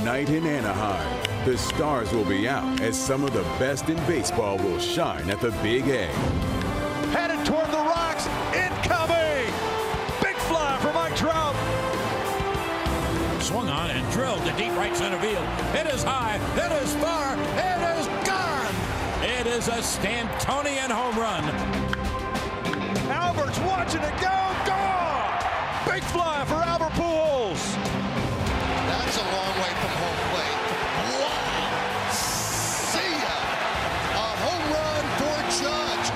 night in Anaheim. The stars will be out as some of the best in baseball will shine at the Big A. Headed toward the rocks, incoming! Big fly for Mike Trout. Swung on and drilled to deep right center field. It is high, it is far, it is gone! It is a Stantonian home run. Albert's watching it go, gone! Big fly for Albert Pujols. That's a long way from home plate. Wow! See ya! A home run for Judge.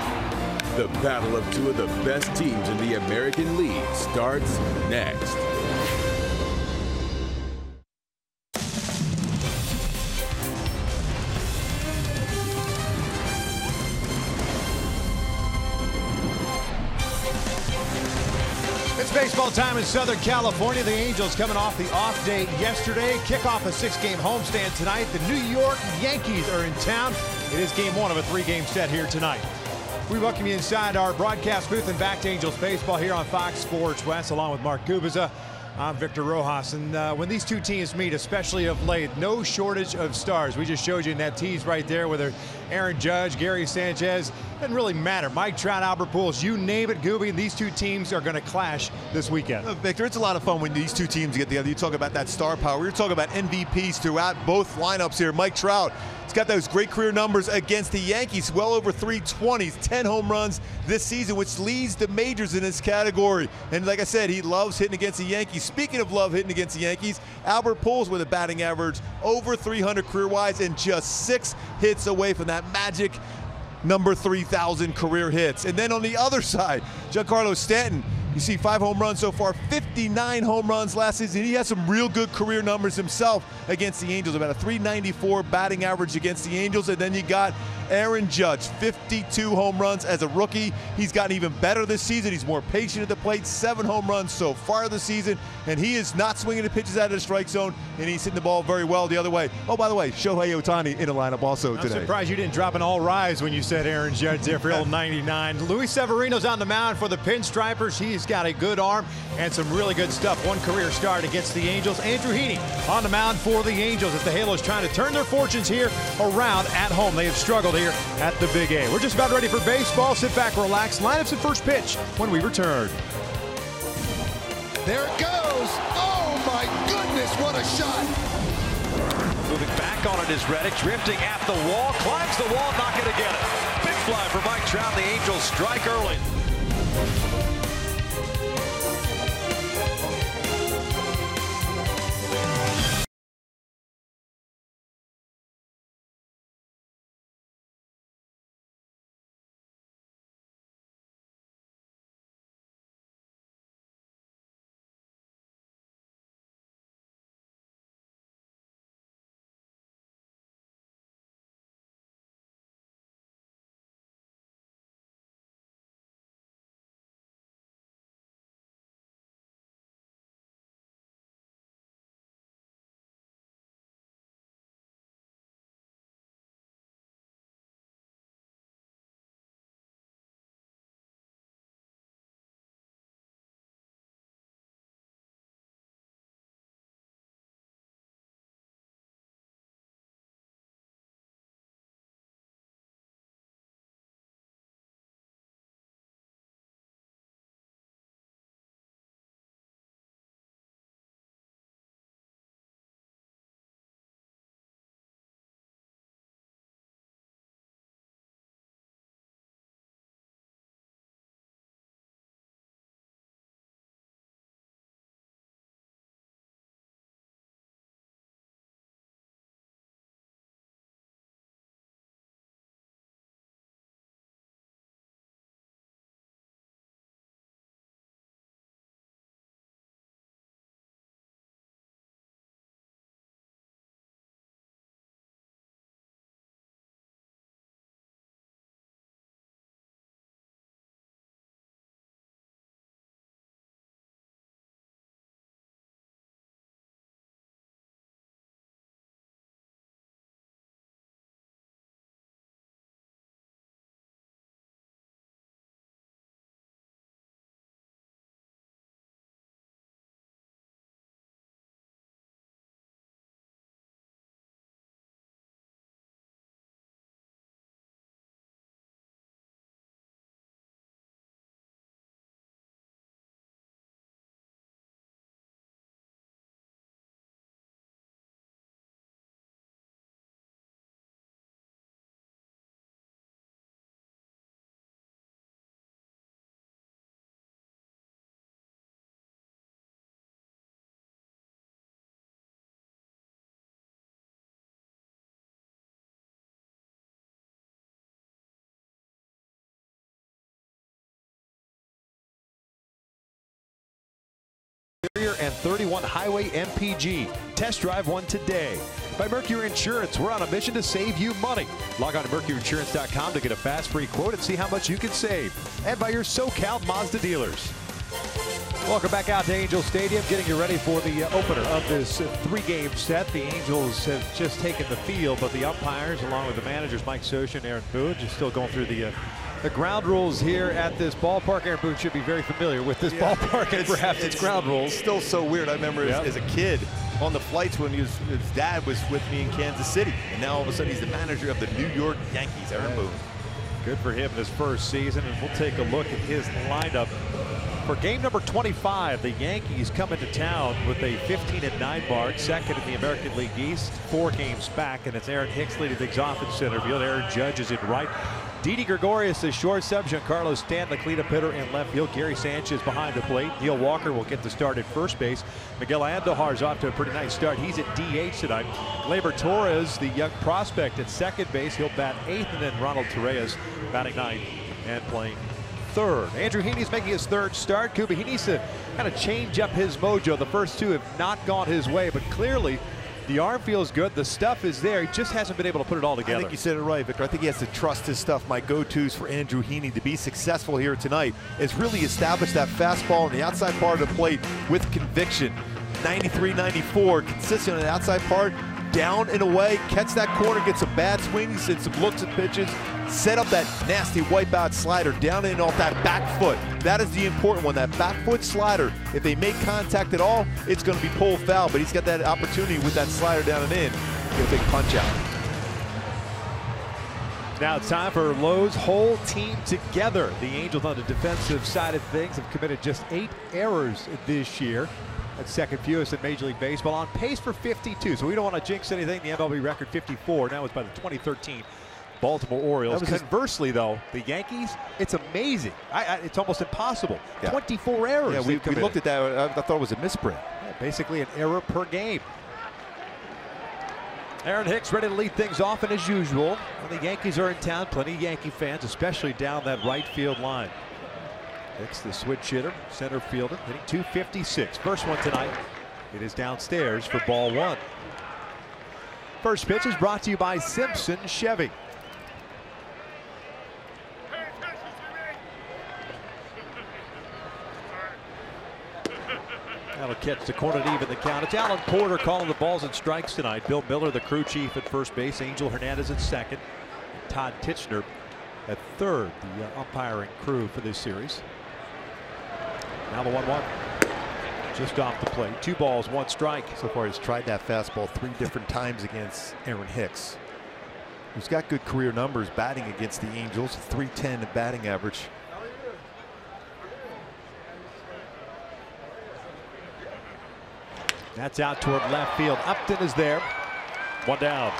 The battle of two of the best teams in the American League starts next. It's baseball time in Southern California. The Angels coming off the off day yesterday. Kick off a 6-game homestand tonight. The New York Yankees are in town. It is game one of a 3-game set here tonight. We welcome you inside our broadcast booth and back to Angels baseball here on Fox Sports West, along with Mark Gubiza. I'm Victor Rojas, and when these two teams meet, especially of late, no shortage of stars. We just showed you in that tease right there, whether Aaron Judge, Gary Sanchez, doesn't really matter. Mike Trout, Albert Pujols, you name it, Gooby, and these two teams are going to clash this weekend. Victor, it's a lot of fun when these two teams get together. You talk about that star power. We're talking about MVPs throughout both lineups here. Mike Trout, he's got those great career numbers against the Yankees, well over 320s, 10 home runs this season, which leads the majors in this category. And like I said, he loves hitting against the Yankees. Speaking of love hitting against the Yankees, Albert Pujols with a batting average over 300 career-wise and just 6 hits away from that magic number 3,000 career hits. And then on the other side, Giancarlo Stanton, you see 5 home runs so far, 59 home runs last season. He has some real good career numbers himself against the Angels, about a 394 batting average against the Angels. And then you got Aaron Judge, 52 home runs as a rookie. He's gotten even better this season. He's more patient at the plate, 7 home runs so far this season. And he is not swinging the pitches out of the strike zone, and he's hitting the ball very well the other way. Oh, by the way, Shohei Ohtani in the lineup also today. I'm surprised you didn't drop an all rise when you said Aaron Judge there for 99. Luis Severino's on the mound for the Pinstripers. He's got a good arm and some really good stuff. One career start against the Angels. Andrew Heaney on the mound for the Angels as the Halos trying to turn their fortunes here around at home. They have struggled here at the Big A. We're just about ready for baseball. Sit back, relax. Lineups at first pitch when we return. There it goes. Oh my goodness, what a shot. Moving back on it is Reddick, drifting at the wall, climbs the wall, not going to get it. Big fly for Mike Trout. The Angels strike early. 31 Highway MPG. Test drive one today. By Mercury Insurance, we're on a mission to save you money. Log on to mercuryinsurance.com to get a fast free quote and see how much you can save. And by your SoCal Mazda dealers. Welcome back out to Angel Stadium, getting you ready for the opener of this three-game set. The Angels have just taken the field, but the umpires, along with the managers, Mike Scioscia and Aaron Boone, just still going through the ground rules here at this ballpark. Aaron Boone should be very familiar with this ballpark and perhaps its ground rules. It's still so weird. I remember as a kid on the flights when his dad was with me in Kansas City, and now all of a sudden he's the manager of the New York Yankees, Aaron Boone. Good for him this first season, and we'll take a look at his lineup. For game number 25, the Yankees come into town with a 15-9 mark, second in the American League East, 4 games back, and it's Aaron Hicks leading things off in center field. Aaron Judge is in right. Didi Gregorius is shortstop. Giancarlo Stanton, cleanup hitter in left field. Gary Sanchez behind the plate. Neil Walker will get the start at first base. Miguel Andujar is off to a pretty nice start. He's at DH tonight. Gleyber Torres, the young prospect, at second base. He'll bat 8th, and then Ronald Torres batting 9th and playing third. Andrew Heaney's making his third start. Kuba, he needs to kind of change up his mojo. The first two have not gone his way, but clearly the arm feels good. The stuff is there. He just hasn't been able to put it all together. I think you said it right, Victor. I think he has to trust his stuff. My go-tos for Andrew Heaney to be successful here tonight is really establish that fastball on the outside part of the plate with conviction. 93, 94, consistent on the outside part, down and away, catch that corner, get some bad swings and some looks at pitches, set up that nasty wipeout slider down and off that back foot. That is the important one, that back foot slider. If they make contact at all, it's going to be pulled foul, but he's got that opportunity with that slider down and in. Get a big punch out. Now it's time for Lowe's whole team together. The Angels on the defensive side of things have committed just 8 errors this year. That's second fewest in Major League Baseball, on pace for 52. So we don't want to jinx anything. The MLB record 54. Now it's by the 2013 Baltimore Orioles. Conversely, though, the Yankees, it's amazing. It's almost impossible. 24 errors. Yeah, we looked at that. I thought it was a misprint. Yeah, basically an error per game. Aaron Hicks ready to lead things off, and as usual, when the Yankees are in town, plenty of Yankee fans, especially down that right field line. Hicks, the switch hitter, center fielder, hitting 256. First one tonight. It is downstairs for ball 1. First pitch is brought to you by Simpson Chevy. That'll catch the corner to even the count. It's Alan Porter calling the balls and strikes tonight. Bill Miller, the crew chief, at first base. Angel Hernandez at second. And Todd Titchener at third, the umpiring crew for this series. Now the 1-1. Just off the plate. 2 balls, 1 strike. So far he's tried that fastball 3 different times against Aaron Hicks, who's got good career numbers batting against the Angels. 310 batting average. That's out toward left field. Upton is there. 1 down.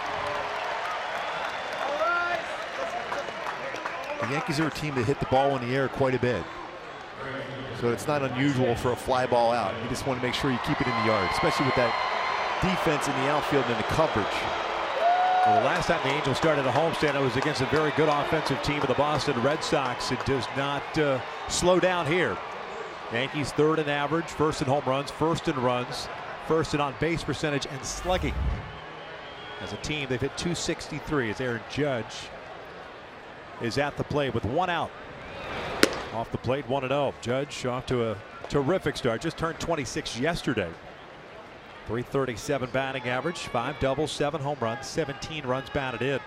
The Yankees are a team that hit the ball in the air quite a bit. So it's not unusual for a fly ball out. You just want to make sure you keep it in the yard, especially with that defense in the outfield and the coverage. Well, the last time the Angels started a homestand, it was against a very good offensive team of the Boston Red Sox. It does not slow down here. Yankees third in average, first in home runs, first in runs, first in on-base percentage and slugging. As a team, they've hit 263 as Aaron Judge is at the plate with 1 out. Off the plate, 1-0. Judge off to a terrific start. Just turned 26 yesterday. 337 batting average, 5 doubles, 7 home runs, 17 runs batted in.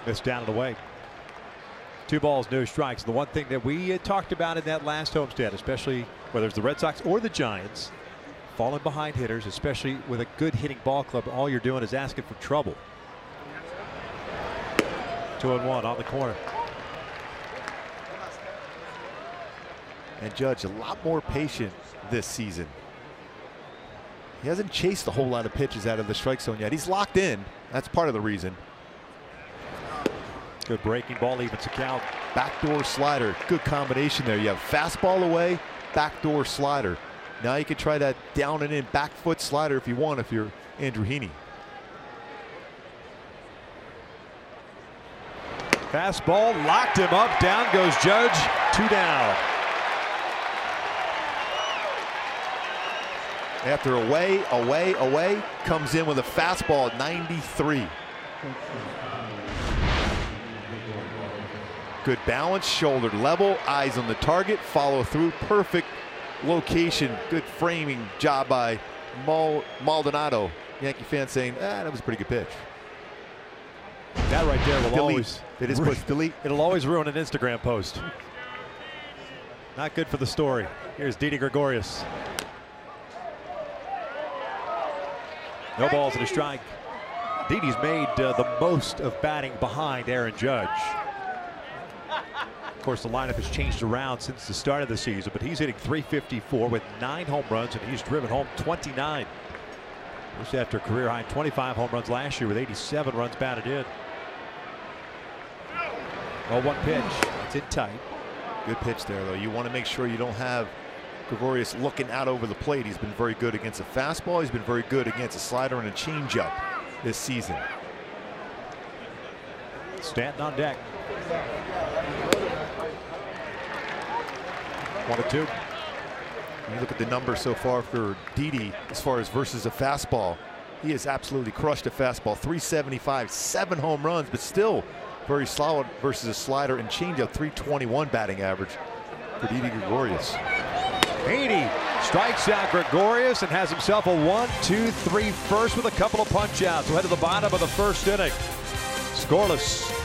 Missed down and away. 2 balls, no strikes. The one thing that we talked about in that last homestand, especially whether it's the Red Sox or the Giants, falling behind hitters, especially with a good hitting ball club, all you're doing is asking for trouble. 2-1 on the corner. And Judge a lot more patient this season. He hasn't chased a whole lot of pitches out of the strike zone yet. He's locked in. That's part of the reason. Good breaking ball, evens the count. Backdoor slider. Good combination there. You have fastball away, backdoor slider. Now you can try that down and in back foot slider if you want, if you're Andrew Heaney. Fastball locked him up. Down goes Judge. 2 down. After away, comes in with a fastball at 93. Good balance, shoulder level, eyes on the target, follow through, perfect location, good framing job by Maldonado. Yankee fans saying, that was a pretty good pitch. That right there will delete. Always. They just push delete. It'll always ruin an Instagram post. Not good for the story. Here's Didi Gregorius. No balls and a strike. Didi's made the most of batting behind Aaron Judge. Of course, the lineup has changed around since the start of the season, but he's hitting .354 with 9 home runs, and he's driven home 29. Just after a career high 25 home runs last year with 87 runs batted in. 0-1 pitch. It's in tight. Good pitch there, though. You want to make sure you don't have Gregorius looking out over the plate. He's been very good against a fastball. He's been very good against a slider and a changeup this season. Stanton on deck. 1-2. When you look at the numbers so far for Didi as far as versus a fastball, he has absolutely crushed a fastball. 375, 7 home runs, but still very solid versus a slider and changeup. 321 batting average for Didi Gregorius. Haney strikes out Gregorius and has himself a 1-2-3 first with a couple of punch outs. We'll head to the bottom of the first inning. Scoreless.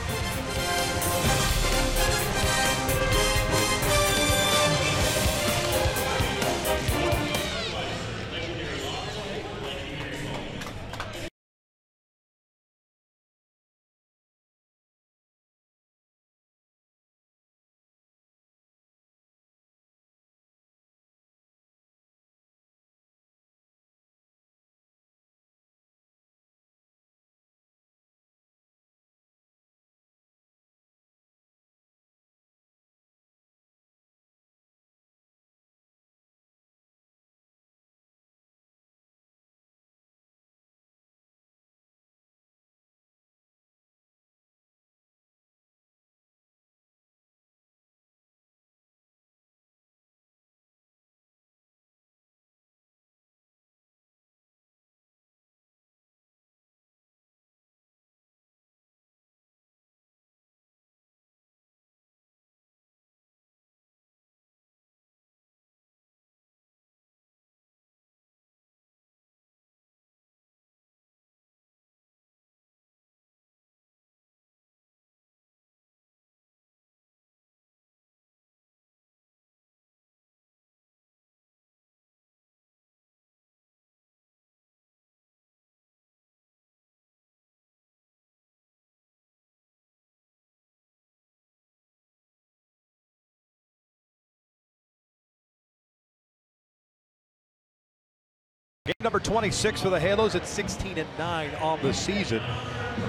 Game number 26 for the Halos at 16-9 on the season.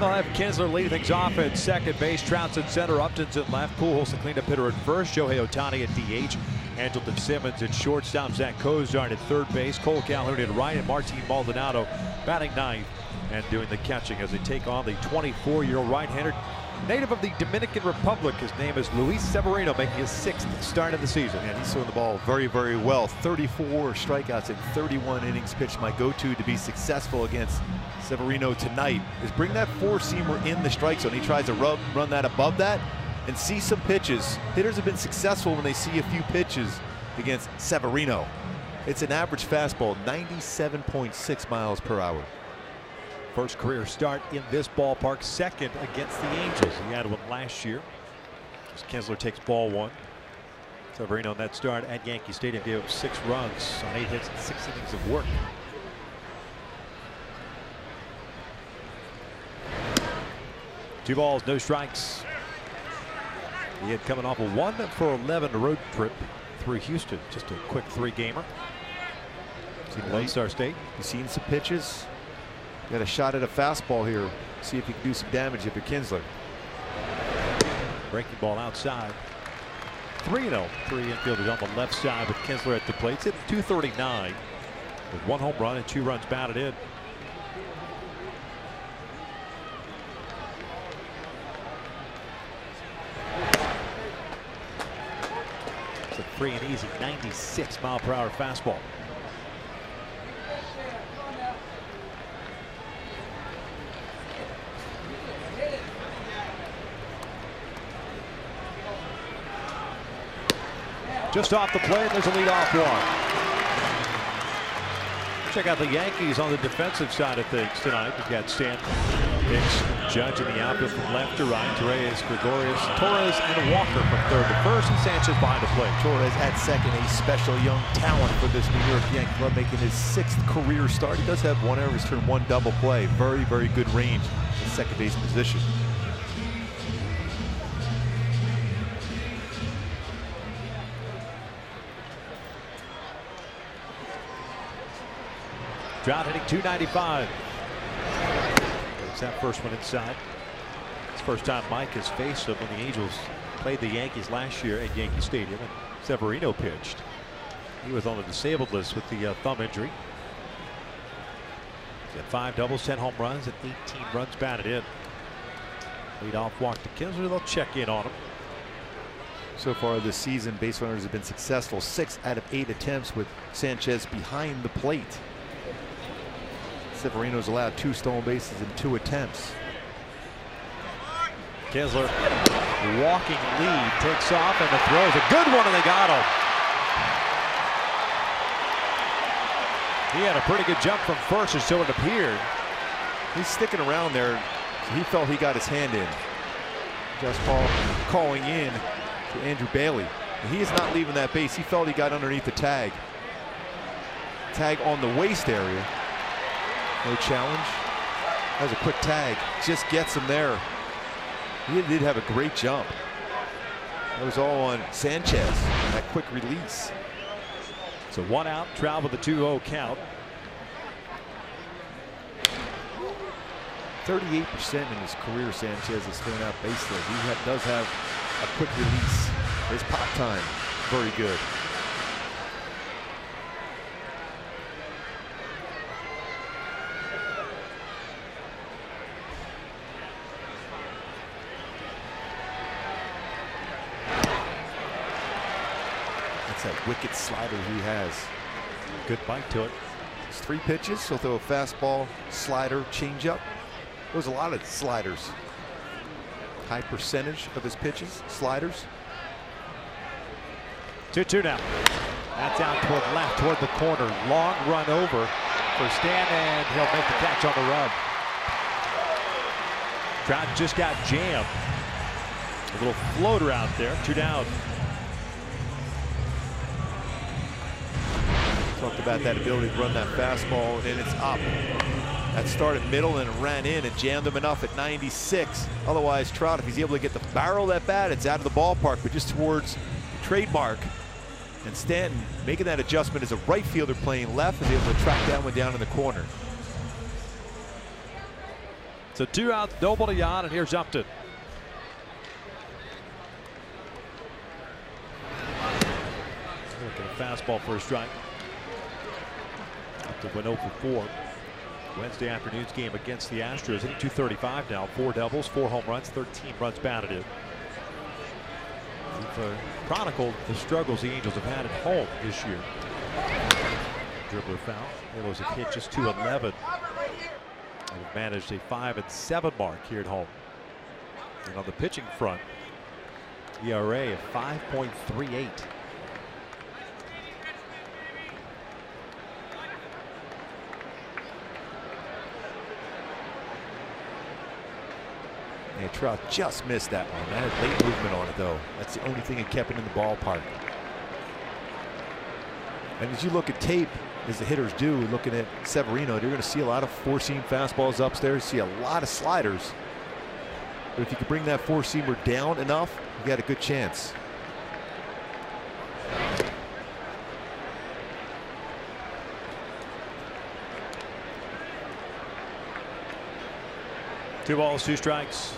They'll have Kinsler leading things off at second base. Trout's at center. Upton's at left. Pujols the cleanup hitter at first. Shohei Ohtani at DH. Angelton Simmons at shortstop. Zach Kozar at third base. Cole Calhoun at right. And Martin Maldonado batting ninth and doing the catching as they take on the 24-year-old right-hander. Native of the Dominican Republic. His name is Luis Severino, making his 6th start of the season. And he's throwing the ball very, very well. 34 strikeouts in 31 innings pitched. My go-to to be successful against Severino tonight is bring that four-seamer in the strike zone. He tries to run that above that and see some pitches. Hitters have been successful when they see a few pitches against Severino. It's an average fastball, 97.6 miles per hour. First career start in this ballpark, second against the Angels. He had one last year. As Kinsler takes ball one. Severino in that start at Yankee Stadium gave up 6 runs on 8 hits and 6 innings of work. Two balls, no strikes. He had coming off a 1-for-11 road trip through Houston. Just a quick 3-gamer. Seen Lone Star State. You've seen some pitches. Got a shot at a fastball here. See if you can do some damage if you're Kinsler. Breaking ball outside. 3-0. 3 infielders on the left side with Kinsler at the plate. It's hit .239 with 1 home run and 2 runs batted in. It's a free and easy 96-mile-per-hour fastball. Just off the plate, there's a leadoff walk. Check out the Yankees on the defensive side of things tonight. We've got Stan, Hicks, Judge in the outfield from left to right. Torres, Gregorius, Torres, and Walker from third to first, and Sanchez behind the plate. Torres at second, a special young talent for this New York Yankee club, making his 6th career start. He does have 1 error, turn 1 double play. Very, very good range in second base position. Trout hitting .295. It's that first one inside. It's the first time Mike has faced him when the Angels played the Yankees last year at Yankee Stadium, and Severino pitched. He was on the disabled list with the thumb injury. He's got 5 doubles, 10 home runs, and 18 runs batted in. Leadoff walk to Kinsler. They'll check in on him. So far this season, base runners have been successful. 6 out of 8 attempts with Sanchez behind the plate. Severino's allowed 2 stolen bases in 2 attempts. Kinsler, walking lead, takes off, and the throw's a good one, and they got him. He had a pretty good jump from first, or so it appeared. He's sticking around there. He felt he got his hand in. Just Paul calling in to Andrew Bailey. And he is not leaving that base. He felt he got underneath the tag. Tag on the waist area. No challenge. That was a quick tag. Just gets him there. He did have a great jump. That was all on Sanchez. That quick release. So 1 out. Trout with a 2-0 count. 38% in his career, Sanchez has thrown out base load. He does have a quick release. His pop time, very good. That's that wicked slider he has. Good bite to it. It's 3 pitches. He'll throw a fastball, slider, changeup. There's a lot of sliders. High percentage of his pitches, sliders. 2-2 now. That's out toward left, toward the corner. Long run over for Stan, and he'll make the catch on the run. Trout just got jammed. A little floater out there. 2 down. Talked about that ability to run that fastball, and it's up. That started middle and ran in and jammed him enough at 96. Otherwise, Trout, if he's able to get the barrel of that bat, it's out of the ballpark, but just towards the trademark. And Stanton, making that adjustment as a right fielder playing left, is able to track that one down in the corner. So 2 outs, nobody on, and here's Upton. Looking at a fastball for a strike. Upton went 0 for 4. Wednesday afternoon's game against the Astros, hitting .235 now. 4 doubles, 4 home runs, 13 runs batted in. We've chronicled the struggles the Angels have had at home this year. Dribbler foul. Angels have hit just .211. And have managed a 5-7 mark here at home. And on the pitching front, ERA of 5.38. And Trout just missed that one. That had late movement on it, though. That's the only thing that kept it in the ballpark. And as you look at tape, as the hitters do, looking at Severino, you're going to see a lot of 4-seam fastballs upstairs. See a lot of sliders. But if you could bring that 4-seamer down enough, you got a good chance. Two balls, 2 strikes.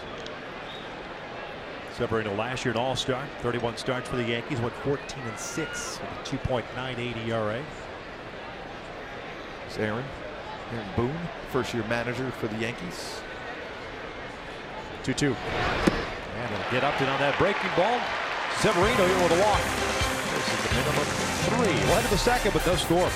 Severino last year an all-star, 31 starts for the Yankees, went 14-6 with a 2.98 ERA. It's Aaron Boone, first-year manager for the Yankees. 2-2. And he'll get Upton on that breaking ball. Severino here with a walk. There's is the minimum 3. We'll head to the second with no score.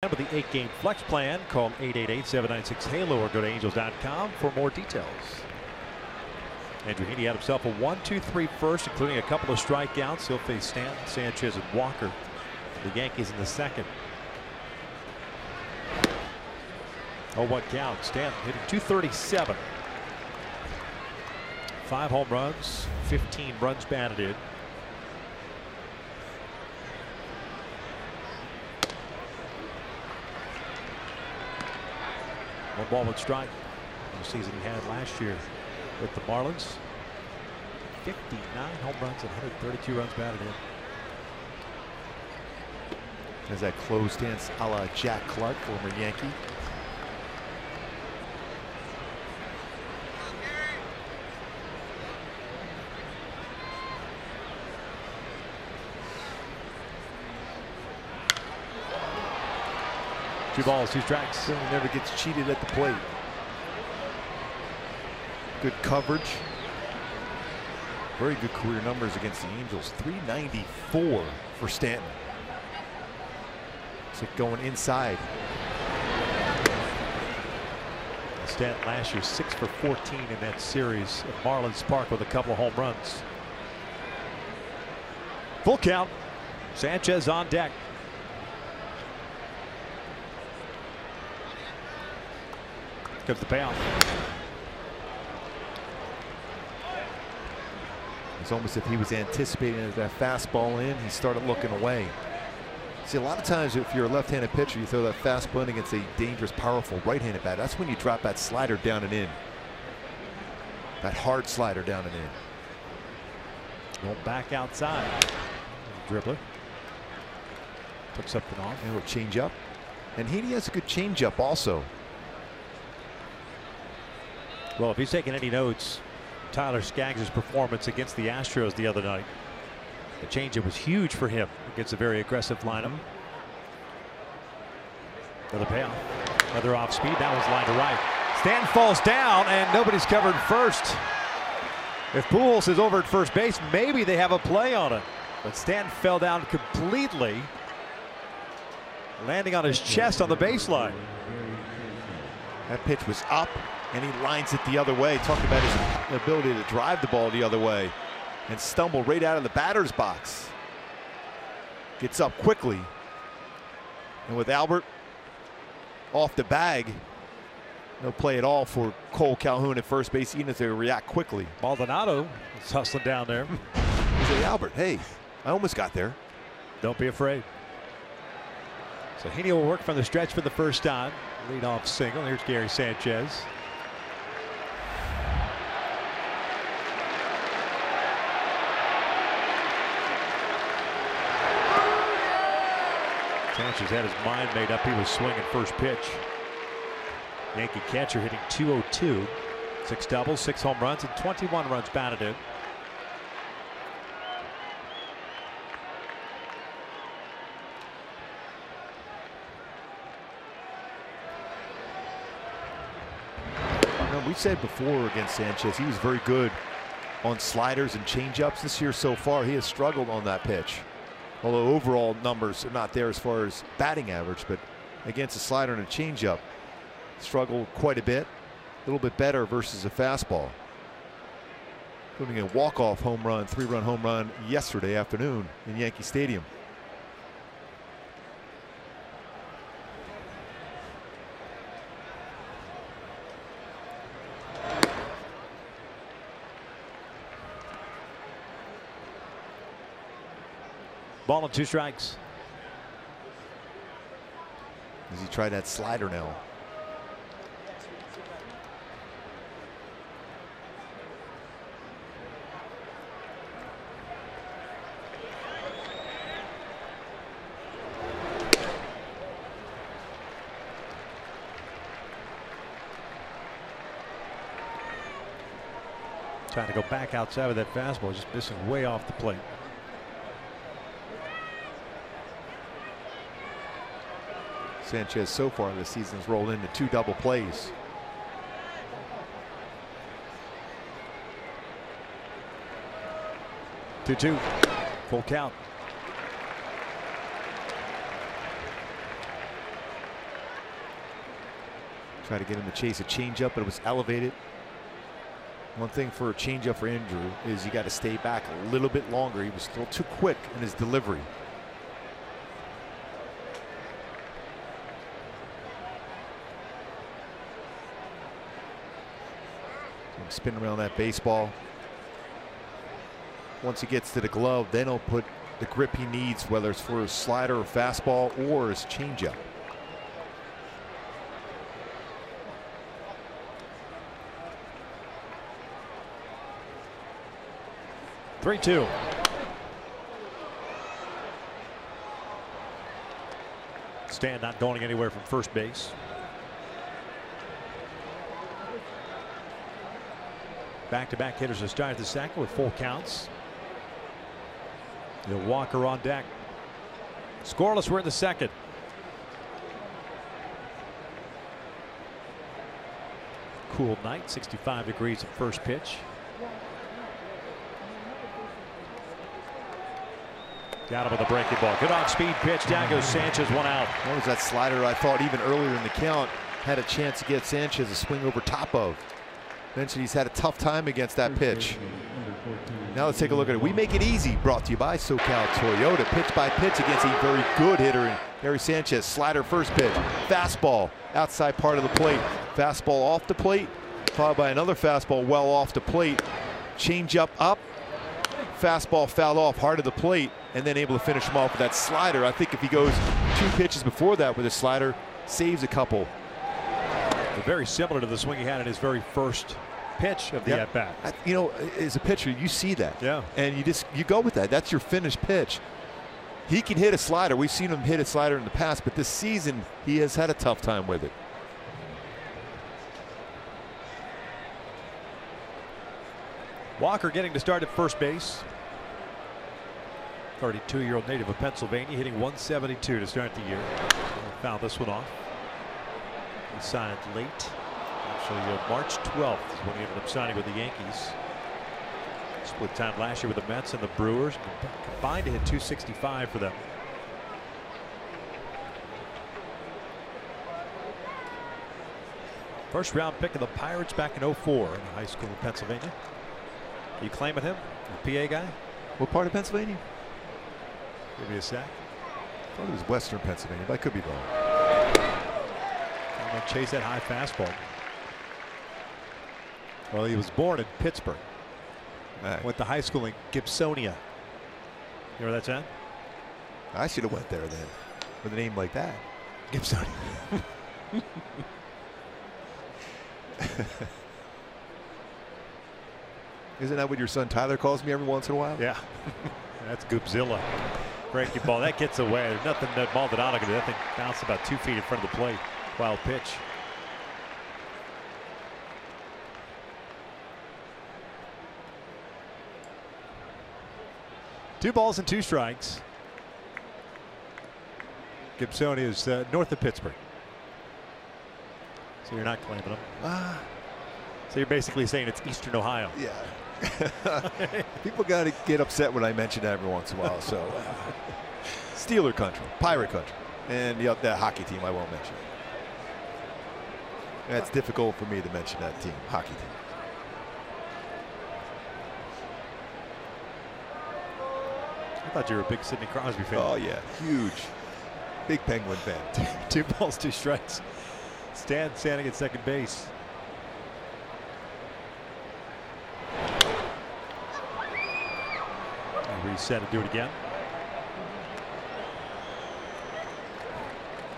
With the 8-game flex plan, call 888-796-HALO or go to angels.com for more details. Andrew Heaney had himself a 1-2-3 first, including a couple of strikeouts. He'll face Stanton, Sanchez, and Walker for the Yankees in the second. 0-1 count. Stanton hitting .237. 5 home runs, 15 runs batted in. One ball, one strike. The season he had last year with the Marlins. 59 home runs and 132 runs batted in. There's that closed stance a la Jack Clark, former Yankee. Two balls, two strikes. He never gets cheated at the plate. Good coverage. Very good career numbers against the Angels. 394 for Stanton. So going inside. Stanton last year 6 for 14 in that series at Marlins Park with a couple of home runs. Full count. Sanchez on deck. Comes the payoff. It's almost if he was anticipating that fastball in, he started looking away. See, a lot of times if you're a left-handed pitcher, you throw that fastball in against a dangerous, powerful right-handed batter. That's when you drop that slider down and in. That hard slider down and in. Going back outside. Dribbler. Took something off. And a change up. And Heaney has a good change up also. Well, if he's taking any notes, Tyler Skaggs' performance against the Astros the other night. The changeup was huge for him against a very aggressive lineup. Another payoff. Another off speed. That was line to right. Stanton falls down and nobody's covered first. If Pujols is over at first base, maybe they have a play on it. But Stanton fell down completely, landing on his chest on the baseline. That pitch was up and he lines it the other way. Talking about his ability to drive the ball the other way and stumble right out of the batter's box. Gets up quickly. And with Albert off the bag, no play at all for Cole Calhoun at first base, even if they react quickly. Maldonado is hustling down there. Say, Albert, hey, I almost got there. Don't be afraid. So Heaney will work from the stretch for the first time. Leadoff single. Here's Gary Sanchez. Sanchez had his mind made up. He was swinging first pitch. Yankee catcher hitting .202. 6 doubles, 6 home runs, and 21 runs batted in. We said before against Sanchez, he was very good on sliders and changeups. This year so far, he has struggled on that pitch. Although overall numbers are not there as far as batting average, but against a slider and a changeup, struggled quite a bit. A little bit better versus a fastball. Including a walk-off home run, 3-run home run yesterday afternoon in Yankee Stadium. Ball and 2 strikes. As he tried that slider now. Trying to go back outside with that fastball, just missing way off the plate. Sanchez so far this season has rolled into 2 double plays. Two. Full count. Try to get him to chase a changeup, but it was elevated. One thing for a changeup for Andrew is you got to stay back a little bit longer. He was still too quick in his delivery. Spin around that baseball. Once he gets to the glove, then he'll put the grip he needs, whether it's for his slider or fastball or his changeup. Three-two. Stan not going anywhere from first base. Back-to-back hitters to start the second with full counts. Walker on deck. Scoreless, we're in the second. Cool night, 65 degrees at first pitch. Got him with a breaking ball. Good on-speed pitch. Down goes Sanchez, 1 out. What was that slider I thought even earlier in the count had a chance to get Sanchez a swing over top of. Mentioned he's had a tough time against that pitch. Now let's take a look at it. We make it easy. Brought to you by SoCal Toyota. Pitch by pitch against a very good hitter in Gary Sanchez. Slider first pitch. Fastball outside part of the plate. Fastball off the plate. Followed by another fastball well off the plate. Changeup up. Fastball fouled off hard of the plate. And then able to finish him off with that slider. I think if he goes 2 pitches before that with a slider, saves a couple. Very similar to the swing he had in his very first pitch of the at-bat. You know, as a pitcher, you see that. Yeah. And you go with that. That's your finished pitch. He can hit a slider. We've seen him hit a slider in the past, but this season he has had a tough time with it. Walker getting to start at first base. 32-year-old native of Pennsylvania, hitting 172 to start the year. Fouled this one off. He signed late. Actually, March 12th is when he ended up signing with the Yankees. Split time last year with the Mets and the Brewers. Combined to hit 265 for them. First round pick of the Pirates back in '04 in high school in Pennsylvania. You claiming him? The PA guy? What part of Pennsylvania? Give me a sec. I thought it was Western Pennsylvania, but I could be wrong. I'm going to chase that high fastball. Well, he was born in Pittsburgh. Right. Went to high school in Gibsonia. You know where that's at? I should have went there then with a name like that. Gibson. Isn't that what your son Tyler calls me every once in a while? Yeah. That's Goopzilla. Breaking ball. That gets away. There's nothing that Maldonado can do. That thing bounced about 2 feet in front of the plate. Wild pitch. Two balls and 2 strikes. Gibson is north of Pittsburgh. So you're not claiming him. So you're basically saying it's Eastern Ohio. Yeah. People got to get upset when I mention that every once in a while. So, Steeler country, Pirate country, and that hockey team I won't mention. That's difficult for me to mention that team, hockey team. I thought you were a big Sidney Crosby fan. Oh yeah, huge, big Penguin fan. 2 balls, 2 strikes. Stan standing at second base. Reset and do it again.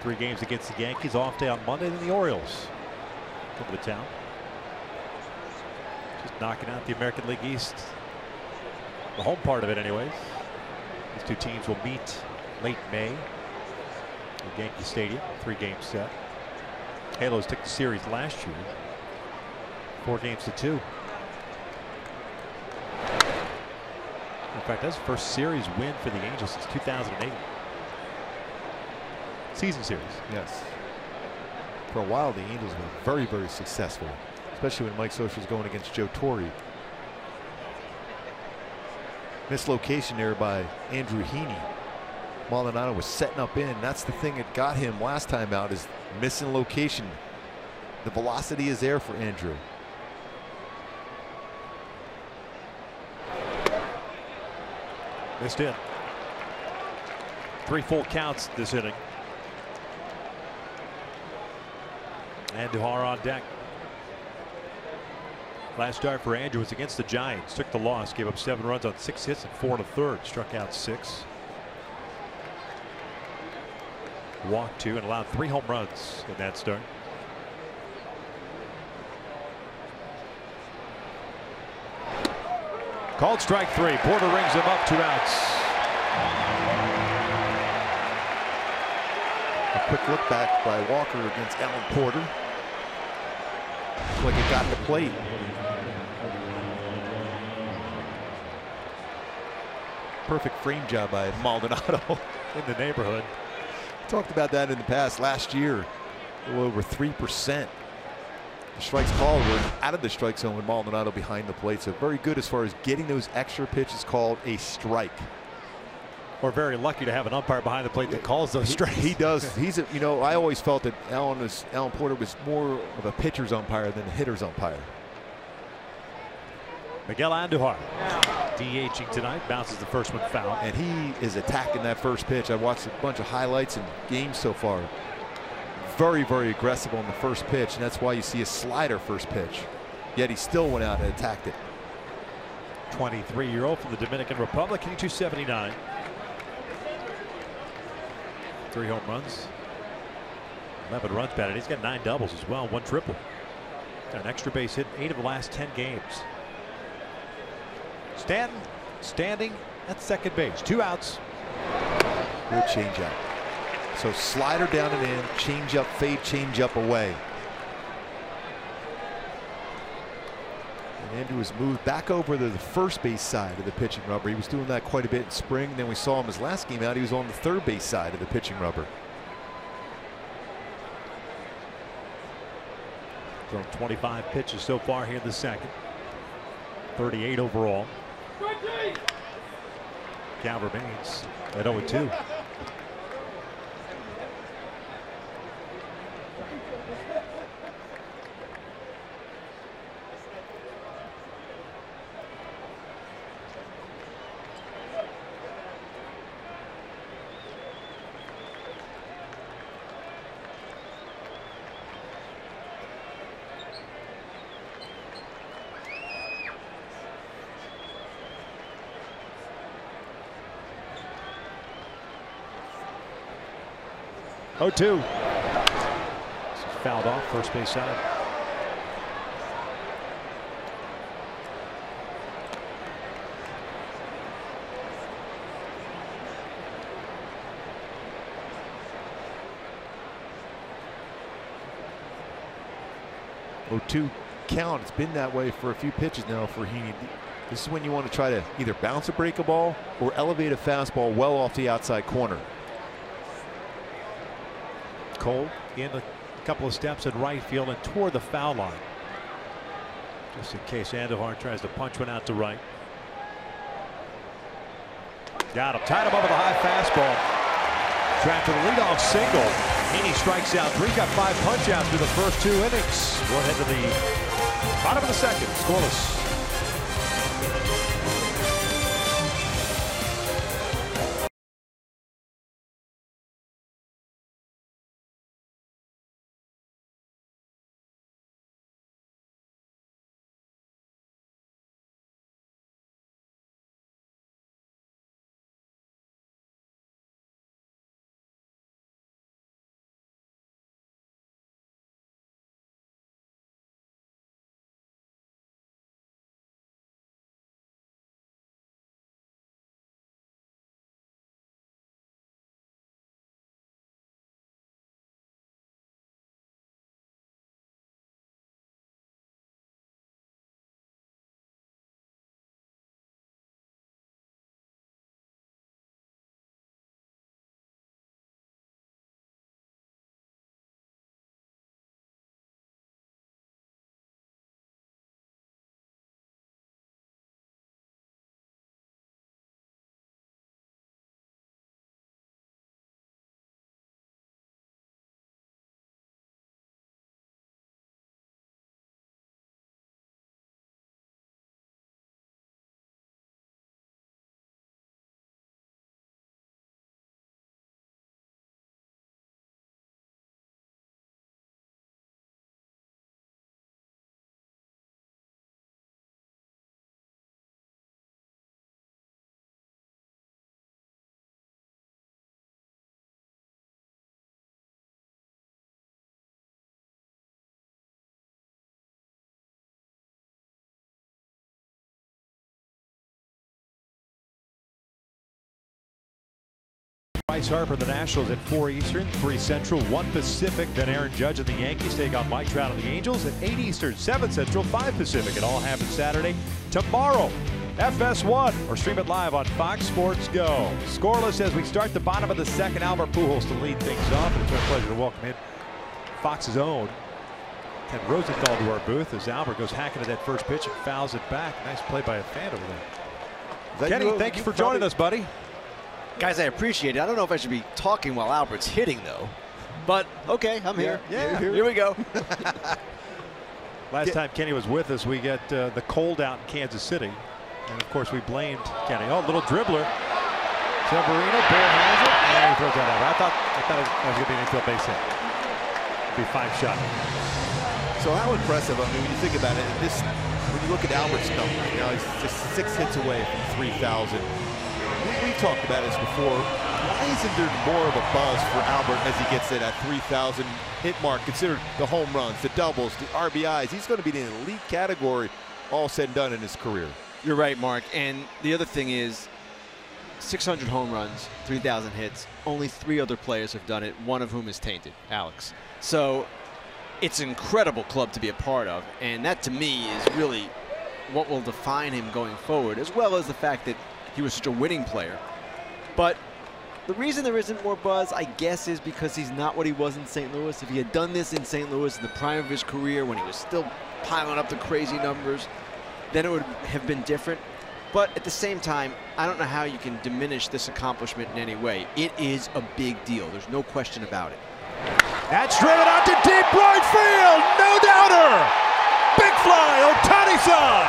3 games against the Yankees. Off day on Monday. Then the Orioles come to town. Just knocking out the American League East. The home part of it anyways. These 2 teams will meet late May at Yankee Stadium. 3-game set. Halos took the series last year. 4 games to 2. In fact, that's the first series win for the Angels since 2008. Season series. Yes. For a while, the Angels were very, very successful, especially when Mike Scioscia was going against Joe Torre. Mislocation there by Andrew Heaney. Maldonado was setting up in. That's the thing that got him last time out, is missing location. The velocity is there for Andrew. Missed in. 3 full counts this inning. And Duhar on deck. Last start for Andrew was against the Giants. Took the loss, gave up 7 runs on 6 hits and 4 1/3. Struck out 6. Walked 2 and allowed 3 home runs in that start. Called strike 3. Porter rings him up, 2 outs. A quick look back by Walker against Alan Porter. Like it got the plate. Perfect frame job by Maldonado. In the neighborhood. Talked about that in the past. Last year, a little over 3%. The strikes called were out of the strike zone with Maldonado behind the plate. So very good as far as getting those extra pitches called a strike. We're very lucky to have an umpire behind the plate that calls those strikes. He does. He's a, I always felt that Alan Porter was more of a pitcher's umpire than a hitter's umpire. Miguel Andujar DHing tonight, bounces the first one foul. And he is attacking that first pitch. I watched a bunch of highlights and games so far. Very, very aggressive on the first pitch, and that's why you see a slider first pitch. Yet he still went out and attacked it. 23-year-old from the Dominican Republic, hitting .279. 3 home runs, 11 runs batted. He's got 9 doubles as well, 1 triple. Got an extra base hit in 8 of the last 10 games. Stanton standing at second base, 2 outs. Good changeup. So slider down and in, changeup, fade, changeup away. And Andrew was moved back over to the first base side of the pitching rubber. He was doing that quite a bit in spring. Then we saw him his last game out. He was on the third base side of the pitching rubber. Thrown 25 pitches so far here in the second. 38 overall. Count remains at 0-2. Oh, 2. fouled off first base side. Oh, 2 count. It's been that way for a few pitches now for Heaney. This is when you want to try to either bounce a break a ball or elevate a fastball well off the outside corner. Cole in a couple of steps at right field and toward the foul line. Just in case Andujar tries to punch one out to right. Got him. Tied him up with a high fastball. Trapped to the leadoff single. Heaney strikes out 3. Got 5 punch outs through the first 2 innings. We'll head to the bottom of the second. Scoreless. Bryce Harper, the Nationals at 4 Eastern, 3 Central, 1 Pacific. Then Aaron Judge and the Yankees take on Mike Trout and the Angels at 8 Eastern, 7 Central, 5 Pacific. It all happens Saturday. Tomorrow, FS1, or stream it live on Fox Sports Go. Scoreless as we start the bottom of the second. Albert Pujols to lead things off. It's our pleasure to welcome in Fox's own Ken Rosenthal to our booth as Albert goes hacking at that first pitch and fouls it back. Nice play by a fan over there. Kenny, thank you for joining us, buddy. Guys, I appreciate it. I don't know if I should be talking while Albert's hitting, though. But, okay, I'm here. Yeah, here we go. Last time Kenny was with us, we got the cold out in Kansas City. And, of course, we blamed Kenny. Oh, little dribbler. Severino, barehands it, and he throws that out. I thought it was going to be an infield base hit. It'd be 5 shot. So how impressive, I mean, when you think about it, when you look at Albert's numbers, you know, he's just 6 hits away from 3,000. We talked about this before. Why isn't there more of a buzz for Albert as he gets to that 3,000 hit mark? Consider the home runs, the doubles, the RBIs. He's going to be in an elite category all said and done in his career. You're right, Mark. And the other thing is 600 home runs, 3,000 hits. Only 3 other players have done it, one of whom is tainted, Alex. So it's an incredible club to be a part of. And that, to me, is really what will define him going forward, as well as the fact that he was such a winning player. But the reason there isn't more buzz, I guess, is because he's not what he was in St. Louis. If he had done this in St. Louis in the prime of his career when he was still piling up the crazy numbers, then it would have been different. But at the same time, I don't know how you can diminish this accomplishment in any way. It is a big deal. There's no question about it. That's driven out to deep right field. No doubter. Big fly, Ohtani-san.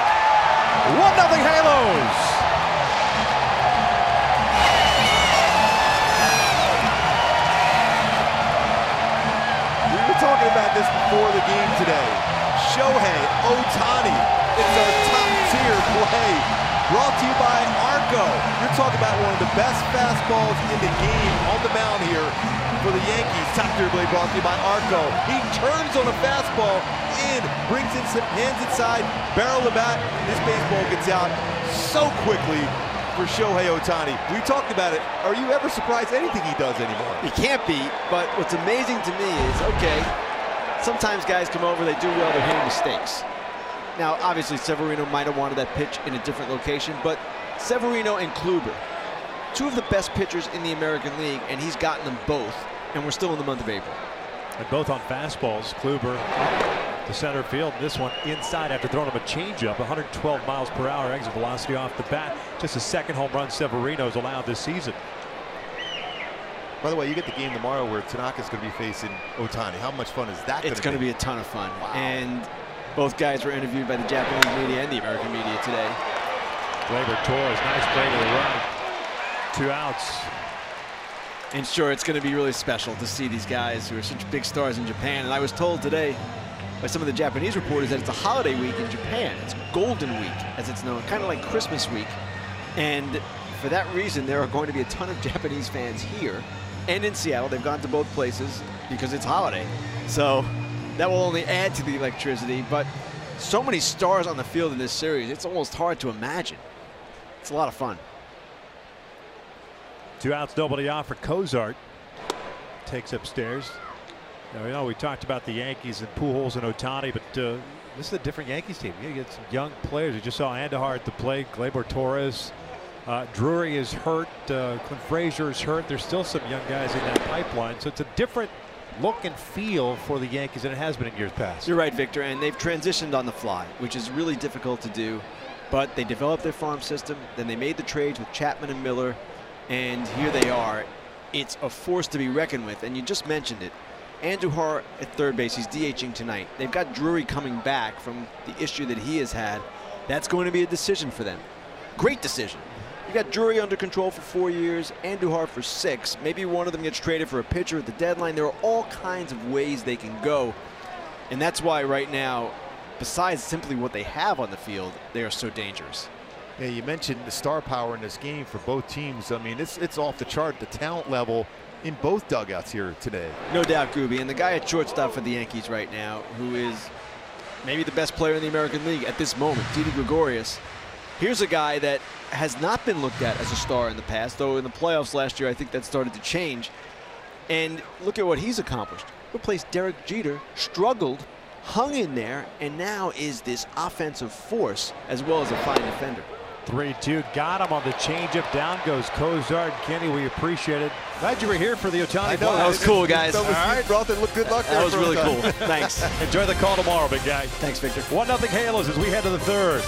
1-0 Halos. Talking about this before the game today. Shohei Ohtani. It's our top-tier play. Brought to you by Arco. You're talking about one of the best fastballs in the game on the mound here for the Yankees. Top tier blade brought to you by Arco. He turns on a fastball in, brings in some hands inside, barrel the bat. This baseball gets out so quickly for Shohei Ohtani. We talked about it. Are you ever surprised anything he does anymore? He can't be, but what's amazing to me is, okay, sometimes guys come over, they do well, they're hitting mistakes. Now, obviously, Severino might have wanted that pitch in a different location, but Severino and Kluber, two of the best pitchers in the American League, and he's gotten them both, and we're still in the month of April. And both on fastballs. Kluber to center field. This one inside after throwing him a changeup. 112 miles per hour exit velocity off the bat. Just the second home run Severino's allowed this season. By the way, you get the game tomorrow where Tanaka's going to be facing Ohtani. How much fun is that going to be? It's going to be a ton of fun. Wow. And both guys were interviewed by the Japanese media and the American media today. Gleyber Torres, nice play to the right. 2 outs. And sure, it's going to be really special to see these guys who are such big stars in Japan. And I was told today by some of the Japanese reporters that it's a holiday week in Japan. It's Golden Week, as it's known, kind of like Christmas week. And for that reason, there are going to be a ton of Japanese fans here and in Seattle. They've gone to both places because it's holiday. So that will only add to the electricity. But so many stars on the field in this series, it's almost hard to imagine. It's a lot of fun. 2 outs, nobody out for Cozart. Takes upstairs. Now, you know, we talked about the Yankees and Pujols and Ohtani, but this is a different Yankees team. You get some young players. We just saw Andahar at the plate. Gleyber Torres. Drury is hurt. Clint Frazier is hurt. There's still some young guys in that pipeline. So it's a different look and feel for the Yankees than it has been in years past. You're right, Victor, and they've transitioned on the fly, which is really difficult to do. But they developed their farm system. Then they made the trades with Chapman and Miller. And here they are. It's a force to be reckoned with. And you just mentioned it. Andujar at third base. He's DHing tonight. They've got Drury coming back from the issue that he has had. That's going to be a decision for them. Great decision. You got Drury under control for 4 years, Andujar for 6. Maybe one of them gets traded for a pitcher at the deadline. There are all kinds of ways they can go. And that's why right now, besides simply what they have on the field, they are so dangerous. Yeah, you mentioned the star power in this game for both teams. I mean, it's off the chart, the talent level in both dugouts here today. No doubt, Gooby. And the guy at shortstop for the Yankees right now, who is maybe the best player in the American League at this moment, Didi Gregorius. Here's a guy that has not been looked at as a star in the past, though in the playoffs last year, I think that started to change. And look at what he's accomplished. Replaced Derek Jeter, struggled, hung in there, and now is this offensive force as well as a fine defender. 3-2, got him on the changeup. Down goes Cozart. Kenny, we appreciate it. Glad you were here for the Ohtani. That was cool, guys. All right. Look, good luck there. That was really cool. Thanks. Enjoy the call tomorrow, big guy. Thanks, Victor. 1-0 Halos as we head to the third.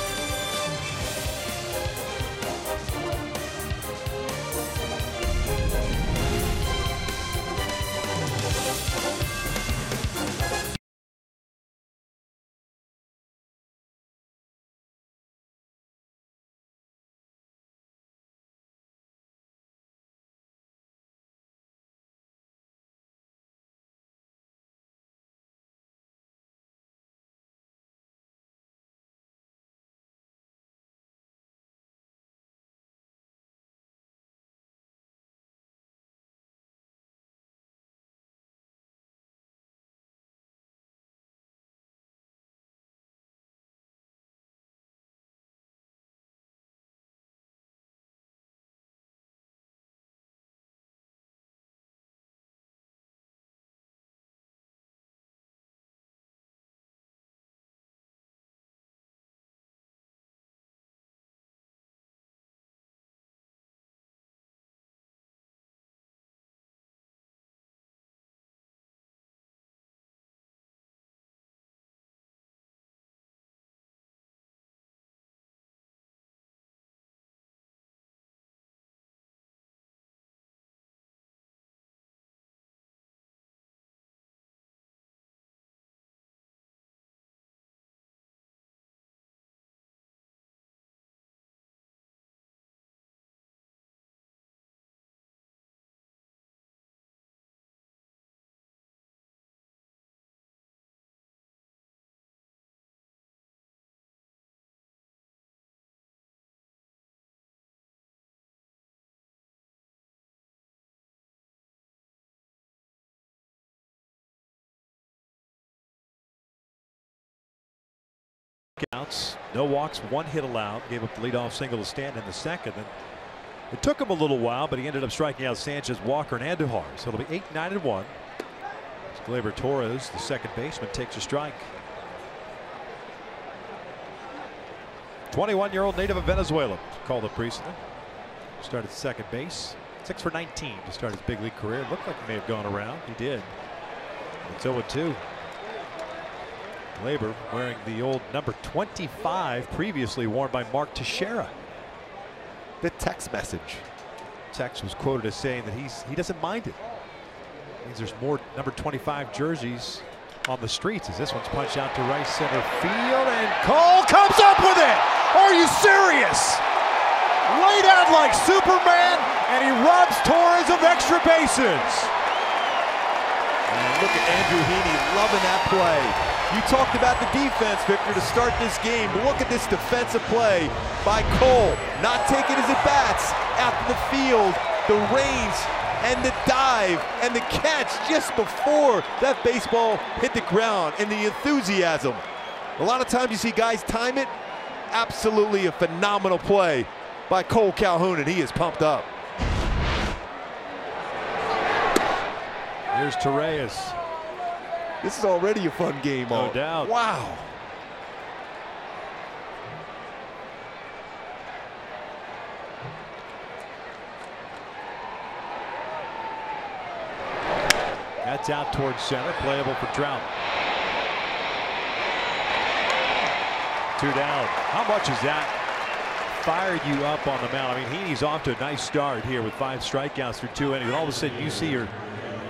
Outs, no walks, 1 hit allowed. Gave up the leadoff single to Stanton in the second. And it took him a little while, but he ended up striking out Sanchez, Walker, and Andujar. So it'll be 8-9-1. Gleyber Torres, the second baseman, takes a strike. 21-year-old native of Venezuela, called up recently. Started second base, 6 for 19 to start his big league career. It looked like he may have gone around. He did. It's 0-2. Gleyber wearing the old number 25, previously worn by Mark Teixeira. The text message. Tex was quoted as saying that he doesn't mind it. Means there's more number 25 jerseys on the streets as this one's punched out to right center field, and Cole comes up with it. Are you serious? Laid out like Superman, and he robs Torres of extra bases. And look at Andrew Heaney loving that play. You talked about the defense, Victor, to start this game. Look at this defensive play by Cole. Not taking his at-bats out to the field. The range and the dive and the catch just before that baseball hit the ground, and the enthusiasm. A lot of times you see guys time it. Absolutely a phenomenal play by Cole Calhoun, and he is pumped up. Here's Torres. This is already a fun game. No doubt. Wow. That's out towards center, playable for Trout. 2 down. How much has that fired you up on the mound? I mean, Heaney's off to a nice start here with 5 strikeouts through 2 innings. And all of a sudden you see your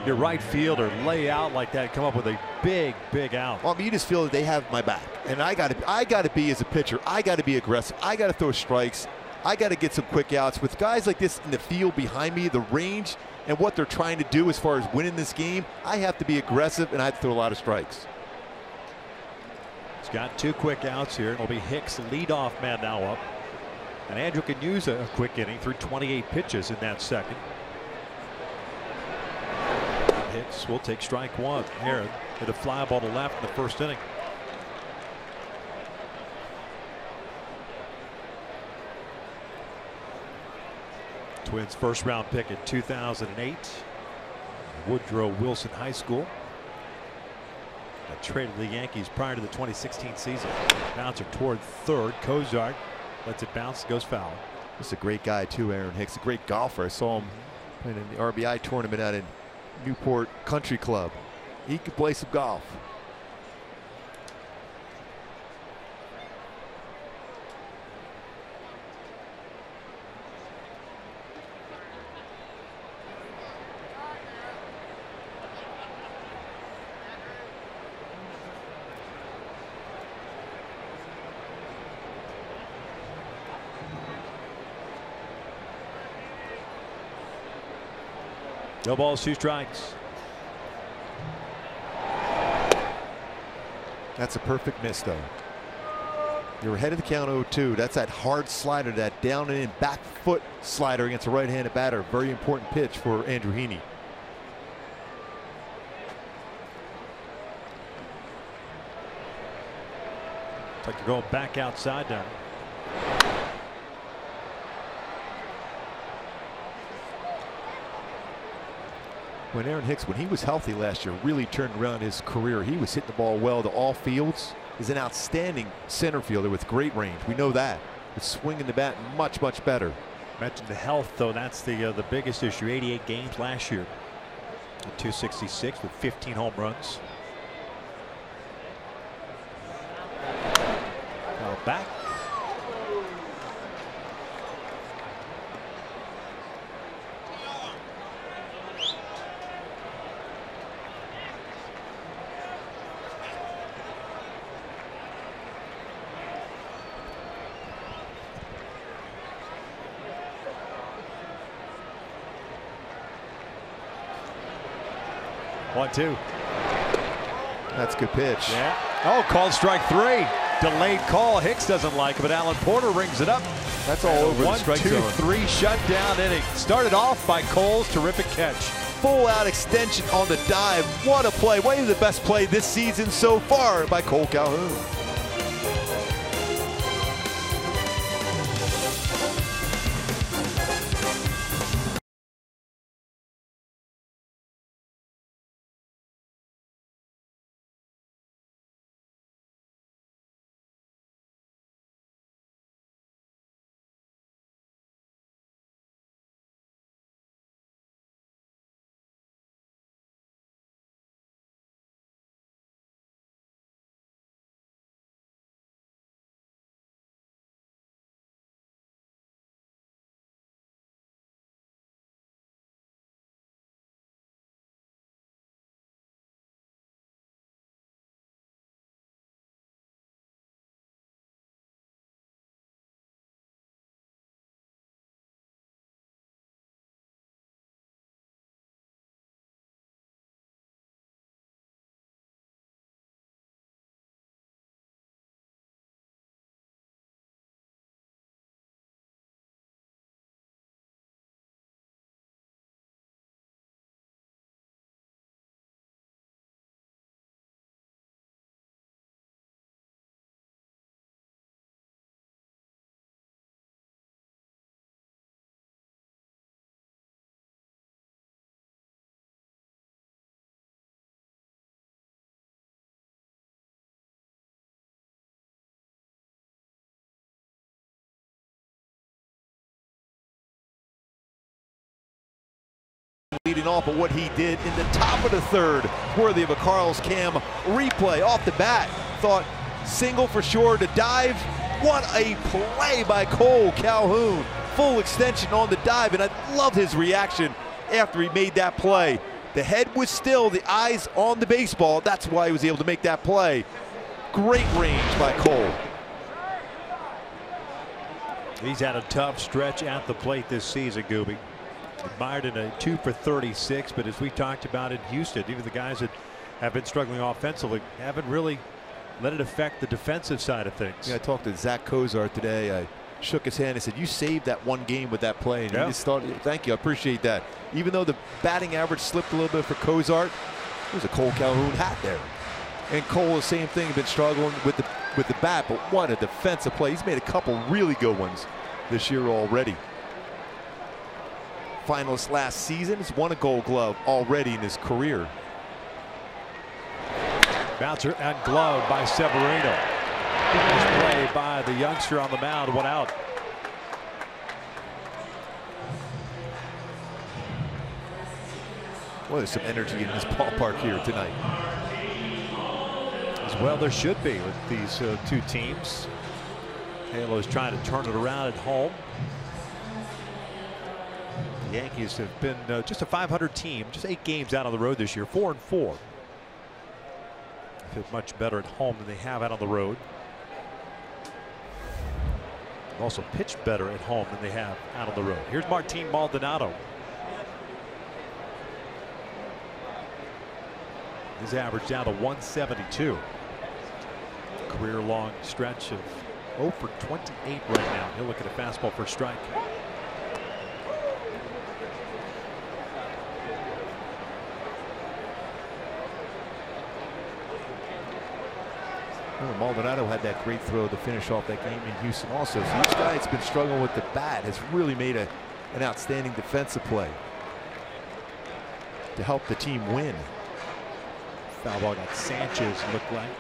right fielder lay out like that, come up with a big out. Well, I mean, you just feel that they have my back, and I got to be, as a pitcher, I got to be aggressive. I got to throw strikes. I got to get some quick outs with guys like this in the field behind me. The range and what they're trying to do as far as winning this game, I have to be aggressive, and I have to throw a lot of strikes. He's got 2 quick outs here. It'll be Hicks, leadoff man, now up, and Andrew can use a quick inning through 28 pitches in that second. Hicks will take strike 1. Aaron hit a fly ball to left in the first inning. Twins first round pick in 2008. Woodrow Wilson High School. Got traded to the Yankees prior to the 2016 season. Bouncer toward third. Cozart lets it bounce, goes foul. This is a great guy too, Aaron Hicks. A great golfer. I saw him playing in the RBI tournament out in Newport Country Club. He could play some golf. No balls, 2 strikes. That's a perfect miss, though. You're ahead of the count 0-2. That's that hard slider, that down and in back foot slider against a right-handed batter. Very important pitch for Andrew Heaney. Looks like they're going back outside now. When Aaron Hicks, when he was healthy last year, really turned around his career. He was hitting the ball well to all fields. He's an outstanding center fielder with great range. We know that. But swinging the bat much better. Mentioned the health, though. That's the biggest issue. 88 games last year. At 266 with 15 home runs. Now back. One, 2. That's a good pitch. Yeah. Oh, called strike 3. Delayed call. Hicks doesn't like it, but Alan Porter rings it up. That's all over the strike zone. 1, 2, 3 shutdown inning. Started off by Cole's terrific catch. Full out extension on the dive. What a play. What is the best play this season so far by Cole Calhoun. leading off of what he did in the top of the third. Worthy of a Carlos Cam replay off the bat. Thought single for sure to dive. What a play by Cole Calhoun. Full extension on the dive, and I love his reaction after he made that play. The head was still, the eyes on the baseball. That's why he was able to make that play. Great range by Cole. He's had a tough stretch at the plate this season, Gooby. Admired in a 2 for 36, but as we talked about in Houston, even the guys that have been struggling offensively haven't really let it affect the defensive side of things. Yeah, I talked to Zach Kozar today. I shook his hand and said, you saved that one game with that play. And he just thought, thank you, I appreciate that. Even though the batting average slipped a little bit for Kozar, there's a Cole Calhoun hat there. And Cole, the same thing, been struggling with the bat, but what a defensive play. He's made a couple really good ones this year already. Finalist last season, has won a Gold Glove already in his career. Bouncer and glove by Severino. Nice play by the youngster on the mound, 1 out. Well, there's some energy in this ballpark here tonight. As well, there should be with these two teams. Halos trying to turn it around at home. The Yankees have been just a 500 team, just 8 games out on the road this year, 4-4. Feel much better at home than they have out on the road. Also pitched better at home than they have out on the road. Here's Martin Maldonado. His average down to 172. Career-long stretch of 0 for 28 right now. He'll look at a fastball for a strike. Maldonado had that great throw to finish off that game in Houston also. So each guy that's been struggling with the bat has really made an outstanding defensive play to help the team win. Foul ball got Sanchez, looked like.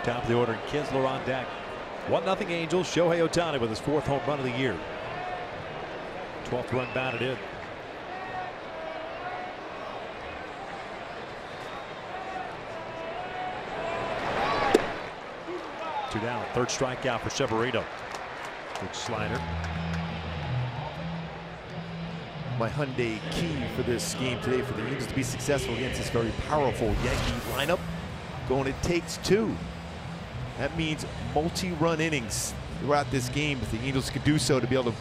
Top of the order, Kinsler on deck. 1-0 Angels. Shohei Ohtani with his 4th home run of the year. 12th run batted in. Two down. 3rd strikeout for Severino. Good slider. My Hyundai key for this game today for the Angels to be successful against this very powerful Yankee lineup. Going, it takes 2. That means multi-run innings throughout this game. If the Angels could do so to be able to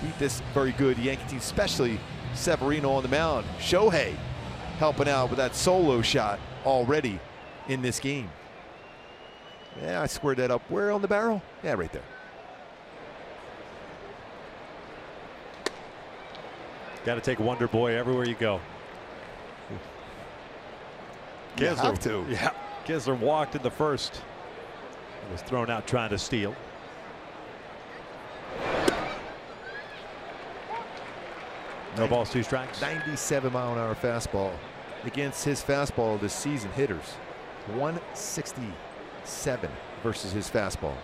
beat this very good Yankee team, especially Severino on the mound. Shohei helping out with that solo shot already in this game. Yeah, I squared that up. Where on the barrel? Yeah, right there. Got to take Wonder Boy everywhere you go. You have to. Yeah. Kinsler walked in the 1st. Was thrown out trying to steal. No balls, 2 strikes. 97-mile-an-hour fastball against his fastball this season. Hitters 167 versus his fastball.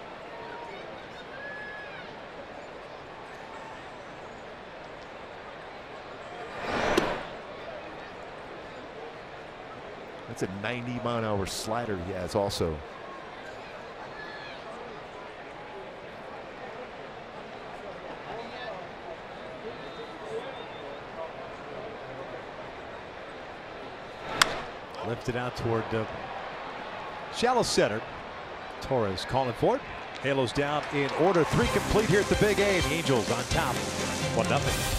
That's a 90-mile-an-hour slider he has also. Lifted out toward shallow center. Torres calling for it. Halos down in order. 3 complete here at the Big A. The Angels on top. 1-0.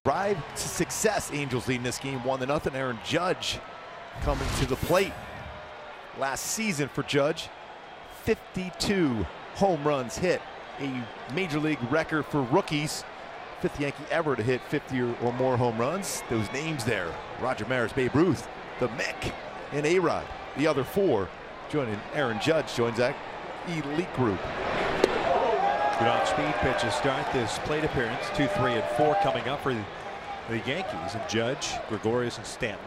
Drive to success. Angels leading this game 1-0. Aaron Judge coming to the plate. Last season for Judge, 52 home runs hit, a major league record for rookies. 5th Yankee ever to hit 50 or more home runs. Those names there: Roger Maris, Babe Ruth, the Mick, and A-Rod. The other 4 joining Aaron Judge joins that elite group. Good on-speed pitches start this plate appearance. 2, 3, and 4 coming up for the Yankees. And Judge, Gregorius, and Stanton.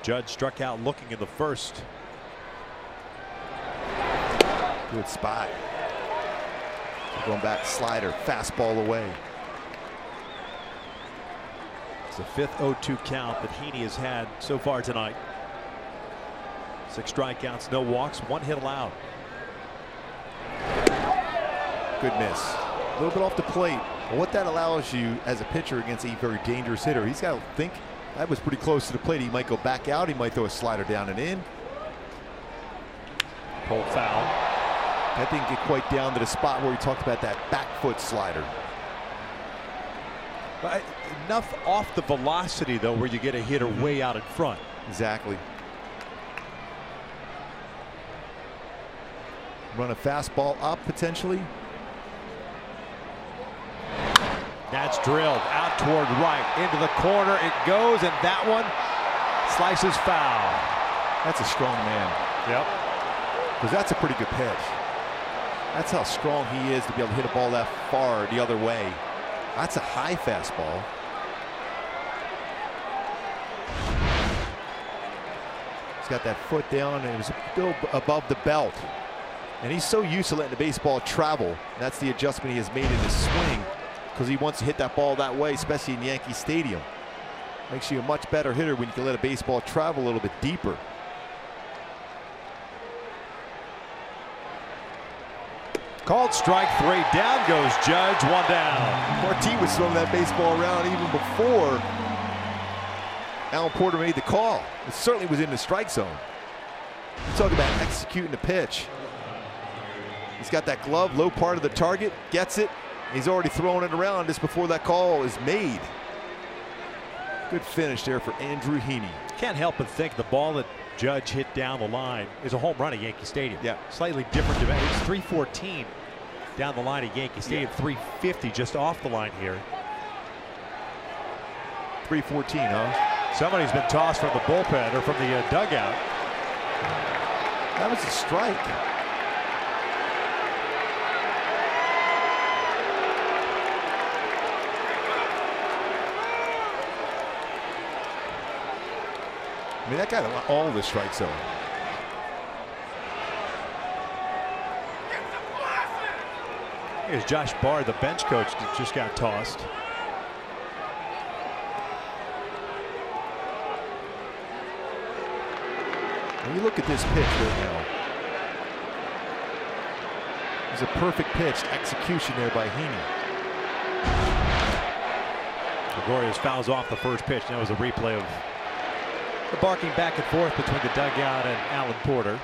Judge struck out looking in the first. Good spot. Going back, slider, fastball away. It's the 5th 0-2 count that Heaney has had so far tonight. 6 strikeouts, no walks, 1 hit allowed. Good miss. A little bit off the plate. But what that allows you as a pitcher against a very dangerous hitter, he's got to think that was pretty close to the plate. He might go back out. He might throw a slider down and in. Pulled foul. That didn't get quite down to the spot where he talked about that back foot slider. But enough off the velocity, though, where you get a hitter way out in front. Exactly. Run a fastball up potentially. That's drilled out toward right into the corner. It goes, and that one slices foul. That's a strong man. Yep. Because that's a pretty good pitch. That's how strong he is to be able to hit a ball that far the other way. That's a high fastball. He's got that foot down, and it was still above the belt. And he's so used to letting the baseball travel. That's the adjustment he has made in his swing, because he wants to hit that ball that way, especially in Yankee Stadium. Makes you a much better hitter when you can let a baseball travel a little bit deeper. Called strike 3. Down goes Judge. 1 down. Marti was throwing that baseball around even before Alan Porter made the call. It certainly was in the strike zone. You talk about executing the pitch. He's got that glove, low part of the target, gets it. He's already throwing it around just before that call is made. Good finish there for Andrew Heaney. Can't help but think the ball that Judge hit down the line is a home run at Yankee Stadium. Yeah. Slightly different dimension. It's 314 down the line at Yankee Stadium. 350 just off the line here. 314, huh? Somebody's been tossed from the bullpen or from the dugout. That was a strike. I mean, that got all the strike zone. Here's Josh Barr, the bench coach, that just got tossed. When you look at this pitch right now, it's a perfect pitch execution there by Heaney. Gregorius fouls off the first pitch. That was a replay of the barking back and forth between the dugout and Alan Porter.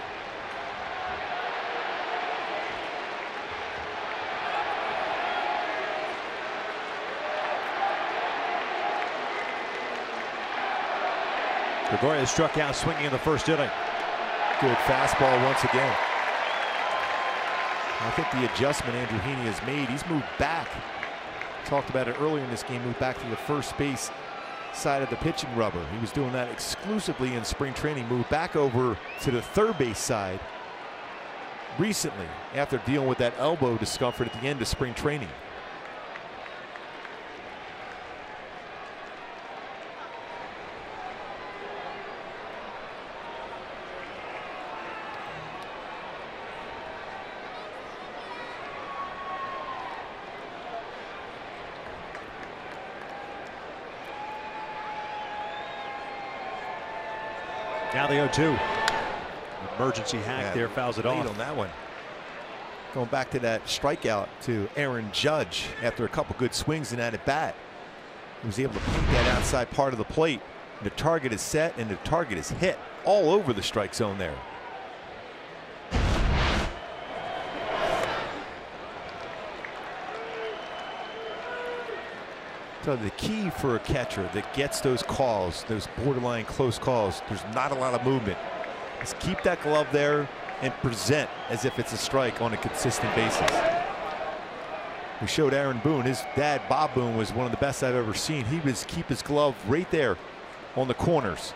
Gregorius struck out swinging in the first inning. Good fastball once again. I think the adjustment Andrew Heaney has made, he's moved back. Talked about it earlier in this game, moved back to the first base side of the pitching rubber. He was doing that exclusively in spring training. Moved back over to the third base side recently after dealing with that elbow discomfort at the end of spring training. Now the 0-2. Emergency hack there, fouls it off. On that one. Going back to that strikeout to Aaron Judge after a couple good swings in that at bat. He was able to paint that outside part of the plate. The target is set and the target is hit all over the strike zone there. So the key for a catcher that gets those calls, those borderline close calls, there's not a lot of movement. Just keep that glove there and present as if it's a strike on a consistent basis. We showed Aaron Boone, his dad Bob Boone was one of the best I've ever seen. He would keep his glove right there on the corners.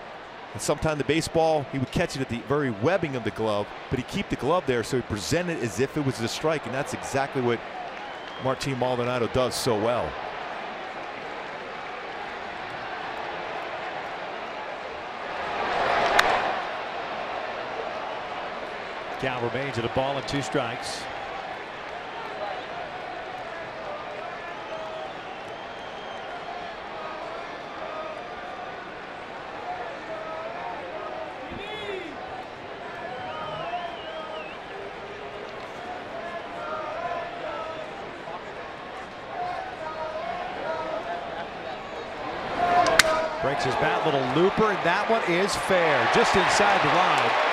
And sometimes the baseball, he would catch it at the very webbing of the glove, but he'd keep the glove there so he presented as if it was a strike, and that's exactly what Martin Maldonado does so well. Count remains at a ball and 2 strikes. Breaks his bat, little looper, and that one is fair, just inside the line.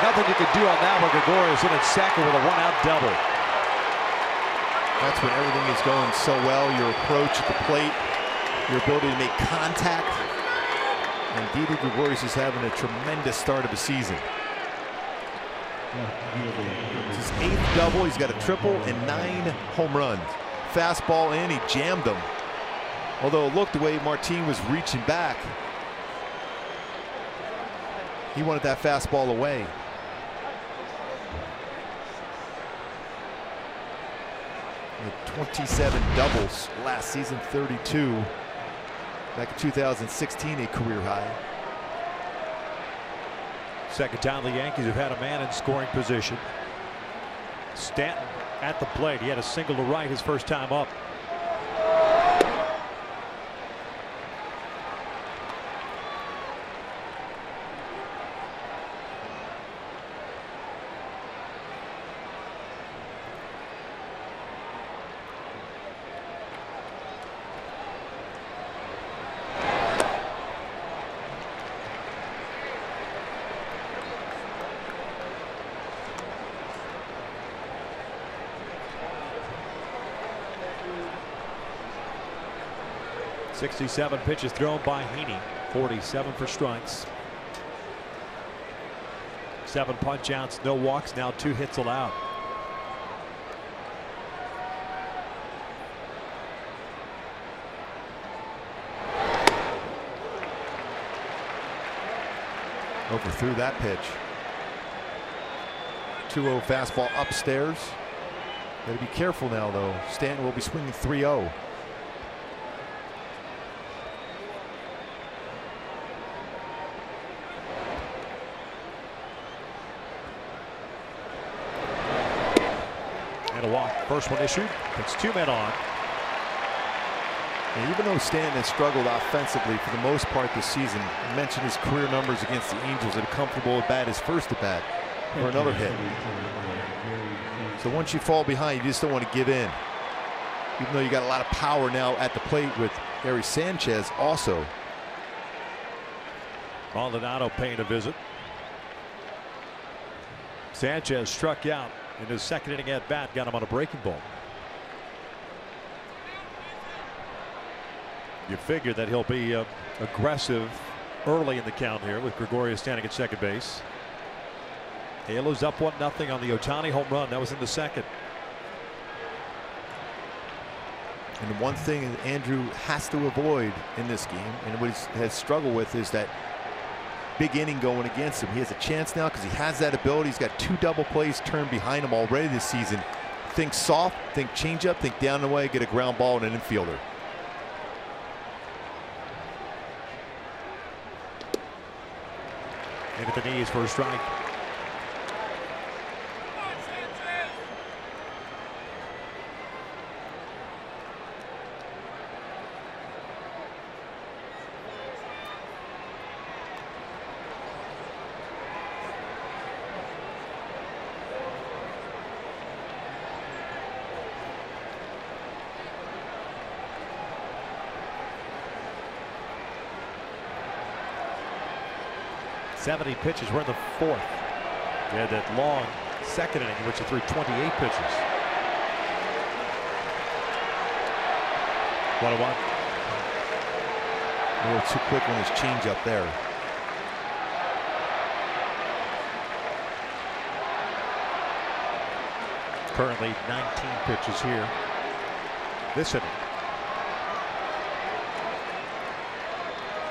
Nothing you can do on that one. Gregorius in at second with a 1-out double. That's when everything is going so well. Your approach at the plate, your ability to make contact. And Didi Gregorius is having a tremendous start of the season. It's his 8th double. He's got a triple and 9 home runs. Fastball in, he jammed them. Although it looked the way Martin was reaching back, he wanted that fastball away. He had 27 doubles last season, 32. Back in 2016, a career high. Second time the Yankees have had a man in scoring position. Stanton at the plate. He had a single to right his first time up. .67 pitches thrown by Heaney. 47 for strikes. 7 punch outs, no walks, now 2 hits allowed. Overthrew that pitch. 2-0 fastball upstairs. Got to be careful now, though. Stanton will be swinging 3-0. And a walk. First one issued. It's 2 men on. And even though Stanton has struggled offensively for the most part this season, I mentioned his career numbers against the Angels at a comfortable at bat, his first at bat for another hit. So once you fall behind, you just don't want to give in. Even though you got a lot of power now at the plate with Gary Sanchez also. Maldonado paying a visit. Sanchez struck out in his second inning at bat, got him on a breaking ball. You figure that he'll be aggressive early in the count here with Gregorius standing at second base. Halos up 1-0 on the Ohtani home run. That was in the second. And the one thing Andrew has to avoid in this game, and what he has struggled with, is that big inning going against him. He has a chance now because he has that ability. He's got 2 double plays turned behind him already this season. Think soft, think changeup, think down the way, get a ground ball and an infielder. In at the knees for a strike. .70 pitches. We're in the 4th. They had that long second inning in which they threw 28 pitches. 1-1. A little too quick on his changeup there. Currently 19 pitches here this inning.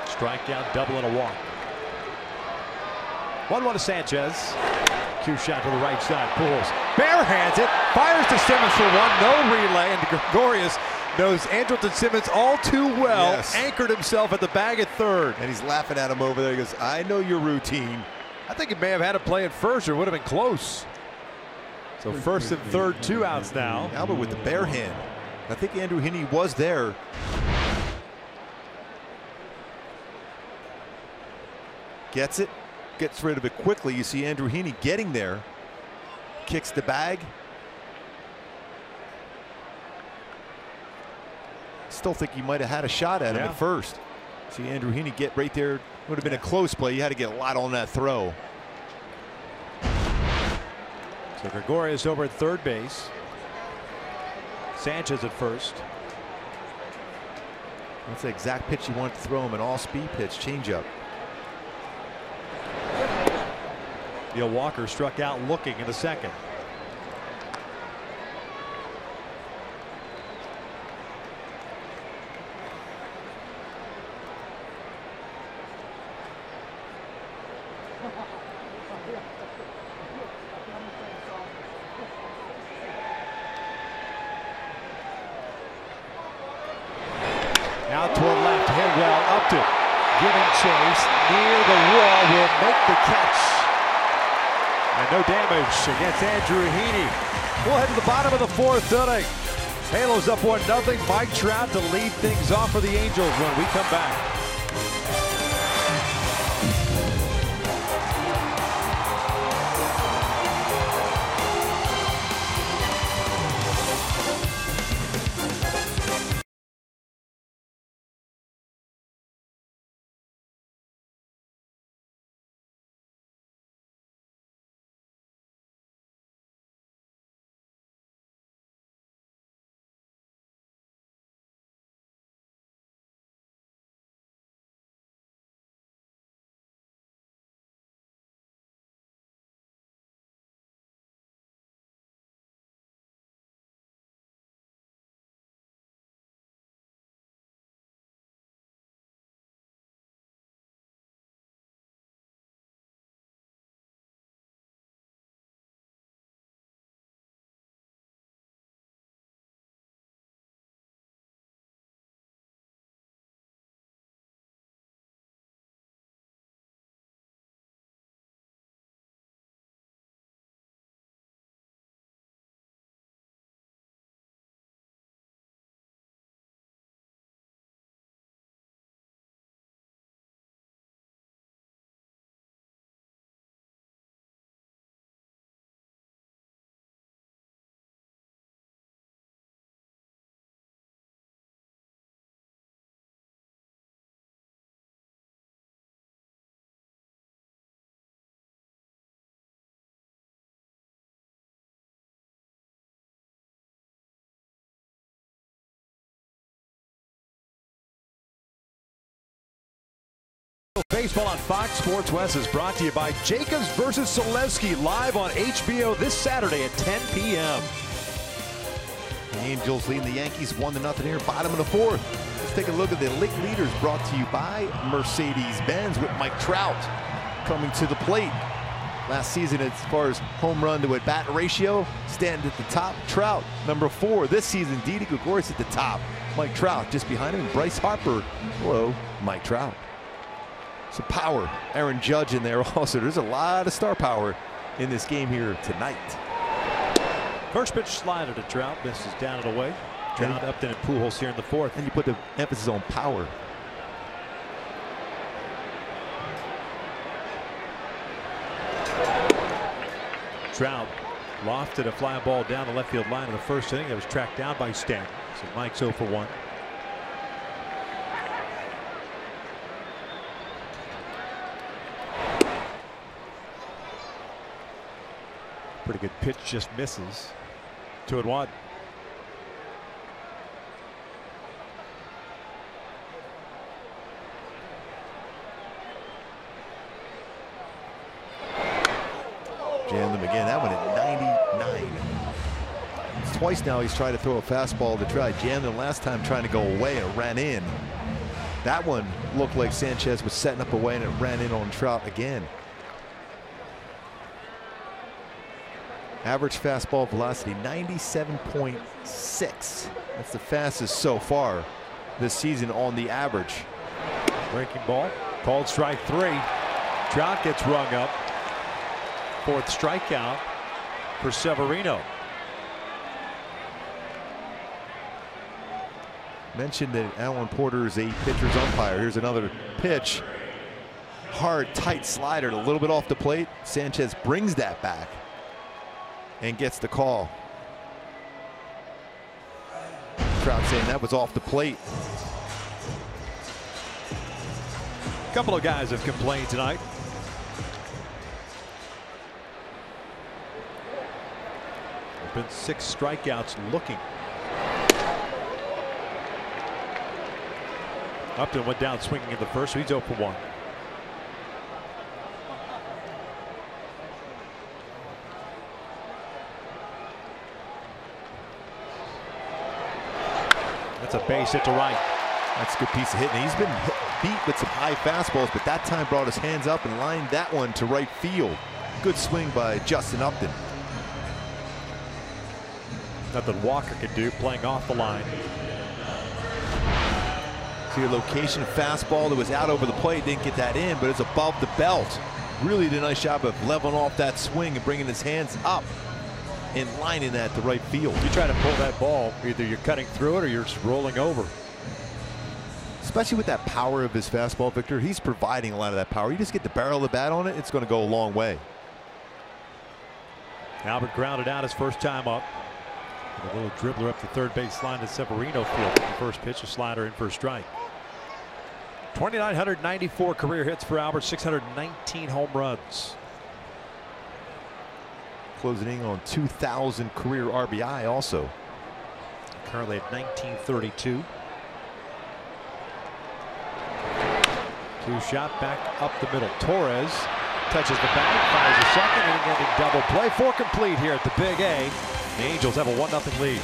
Strikeout, double, and a walk. 1-1 to Sanchez. Cue shot to the right side. Pujols barehands it, fires to Simmons for one. No relay, and Gregorius knows Andrelton Simmons all too well. Yes. Anchored himself at the bag at third. And he's laughing at him over there. He goes, I know your routine. I think he may have had a play at first, or it would have been close. So first and third, 2 outs now. Albert with the bare hand. I think Andrew Heaney was there. Gets it, gets rid of it quickly. You see Andrew Heaney getting there. Kicks the bag. Still think he might have had a shot at him at first. See Andrew Heaney get right there. Would have been a close play. You had to get a lot on that throw. So Gregorius over at third base. Sanchez at first. That's the exact pitch you want to throw him, an all-speed pitch, changeup. Neil Walker struck out looking in the second. Out toward left, hit well, upped it. Giving chase, near the wall, will make the catch. And no damage against Andrew Heaney. We'll head to the bottom of the fourth inning. Halos up 1-0. Mike Trout to lead things off for the Angels when we come back. Baseball on Fox Sports West is brought to you by Jacobs versus Selewski, live on HBO this Saturday at 10 p.m. The Angels leading the Yankees 1-0 here, bottom of the fourth. Let's take a look at the league leaders brought to you by Mercedes-Benz with Mike Trout coming to the plate. Last season, as far as home run to at bat ratio, standing at the top, Trout, number 4. This season, Didi Gregorius at the top. Mike Trout just behind him, and Bryce Harper. Hello, Mike Trout. Some power. Aaron Judge in there also. There's a lot of star power in this game here tonight. First pitch slider to Trout. Misses down and away. Trout, Upton, and Pujols here in the fourth. And you put the emphasis on power. Trout lofted a fly ball down the left field line in the first inning. That was tracked down by Stanton. So Mike's 0 for 1. Pretty good pitch, just misses. 2-1. Jammed him again. That one at 99. It's twice now he's tried to throw a fastball to Trout. Jammed him last time trying to go away and it ran in. That one looked like Sanchez was setting up away and it ran in on Trout again. Average fastball velocity 97.6. That's the fastest so far this season on the average. Breaking ball, called strike 3. Trout gets rung up. 4th strikeout for Severino. Mentioned that Alan Porter is a pitcher's umpire. Here's another pitch. Hard, tight slider, a little bit off the plate. Sanchez brings that back and gets the call. Trout saying that was off the plate. A couple of guys have complained tonight. There have been 6 strikeouts looking. Upton went down swinging in the first, so he's 0 for 1. That's a base hit to right. That's a good piece of hitting. He's been beat with some high fastballs, but that time brought his hands up and lined that one to right field. Good swing by Justin Upton. Nothing Walker could do playing off the line. See a location fastball that was out over the plate, didn't get that in, but it's above the belt. Really did a nice job of leveling off that swing and bringing his hands up and lining that to right field. You try to pull that ball, either you're cutting through it or you're just rolling over. Especially with that power of his fastball, Victor, he's providing a lot of that power. You just get the barrel of the bat on it, it's going to go a long way. Albert grounded out his first time up. A little dribbler up the third base line to Severino field. The first pitch, a slider in for a strike. 2,994 career hits for Albert, 619 home runs. Closing in on 2,000 career RBI also. Currently at 1932. 2-shot back up the middle. Torres touches the bag, fires a second, and getting double play. 4 complete here at the Big A. The Angels have a 1-0 lead.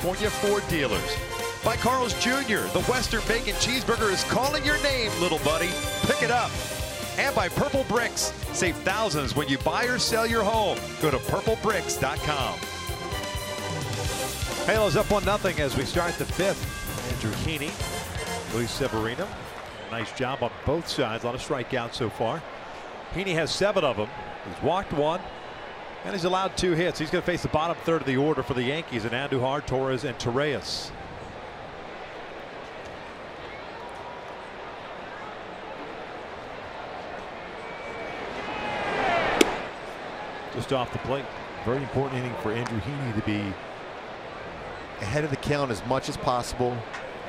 California Ford dealers. By Carl's Jr., the Western Bacon Cheeseburger is calling your name, little buddy. Pick it up. And by Purple Bricks. Save thousands when you buy or sell your home. Go to purplebricks.com. Halos up 1-0 as we start the 5th. Andrew Heaney, Luis Severino. Nice job on both sides. A lot of strikeouts so far. Heaney has 7 of them. He's walked 1. And he's allowed 2 hits. He's going to face the bottom third of the order for the Yankees in Andujar, Torres, and Torreyes. just off the plate. Very important inning for Andrew Heaney to be ahead of the count as much as possible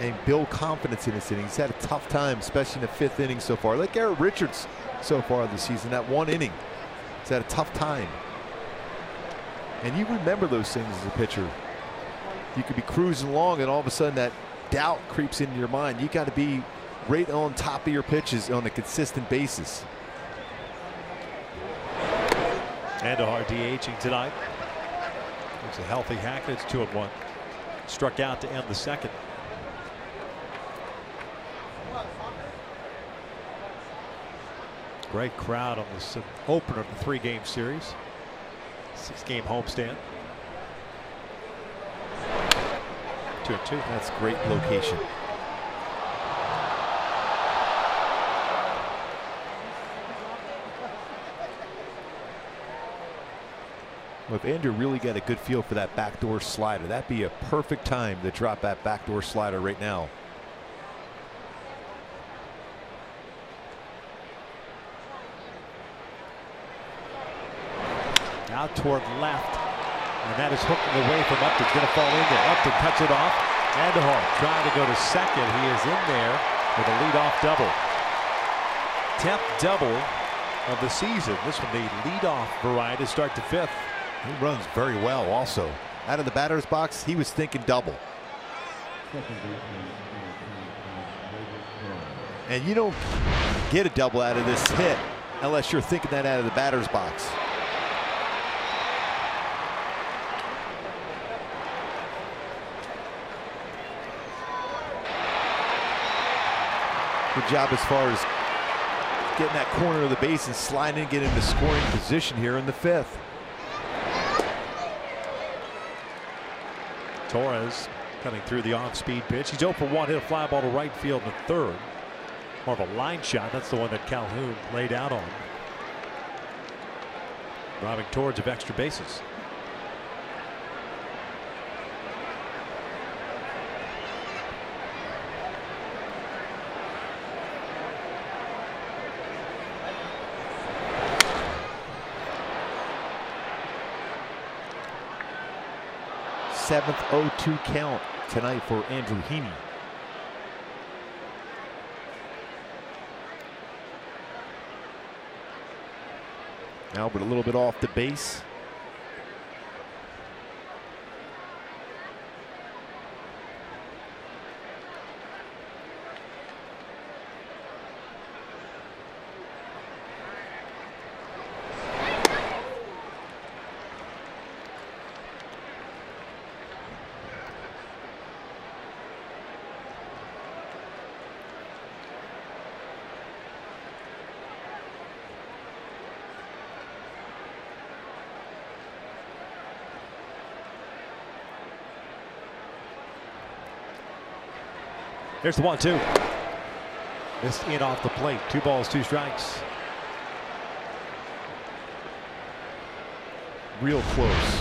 and build confidence in this inning. He's had a tough time, especially in the 5th inning so far. Like Garrett Richards so far this season, that 1 inning, he's had a tough time. And you remember those things as a pitcher. You could be cruising along and all of a sudden that doubt creeps into your mind. You got to be right on top of your pitches on a consistent basis. Andahar DHing tonight. It's a healthy Hackett. It's 2-1. Struck out to end the 2nd. Great crowd on this opener of the 3-game series. 6-game homestand. 2-2. That's great location. Well, if Andrew really got a good feel for that backdoor slider, that'd be a perfect time to drop that backdoor slider right now. Out toward left, and that is hooking away from Upton. It's going to fall in there. Upton cuts it off. Andahar trying to go to second. He is in there with a leadoff double. 10th double of the season. This one the leadoff variety to start the 5th. He runs very well also. Out of the batter's box, he was thinking double. And you don't get a double out of this hit unless you're thinking that out of the batter's box. Good job as far as getting that corner of the base and sliding and getting into scoring position here in the 5th. Torres cutting through the off-speed pitch. He's 0 for 1, hit a fly ball to right field in the 3rd. More of a line shot. That's the one that Calhoun laid out on. Driving towards of extra bases. Seventh 0-2 count tonight for Andrew Heaney. Albert a little bit off the base. Here's the 1-2. Missed in off the plate. 2 balls, 2 strikes. Real close.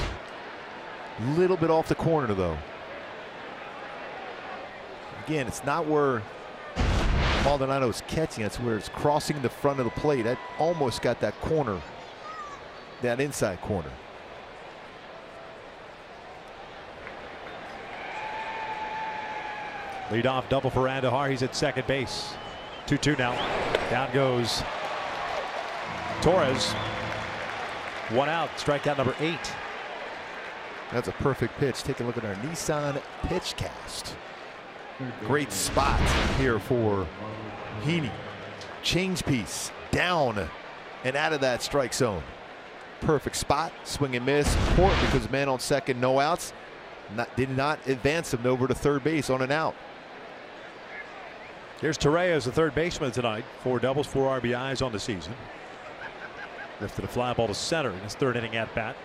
Little bit off the corner though. Again, it's not where Maldonado is catching. It's where it's crossing the front of the plate. That almost got that corner, that inside corner. Leadoff double for Andahar. He's at second base. 2-2 now. Down goes Torres. 1 out. Strikeout number 8. That's a perfect pitch. Take a look at our Nissan pitch cast. Great spot here for Heaney. Change piece down and out of that strike zone. Perfect spot. Swing and miss. Important because man on second, no outs. Did not advance him over to third base on an out. Here's Torres, the third baseman tonight. 4 doubles, 4 RBIs on the season. Lifted a fly ball to center in his 3rd inning at bat.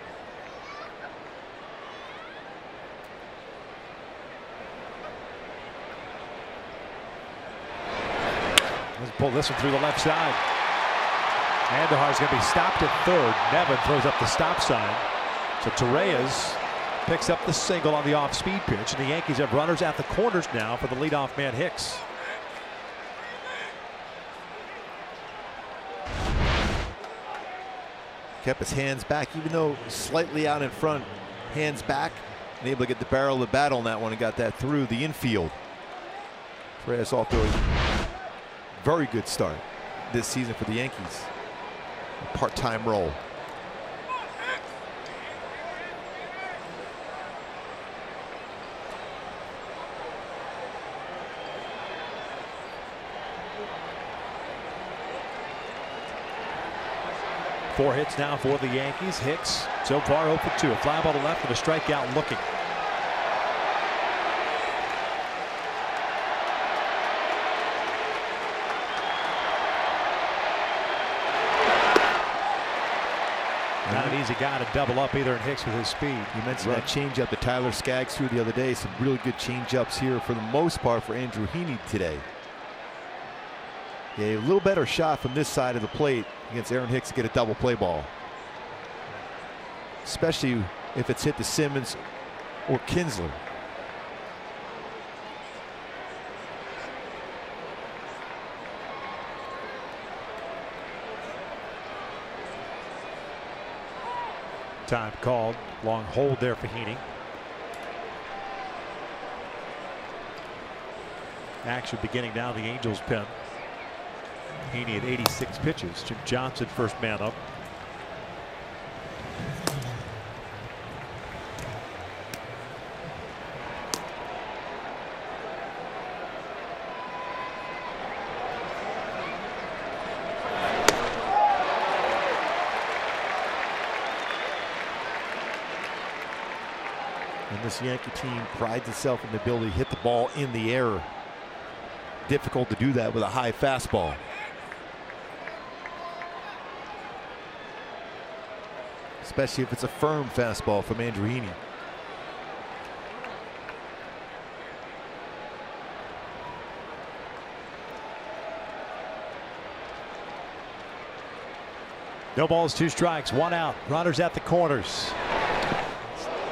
Let's pull this one through the left side. Andujar's going to be stopped at 3rd. Nevin throws up the stop sign. So Torres picks up the single on the off-speed pitch, and the Yankees have runners at the corners now for the leadoff man Hicks. Kept his hands back, even though slightly out in front. Hands back, and able to get the barrel of the bat on that one and got that through the infield. Reyes off to a very good start this season for the Yankees. A part-time role. Four hits now for the Yankees. Hicks so far 0 for 2. A fly ball to left and a strikeout looking. Not an easy guy to double up either in Hicks with his speed. You mentioned that changeup that Tyler Skaggs threw the other day. Some really good changeups here for the most part for Andrew Heaney today. Yeah, a little better shot from this side of the plate against Aaron Hicks to get a double play ball. Especially if it's hit to Simmons or Kinsler. Time called. Long hold there for Heaney. Action beginning now the Angels pen. Heaney at 86 pitches. Jim Johnson first man up. And this Yankee team prides itself in the ability to hit the ball in the air. Difficult to do that with a high fastball. Especially if it's a firm fastball from Andrew Heaney. No balls, 2 strikes, 1 out. Runners at the corners.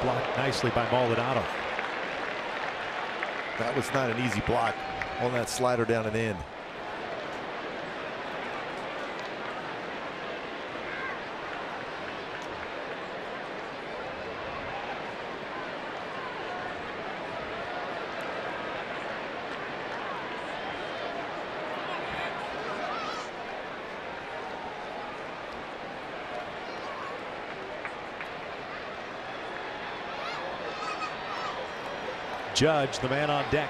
Blocked nicely by Maldonado. That was not an easy block on that slider down and in. Judge, the man on deck.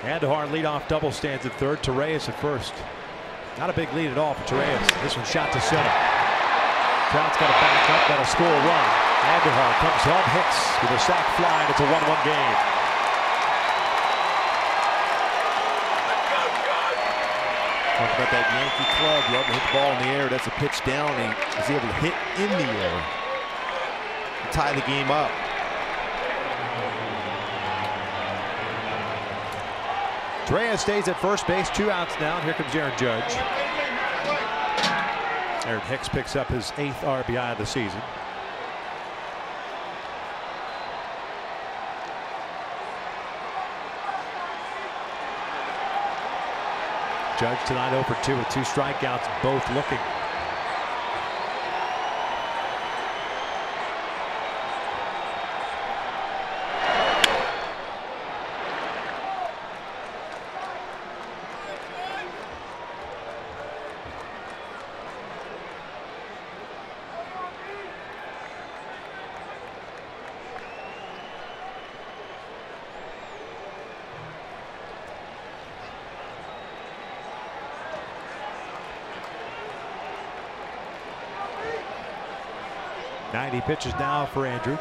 Andujar leadoff double stands at third. Torreyes at first. Not a big lead at all for Torreyes. This one shot to center. Trout's got to back up. That'll score a run. Andujar comes home, hits with a sac fly, and it's a 1-1 game. Talk about that Yankee club. Love to hit the ball in the air. That's a pitch down. He was able to hit in the air to tie the game up. Torreyes stays at first base, 2 outs now. Here comes Aaron Judge. Aaron Hicks picks up his 8th RBI of the season. Judge tonight 0 for 2 with 2 strikeouts, both looking. He pitches now for Andrew.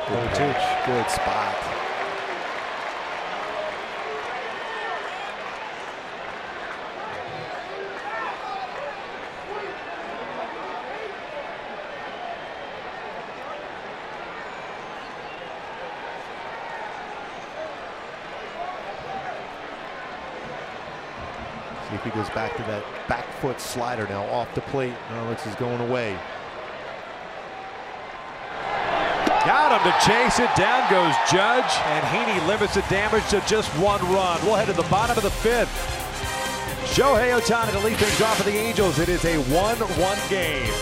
Good pitch, good spot. See if he goes back to that back foot slider now off the plate. Alex is going away. Got him to chase it. Down goes Judge, and Heaney limits the damage to just 1 run. We'll head to the bottom of the 5th. Shohei Ohtani to lead things off for the Angels. It is a 1-1 game.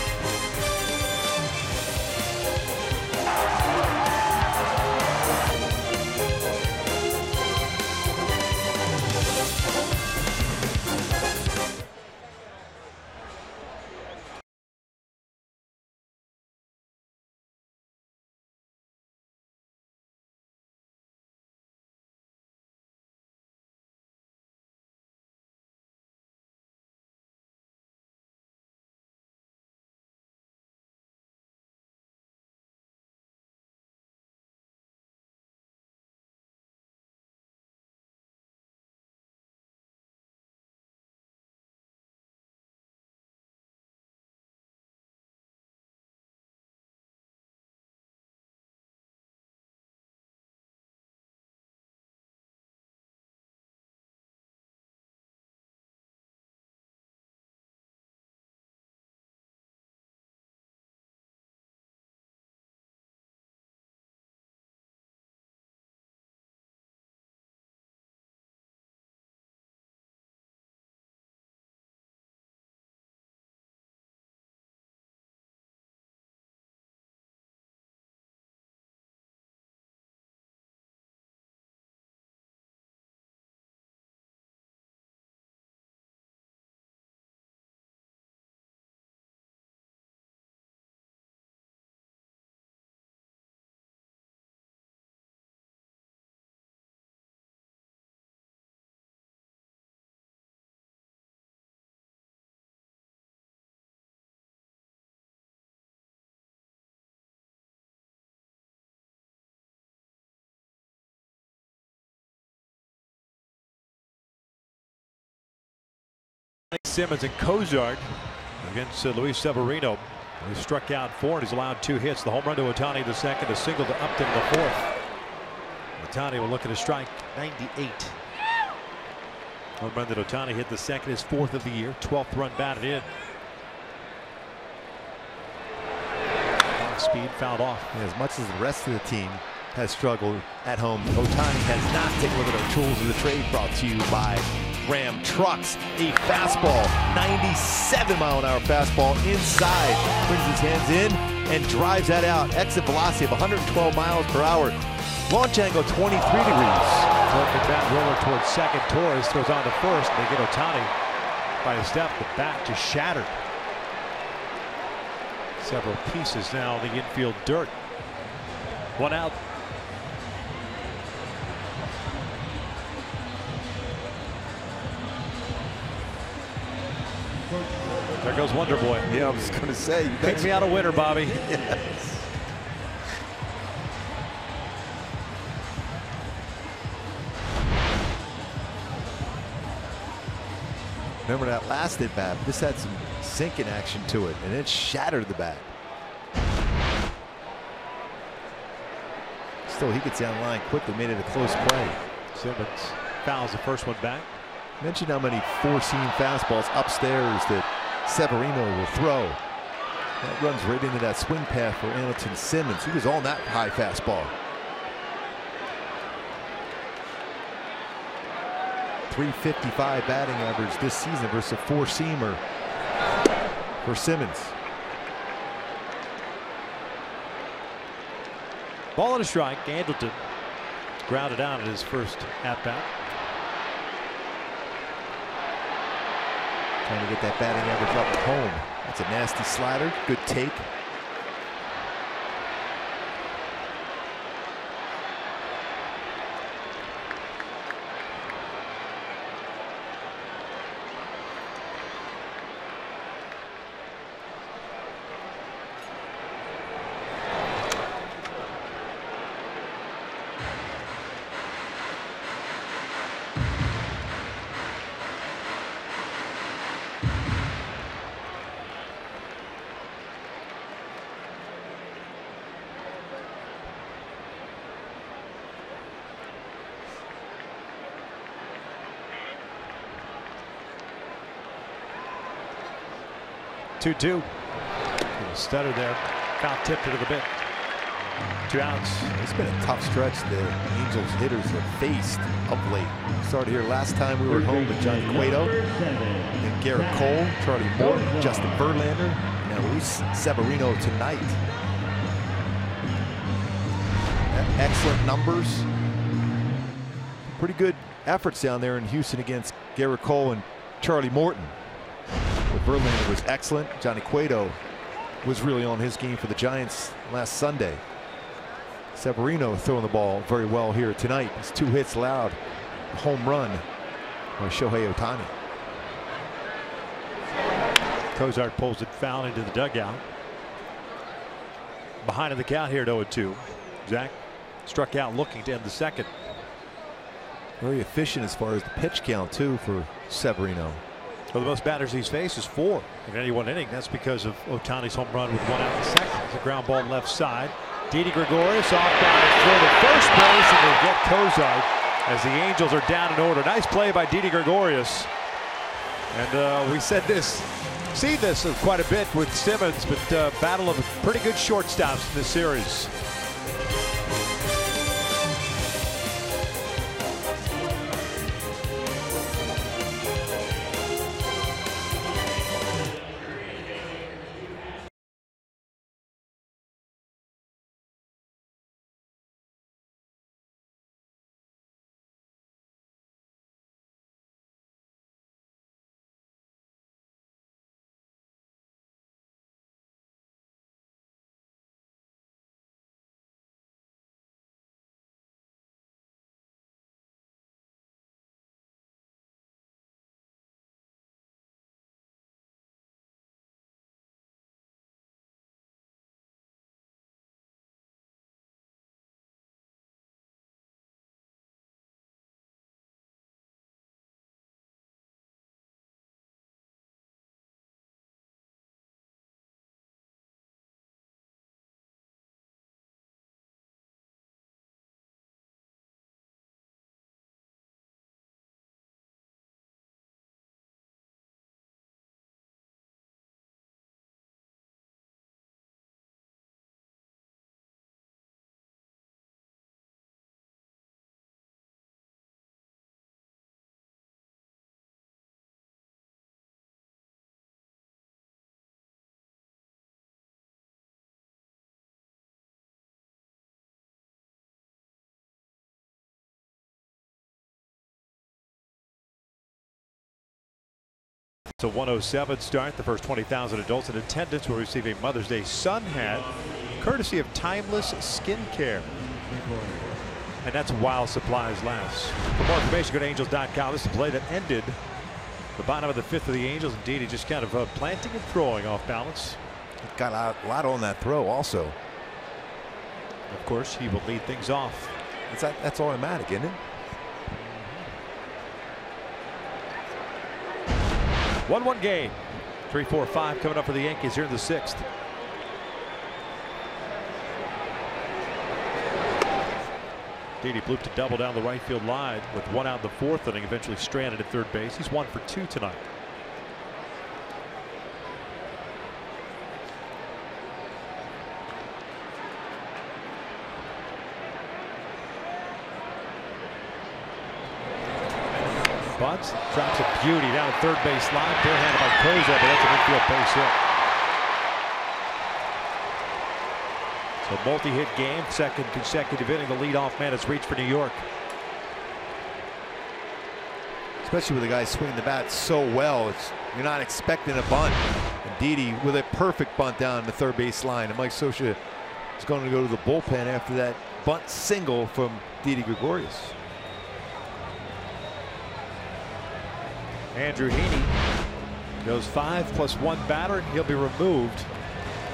Simmons and Cozart against Luis Severino. He struck out 4 and he's allowed 2 hits. The home run to Ohtani the second, a single to Upton the fourth. Ohtani will look at a strike 98. Home run that Ohtani hit the second, his 4th of the year, 12th run batted in. Speed fouled off. As much as the rest of the team has struggled at home, Ohtani has not. Take a look at our tools of the trade, brought to you by Ram Trucks. A fastball, 97-mile-an-hour fastball inside, brings his hands in and drives that out. Exit velocity of 112 miles per hour. Launch angle 23 degrees. Broken bat roller towards second. Torres throws on to first. They get Ohtani by the step. The bat just shattered. Several pieces now in the infield dirt. 1 out. There goes Wonder Boy. Yeah, I was going to say. Pick me out a winner, Bobby. Yes. Remember that last at bat? This had some sinking action to it, and it shattered the bat. Still, he gets down the line quickly, made it a close play. Simmons fouls the first one back. Mentioned how many four-seam fastballs upstairs that Severino will throw. That runs right into that swing path for Anelton Simmons. He was on that high fastball. .355 batting average this season versus a four-seamer for Simmons. Ball and a strike. Anelton grounded out at his first at-bat. Trying to get that batting average up at home. That's a nasty slider. Good take. Two-two. Stutter there. Foul tipped it to the bit. 2 outs. It's been a tough stretch the Angels hitters have faced of late. Started here last time we were at home with Johnny Cueto, and Garrett Cole, Charlie Morton, Justin Verlander, and Luis Severino tonight. Excellent numbers. Pretty good efforts down there in Houston against Garrett Cole and Charlie Morton. But Verlander was excellent. Johnny Cueto was really on his game for the Giants last Sunday. Severino throwing the ball very well here tonight. His 2 hits allowed. A home run by Shohei Ohtani. Cozart pulls it foul into the dugout. Behind in the count here at 0-2. Zach struck out looking to end the second. Very efficient as far as the pitch count too for Severino. Well, the most batters he's faced is 4 in any one inning. That's because of Ohtani's home run with 1 out in the second. It's a ground ball left side. Didi Gregorius off balance throw to first base, and they get Cozart as the Angels are down in order. Nice play by Didi Gregorius. And we said this, see this quite a bit with Simmons, but battle of pretty good shortstops in this series. It's a 107 start. The first 20,000 adults in attendance will receive a Mother's Day sun hat, courtesy of Timeless Skincare. And that's while supplies last. For more information, go to Angels.com. This is a play that ended the bottom of the 5th of the Angels. Indeed, he just kind of planting and throwing off balance. Got a lot on that throw also. Of course, he will lead things off. That's automatic, isn't it? 1-1 game. 3-4-5 coming up for the Yankees here in the 6th. Didi blooped a double down the right field line with 1 out in the 4th inning, eventually stranded at third base. He's 1 for 2 tonight. Bunts, drops a beauty down the third base line. Barehanded by Cozart, but that's an infield base hit. So multi-hit game, 2nd consecutive inning. The leadoff man has reached for New York. Especially with the guy swinging the bat so well, you're not expecting a bunt. And Didi with a perfect bunt down the third base line. And Mike Scioscia is going to go to the bullpen after that bunt single from Didi Gregorius. Andrew Heaney goes 5+1 batter, and he'll be removed.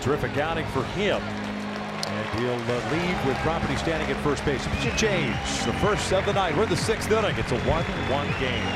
Terrific outing for him. And he'll leave with property standing at first base. Pitch change. The first of the night. We're in the 6th inning. It's a 1-1 game.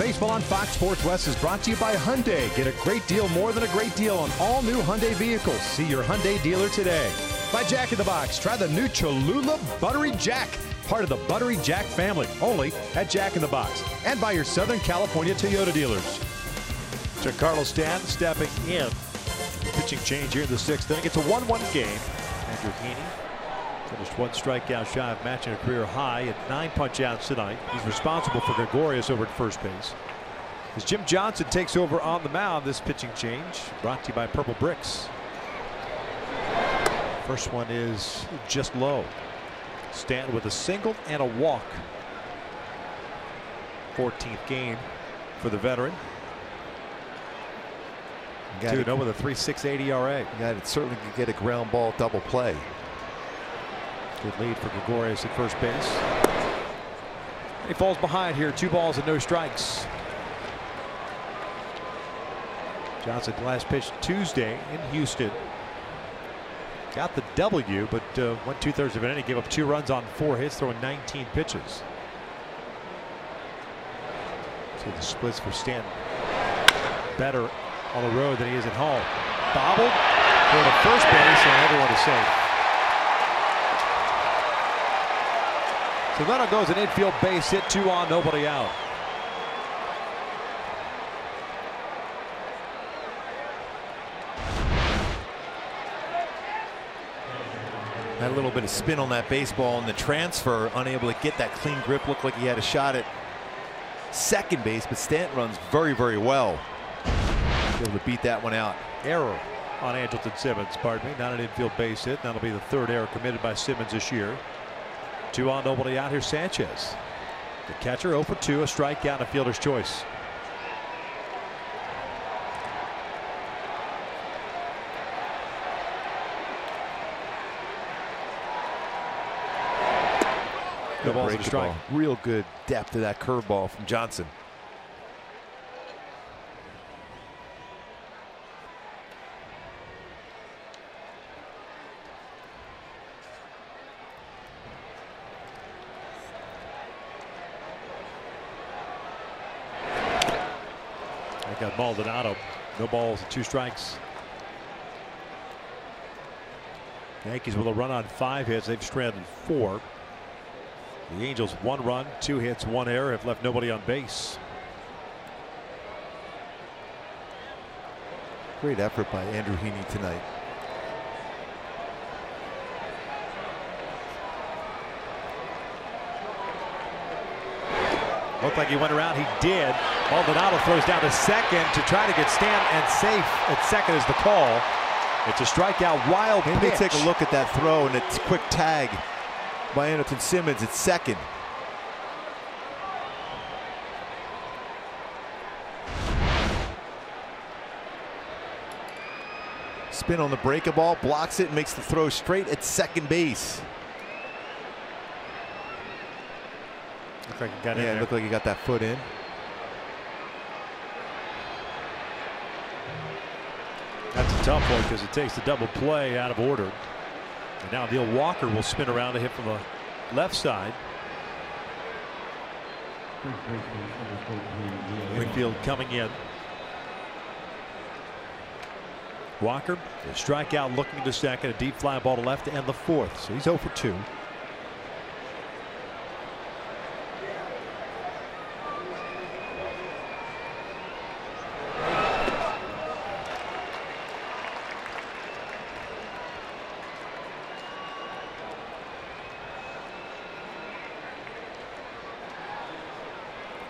Baseball on Fox Sports West is brought to you by Hyundai. Get a great deal, more than a great deal on all new Hyundai vehicles. See your Hyundai dealer today. By Jack in the Box, try the new Cholula Buttery Jack, part of the Buttery Jack family, only at Jack in the Box. And by your Southern California Toyota dealers. Giancarlo Stanton stepping in. Pitching change here in the 6th inning. It's a 1-1 game. Andrew Heaney finished 1 strikeout shy of matching a career high at 9 punch-outs tonight. He's responsible for Gregorius over at first base. As Jim Johnson takes over on the mound, this pitching change brought to you by Purple Bricks. First one is just low. Stanton with a single and a walk. 14th game for the veteran. 2-0 with a 3.68 ERA. Yeah, it certainly could get a ground ball double play. Good lead for Gregorius at first base. He falls behind here. 2 balls and no strikes. Johnson last pitched Tuesday in Houston. Got the W, but went 2/3 of an inning. Gave up 2 runs on 4 hits, throwing 19 pitches. See the splits for Stanton. Better on the road than he is at home. Bobbled for the first base, and everyone is safe. Severino goes an infield base hit, 2 on, nobody out. Had a little bit of spin on that baseball in the transfer, unable to get that clean grip. Looked like he had a shot at second base, but Stanton runs very, very well. Able to beat that one out. Error on Andrelton Simmons, pardon me. Not an infield base hit. That'll be the 3rd error committed by Simmons this year. 2 on, nobody out. Here Sanchez. The catcher 0 for 2, a strikeout, a fielder's choice. No balls and a strike. Real good depth to that curveball from Johnson. I got Maldonado. No balls and 2 strikes. Yankees with a run on 5 hits. They've stranded 4. The Angels 1 run, 2 hits, 1 error, have left nobody on base. Great effort by Andrew Heaney tonight. Looked like he went around. He did. Maldonado throws down to second to try to get Stanton, and safe at second is the call. It's a strikeout, wild pitch. Maybe take a look at that throw and its quick tag by Andrelton Simmons at second. Spin on the breaking ball, blocks it, and makes the throw straight at second base. Looked like he got in Yeah, there. it looked like he got that foot in. That's a tough one because it takes the double play out of order. And now Neil Walker will spin around to hit from the left side. Wingfield coming in. Walker, a strikeout looking to second, a deep fly ball to left to end the 4th. So he's 0 for 2.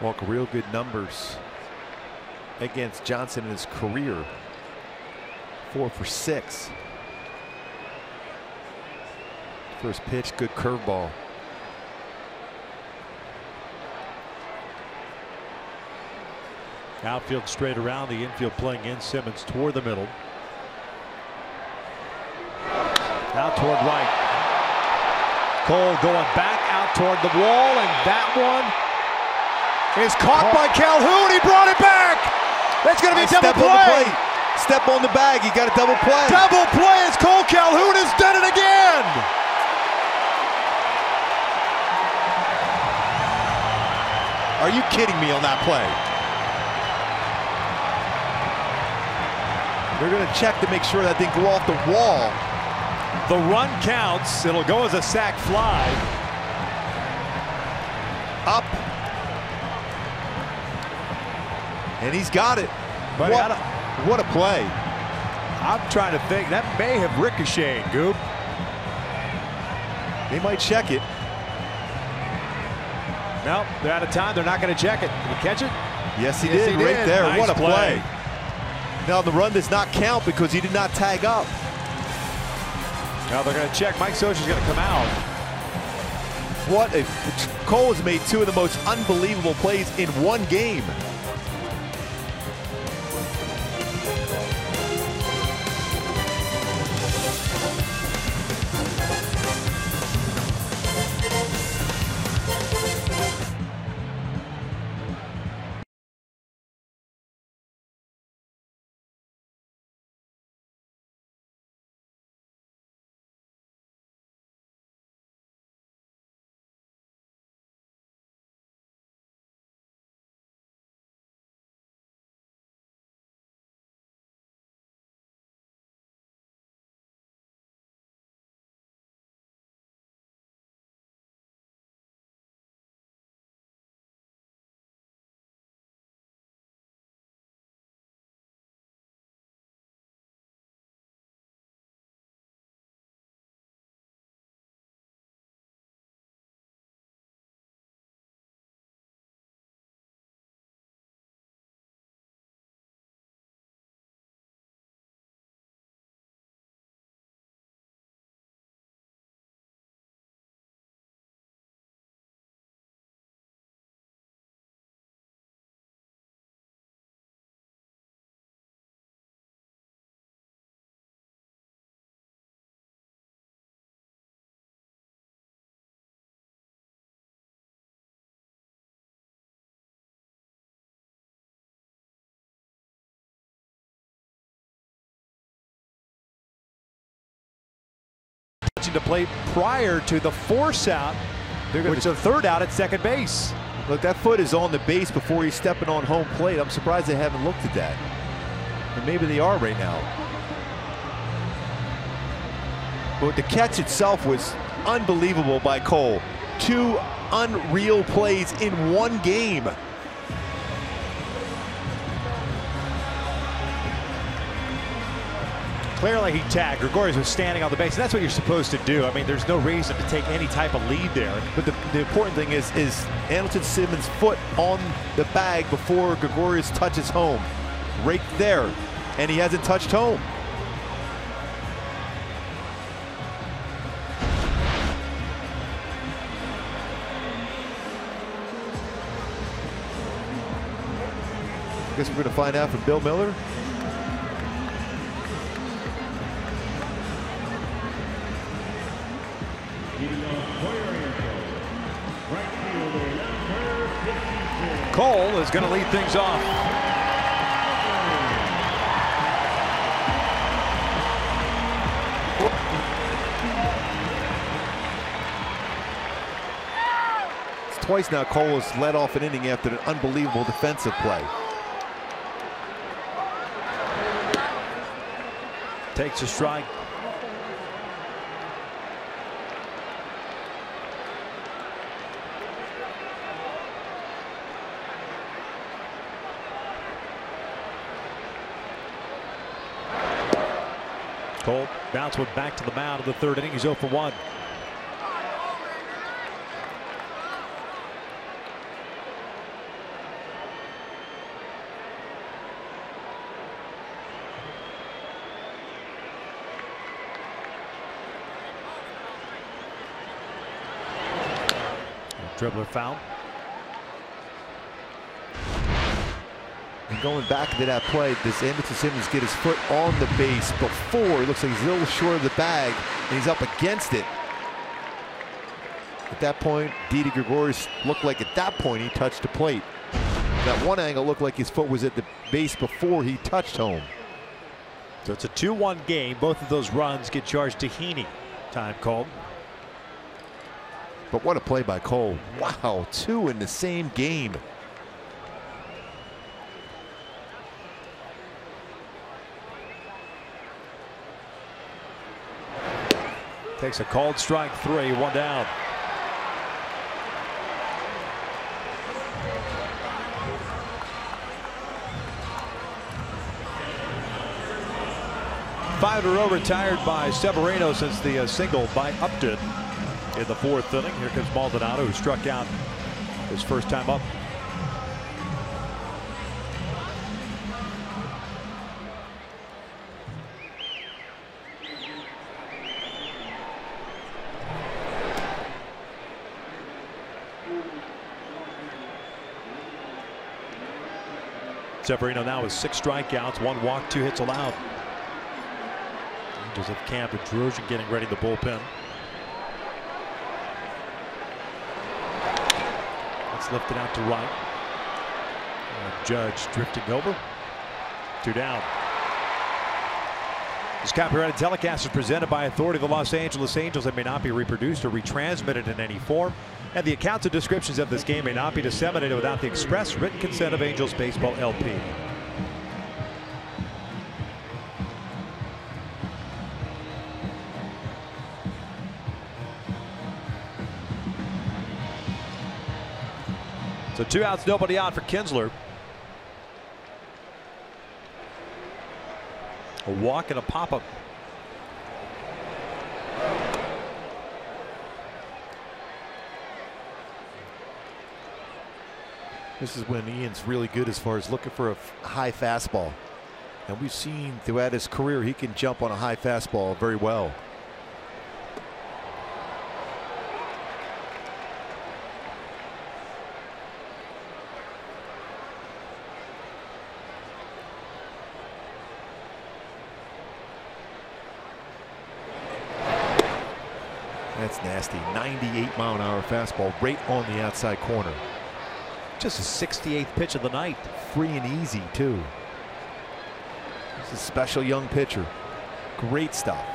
Walker, real good numbers against Johnson in his career. 4 for 6. First pitch, good curveball. Outfield straight around, the infield playing in. Simmons toward the middle. Out toward right. Cole going back out toward the wall, and that one is caught by Calhoun. He brought it back. That's going to be a double play. Step on the bag. He got a double play. Double play as Cole Calhoun has done it again. Are you kidding me on that play? They're going to check to make sure that didn't go off the wall. The run counts. It'll go as a sac fly. Up. And he's got it. But what a play. I'm trying to think. That may have ricocheted, Goop. They might check it. No, they're out of time. They're not going to check it. Did he catch it? Yes, he did. Right there. Nice what a play. Now, the run does not count because he did not tag up. Now they're going to check. Mike Scioscia's going to come out. Cole has made two of the most unbelievable plays in one game. To play prior to the force out. They're going to the third out at second base. Look, that foot is on the base before he's stepping on home plate. I'm surprised they haven't looked at that. And maybe they are right now. But the catch itself was unbelievable by Cole. Two unreal plays in one game. Clearly he tagged. Gregorius was standing on the base, and that's what you're supposed to do. I mean, there's no reason to take any type of lead there. But the important thing is Andrelton Simmons' foot on the bag before Gregorius touches home. Right there. And he hasn't touched home. I guess we're going to find out from Bill Miller. Cole is going to lead things off. It's twice now Cole has led off an inning after an unbelievable defensive play. Takes a strike. Cole bounce one back to the mound of the third inning. He's 0 for 1. Dribbler foul. And going back into that play, does Andrelton Simmons get his foot on the base before? It looks like he's a little short of the bag, and he's up against it. At that point, Didi Gregorius looked like at that point he touched the plate. That one angle looked like his foot was at the base before he touched home. So it's a 2-1 game. Both of those runs get charged to Heaney. Time called. But what a play by Cole. Wow, two in the same game. Takes a called strike 3, 1 down. Five in a row retired by Severino since the single by Upton in the 4th inning. Here comes Maldonado, who struck out his first time up. Severino now with 6 strikeouts, 1 walk, 2 hits allowed. Angels have camped with Drozier getting ready the bullpen. It's lifted out to right. And Judge drifting over. 2 down. This copyrighted telecast is presented by authority of the Los Angeles Angels and may not be reproduced or retransmitted in any form. And the accounts and descriptions of this game may not be disseminated without the express written consent of Angels Baseball LP. So 2 outs, nobody out for Kinsler. A walk and a pop-up. This is when Ian's really good as far as looking for a high fastball. And we've seen throughout his career he can jump on a high fastball very well. That's nasty. 98-mile-an-hour fastball right on the outside corner. Just a 68th pitch of the night. Free and easy, too. This is a special young pitcher. Great stuff.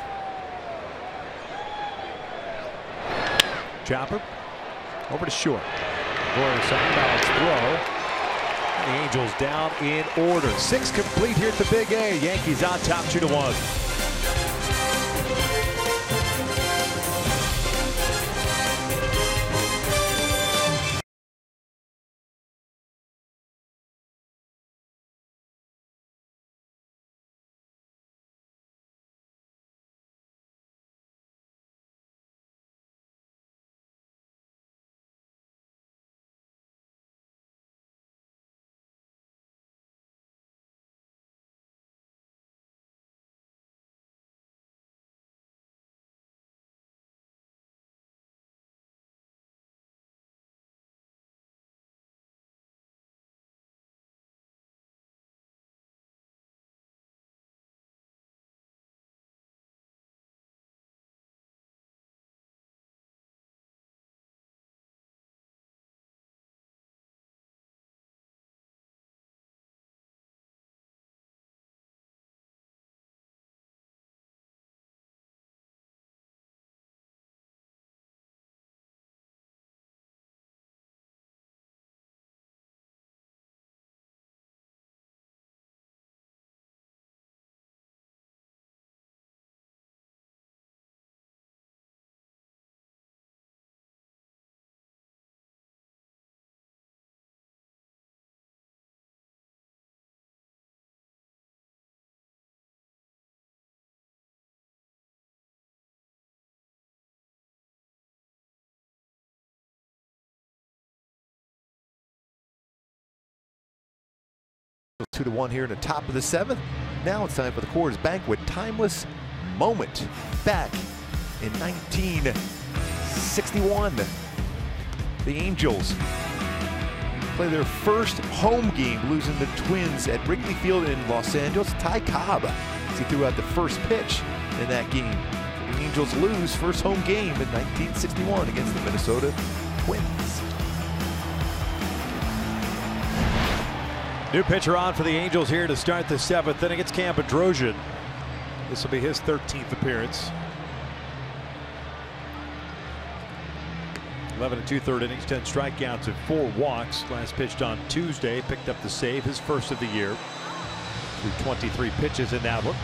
Chopper over to short. Glorious unbalanced throw. The Angels down in order. 6 complete here at the Big A. Yankees on top 2-1. Two to 1 here in the top of the 7th. Now it's time for the Coors Banquet Timeless Moment. Back in 1961, the Angels play their first home game, losing the Twins at Wrigley Field in Los Angeles. Ty Cobb, as he threw out the first pitch in that game. The Angels lose first home game in 1961 against the Minnesota Twins. New pitcher on for the Angels here to start the 7th inning. It's Cam Bedrosian. This will be his 13th appearance. 11 2/3 innings, 10 strikeouts and 4 walks. Last pitched on Tuesday. Picked up the save, his first of the year. Through 23 pitches in that one.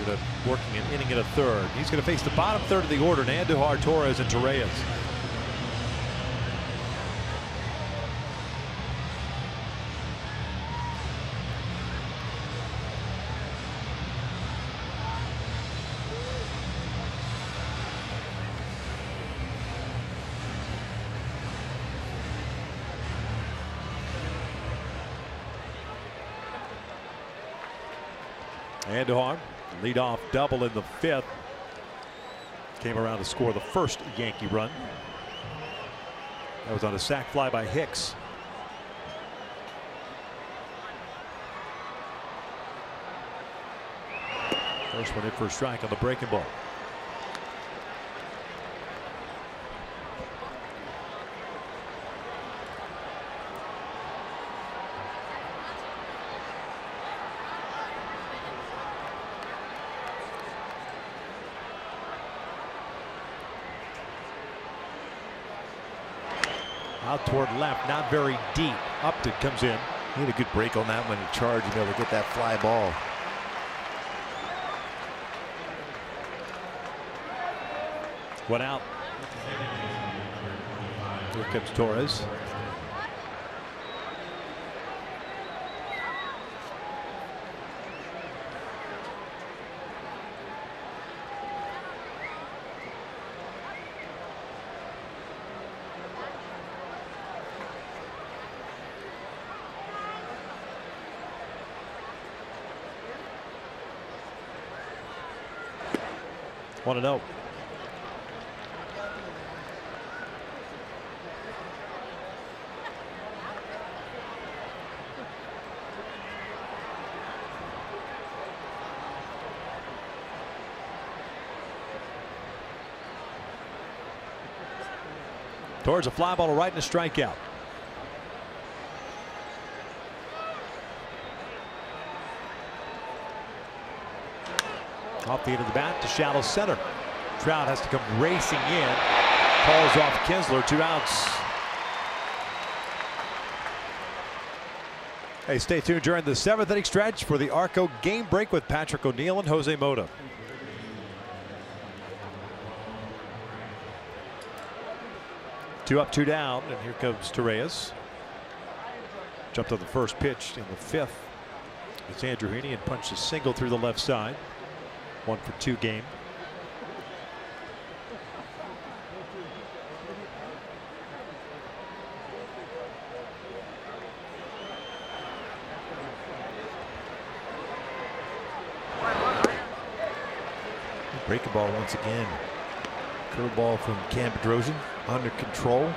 Instead of working an inning and a third. He's going to face the bottom third of the order, Andujar, Torres, and Torres. Andujar, leadoff double in the 5th. Came around to score the first Yankee run. That was on a sac fly by Hicks. First one in for a strike on the breaking ball. Out toward left, not very deep. Upton comes in. He had a good break on that one to charge and be able to get that fly ball. One out. Here comes Torres. Want to know. Towards a fly ball to right and a strikeout. Off the end of the bat to shallow center. Trout has to come racing in. Calls off Kinsler. 2 outs. Hey, stay tuned during the 7th inning stretch for the Arco game break with Patrick O'Neill and Jose Mota. Two up, 2 down, and here comes Torres. Jumped on the first pitch in the 5th. It's Andrew Heaney and punched a single through the left side. 1 for 2 game. Breaking ball once again. Curveball from Cam Bedrosian under control.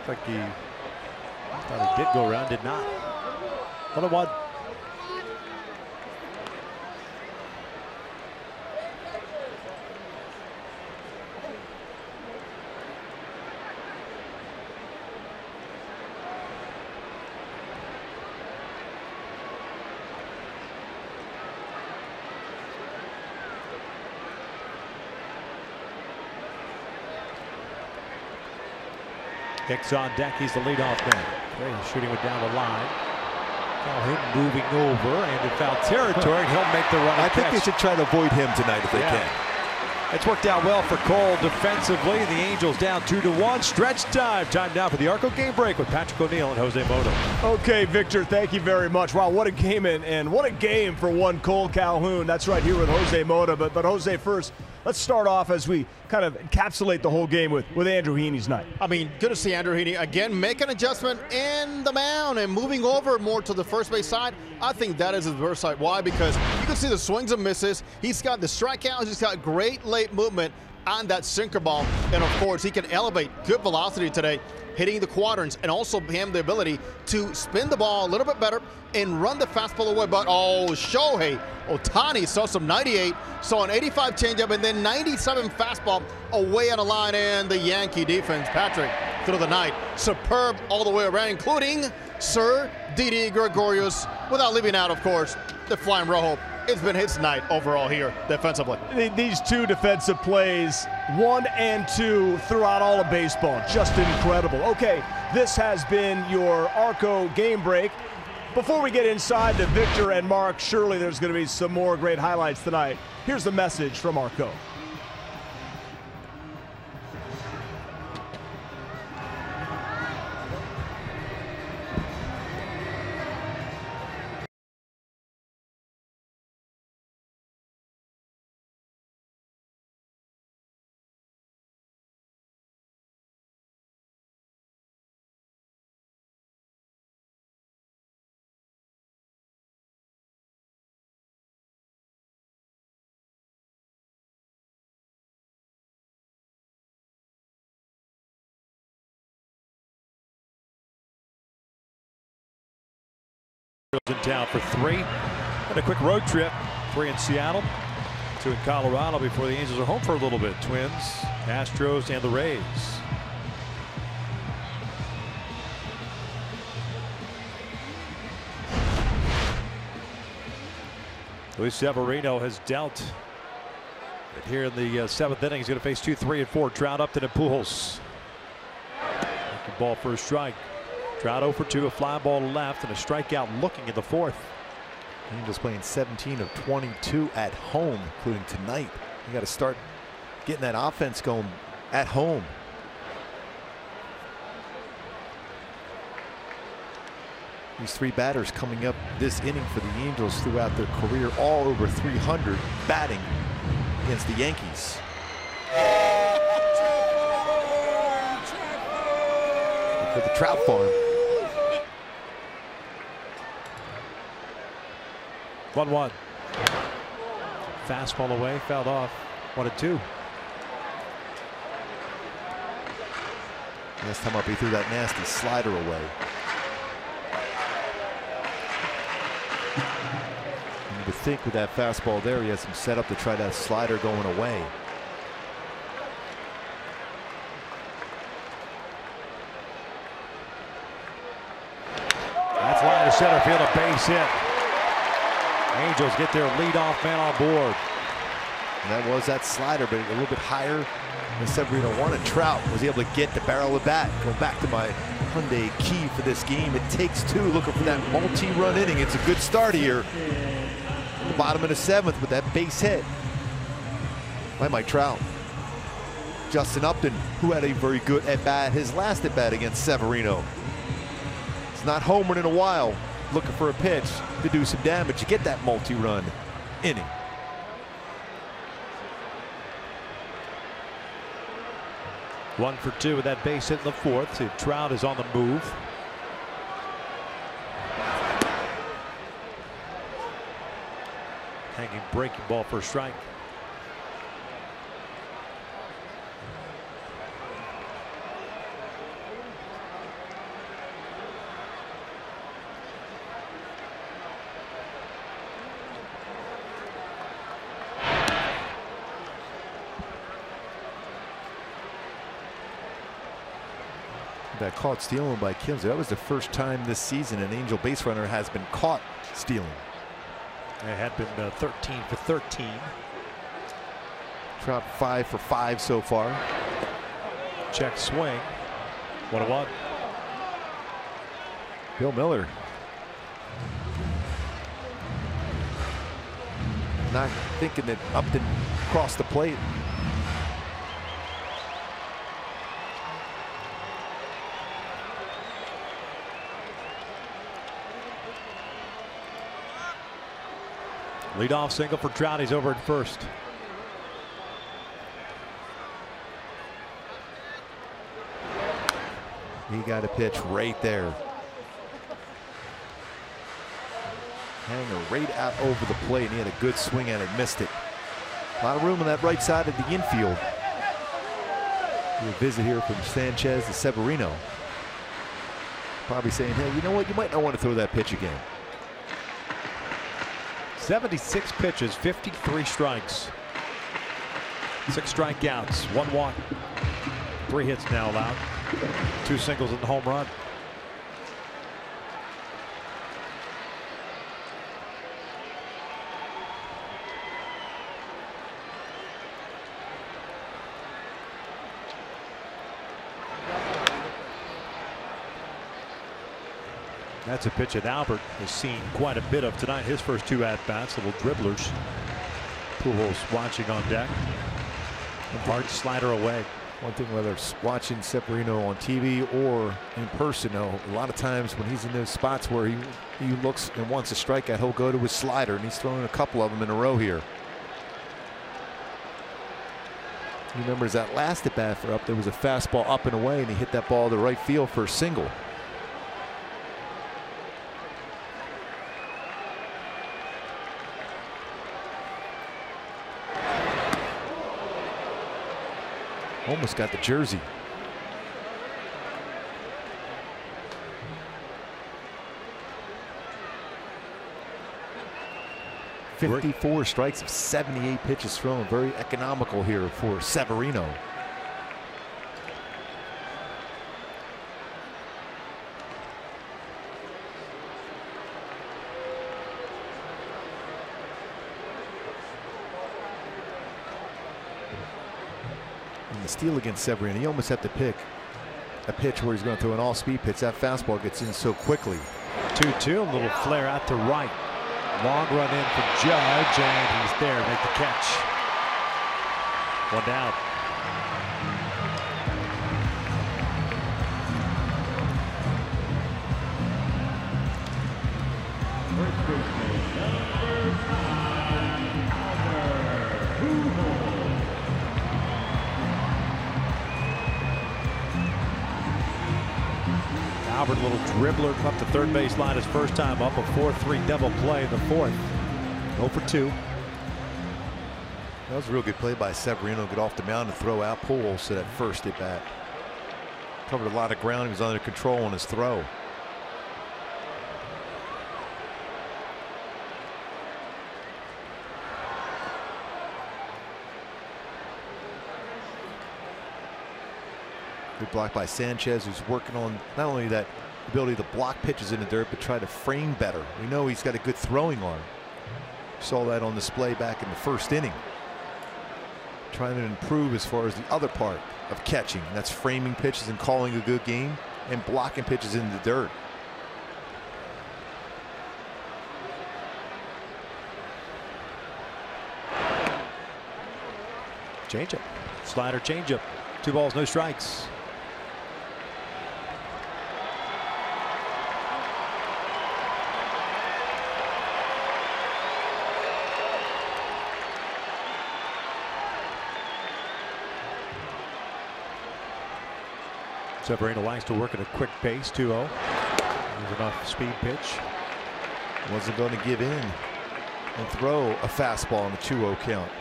Like he thought he did go around, did not. 1-1. Hicks on deck. He's the leadoff man. Okay, he's shooting it down the line. Calhoun moving over and in foul territory, and he'll make the run. I think they should try to avoid him tonight if they can. It's worked out well for Cole defensively. The Angels down 2-1. Stretch time. Time now for the Arco game break with Patrick O'Neill and Jose Mota. Okay, Victor, thank you very much. Wow, what a game, and what a game for one Cole Calhoun. That's right here with Jose Mota. But Jose, first, let's start off as we kind of encapsulate the whole game with Andrew Heaney's night. I mean, good to see Andrew Heaney again make an adjustment in the mound and moving over more to the first base side. I think that is his worst side. Why? Because you can see the swings and misses. He's got the strikeouts. He's got great late movement on that sinker ball. And, of course, he can elevate good velocity today, hitting the quadrants, and also have the ability to spin the ball a little bit better and run the fastball away. But, oh, Shohei Ohtani saw some 98, saw an 85 changeup, and then 97 fastball away on the line, and the Yankee defense, Patrick, through the night, superb all the way around, including Sir Didi Gregorius, without leaving out, of course, the Flying Rojo. it's been his night overall here defensively. These two defensive plays, 1 and 2 throughout all of baseball, just incredible. Okay, this has been your Arco game break. Before we get inside to Victor and Mark, surely there's going to be some more great highlights tonight. Here's the message from Arco. In town for 3 and a quick road trip. 3 in Seattle, 2 in Colorado before the Angels are home for a little bit. Twins, Astros, and the Rays. Luis Severino has dealt. But here in the 7th inning, he's going to face 2, 3, and 4. Trout up to the Pujols. Ball for a strike. Trout 0 for 2, a fly ball to left, and a strikeout looking in the 4th. Angels playing 17 of 22 at home, including tonight. You got to start getting that offense going at home. These 3 batters coming up this inning for the Angels throughout their career, all over 300 batting against the Yankees. For the Trout farm. 1-1. Fastball away, fouled off. 1-2. Last time up, he threw that nasty slider away. You would think with that fastball there, he had some setup to try that slider going away. That's line to center field, a base hit. Angels get their leadoff man on board. And that was that slider, but a little bit higher than Severino wanted. Trout was able to get the barrel of bat. Going back to my Hyundai key for this game, it takes 2. Looking for that multi-run inning. It's a good start here. At the bottom of the 7th with that base hit by Mike Trout. Justin Upton, who had a very good at-bat, his last at-bat against Severino. It's not homered in a while. Looking for a pitch to do some damage to get that multi-run inning. One for 2 with that base hit in the 4th. See, Trout is on the move. Hanging breaking ball for a strike. That caught stealing by Kimsey. That was the first time this season an Angel base runner has been caught stealing. It had been 13 for 13. Trout 5 for 5 so far. Check swing. 1-1. Bill Miller. Not thinking that Upton crossed the plate. Leadoff single for Trout. He's over at first. He got a pitch right there. Hanger right out over the plate, and he had a good swing at it, missed it. A lot of room on that right side of the infield. A visit here from Sanchez to Severino. Probably saying, hey, you know what? You might not want to throw that pitch again. 76 pitches, 53 strikes. 6 strikeouts, 1 walk. 3 hits now allowed. 2 singles and the home run. That's a pitch that Albert has seen quite a bit of tonight. His first 2 at-bats, little dribblers. Pujols watching on deck. Hard slider away. One thing, whether it's watching Severino on TV or in person, a lot of times when he's in those spots where he looks and wants a strikeout, he'll go to his slider, and he's throwing a couple of them in a row here. He remembers that last at bat for up, there was a fastball up and away, and he hit that ball to right field for a single. Almost got the jersey. .54 strikes of 78 pitches thrown. Very economical here for Severino. The steal against Severino, you almost have to pick a pitch where he's going to throw an all-speed pitch. That fastball gets in so quickly. 2-2, a little flare out to right. Long run in for Judge, and he's there to make the catch. 1 down. Albert, a little dribbler, up the third base line his first time up. A 4-3 double play in the 4th. 0 for 2. That was a real good play by Severino. Get off the mound and throw out Pujols to that first at bat. Covered a lot of ground. He was under control on his throw. Good block by Sanchez, who's working on not only that ability to block pitches in the dirt, but try to frame better. We know he's got a good throwing arm. Saw that on display back in the first inning. Trying to improve as far as the other part of catching. And that's framing pitches and calling a good game and blocking pitches in the dirt. Changeup. Slider changeup. 2 balls, no strikes. Severino likes to work at a quick pace. 2-0. There's enough speed pitch. Wasn't going to give in and throw a fastball on the 2-0 count.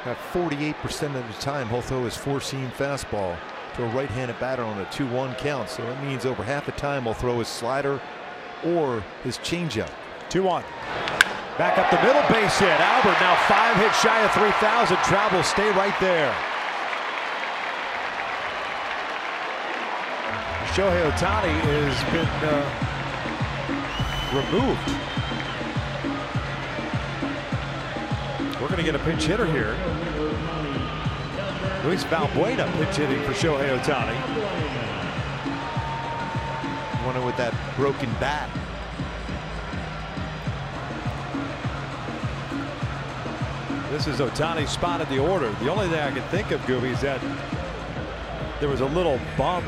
About 48% of the time he'll throw his 4-seam fastball to a right-handed batter on a 2-1 count. So that means over half the time he'll throw his slider or his changeup. 2-1. Back up the middle, base hit. Albert now 5 hits shy of 3,000. Trout will stay right there. Shohei Ohtani has been removed. We're going to get a pinch hitter here. Luis Valbuena pinch hitting for Shohei Ohtani. Wonder with that broken bat. This is Ohtani's spot in the order. The only thing I can think of, Gooby, is that there was a little bump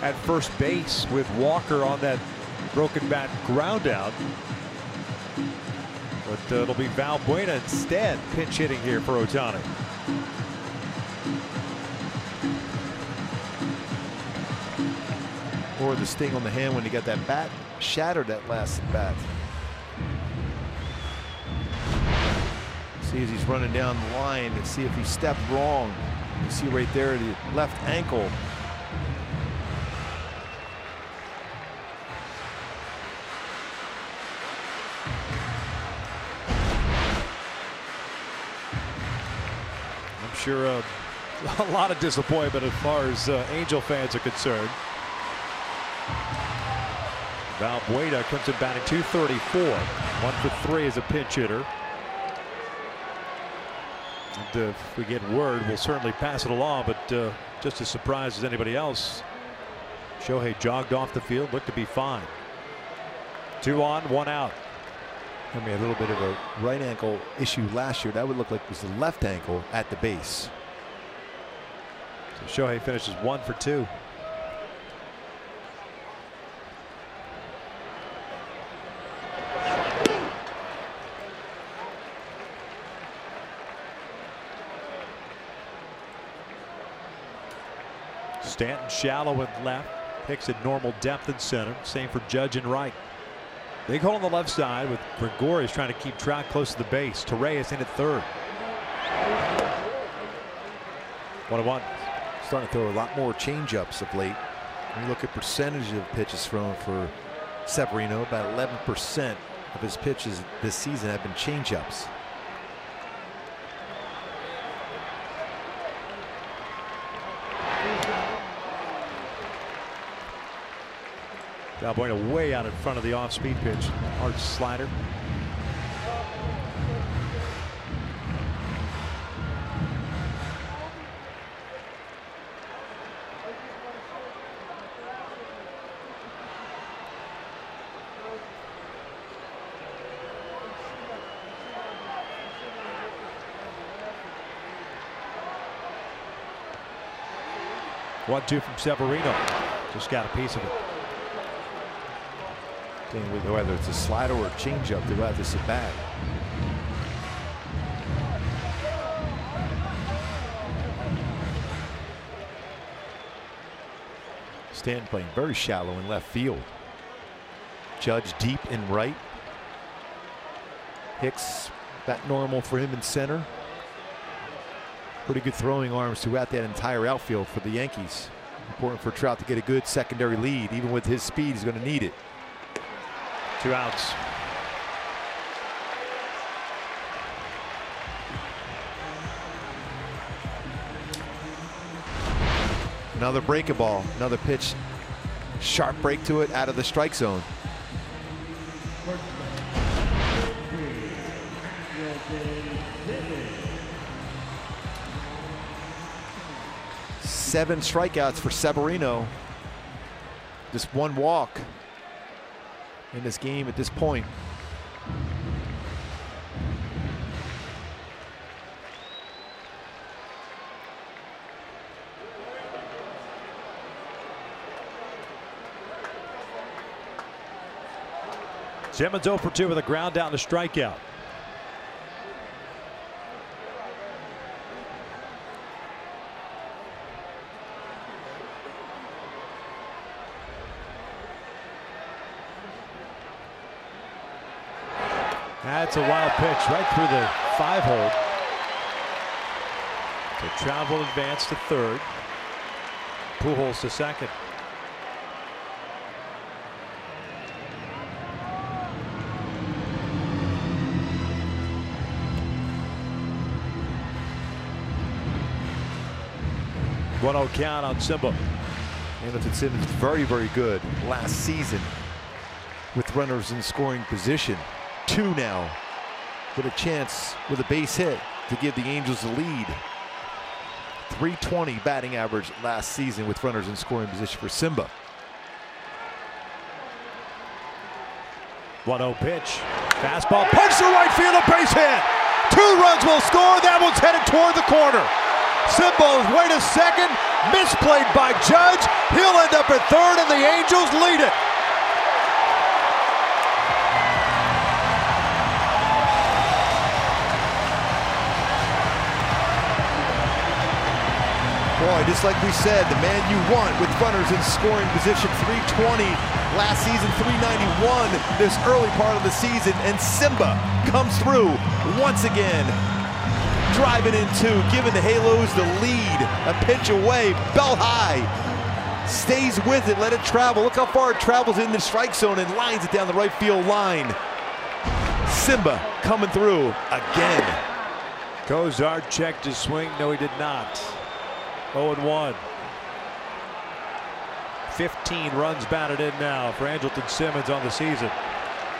at first base with Walker on that broken bat ground out. But it'll be Valbuena instead pinch hitting here for Ohtani. Or the sting on the hand when he got that bat shattered that last bat. See as he's running down the line and see if he stepped wrong. You see right there the left ankle. I'm sure a lot of disappointment as far as Angel fans are concerned. Valbuena comes in batting .234. 1 for 3 as a pinch hitter. And if we get word, we'll certainly pass it along. But just as surprised as anybody else. Shohei jogged off the field, looked to be fine. 2 on, 1 out. I mean, a little bit of a right ankle issue last year. That would look like it was the left ankle at the base. So Shohei finishes 1 for 2. Stanton shallow and left. Hicks at normal depth in center. Same for Judge and right. Big hole on the left side with Gregorius trying to keep Trout close to the base. Torreyes in at third. 1-1. Starting to throw a lot more changeups of late. When you look at percentage of pitches thrown for Severino, about 11% of his pitches this season have been changeups. Valbuena way out in front of the off-speed pitch. Arch slider. One-two from Severino. Just got a piece of it. Whether it's a slider or a changeup, throughout this at bat. Stanton playing very shallow in left field. Judge deep in right. Hicks that normal for him in center. Pretty good throwing arms throughout that entire outfield for the Yankees. Important for Trout to get a good secondary lead. Even with his speed, he's going to need it. 2 outs. Another breaking ball, another pitch. Sharp break to it out of the strike zone. Seven strikeouts for Severino. Just 1 walk in this game at this point. Simmons 0 for 2 with a ground out and a strikeout. That's a wild pitch right through the 5-hole. So Trout will advance to third. Pujols to second. One-0 count on Simba. Hamilton Simmons very, very good last season with runners in scoring position. 2 now with a chance with a base hit to give the Angels the lead. .320 batting average last season with runners in scoring position for Simba. 1-0 pitch. Fastball punch to right field, a base hit. 2 runs will score. That one's headed toward the corner. Simba's way to second. Misplayed by Judge. He'll end up at third and the Angels lead it. Boy, just like we said, the man you want with runners in scoring position. .320 last season, .391 this early part of the season, and Simba comes through once again, driving in 2, giving the Halos the lead. A pitch away, belt high, stays with it, let it travel. Look how far it travels in the strike zone and lines it down the right field line. Simba coming through again. Cozart checked his swing. No, he did not. 0-1. 15 runs batted in now for Andrelton Simmons on the season.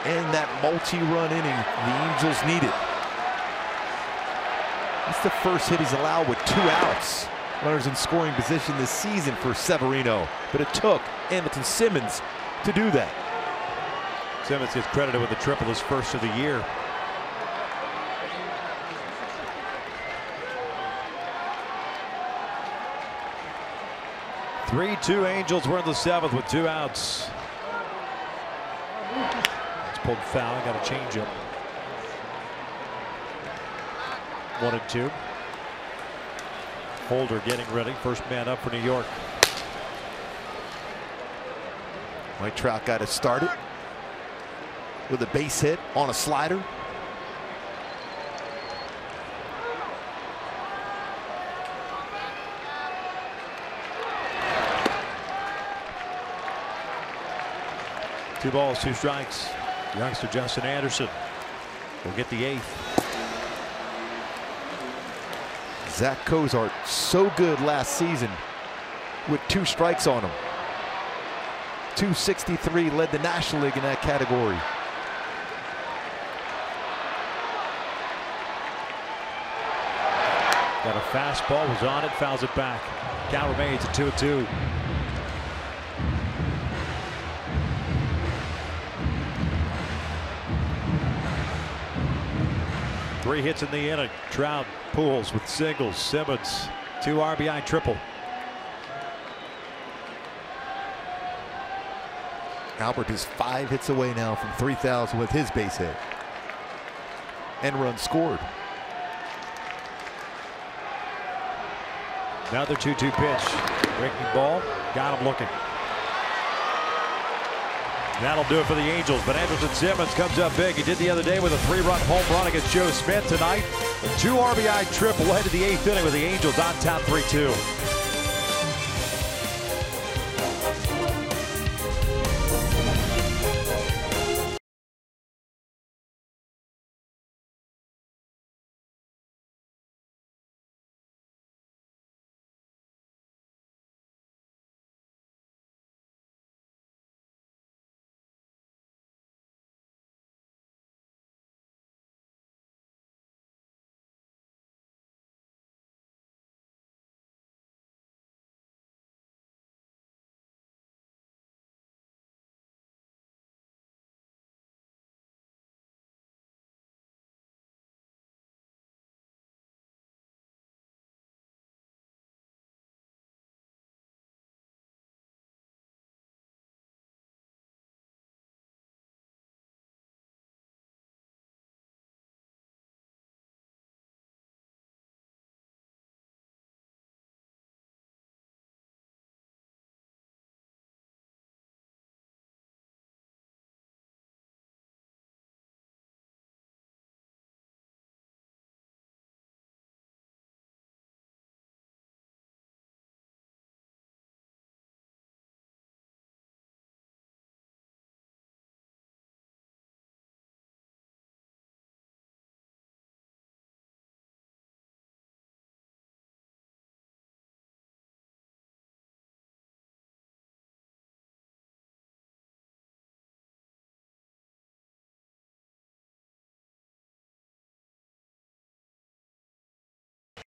And that multi-run inning the Angels needed. That's the first hit he's allowed with 2 outs. runners in scoring position this season for Severino, but it took Andrelton Simmons to do that. Simmons gets credited with a triple, his first of the year. Three-two Angels. We're in the seventh with 2 outs. It's pulled foul. Got a changeup. 1-2. Holder getting ready. First man up for New York. Mike Trout got it started with a base hit on a slider. Two balls, 2 strikes. Youngster Justin Anderson will get the 8th. Zach Cozart, so good last season with 2 strikes on him. 263, led the National League in that category. Got a fastball, was on it, fouls it back. Count remains at 2-2. Three hits in the inning. Trout pulls with singles. Simmons, 2 RBI triple. Albert is 5 hits away now from 3,000 with his base hit. And run scored. Another 2-2 pitch. Breaking ball. Got him looking. That'll do it for the Angels, but Andrelton Simmons comes up big. He did the other day with a 3-run home run against Joe Smith. Tonight, a 2 RBI triple ahead to the 8th inning with the Angels on top 3-2.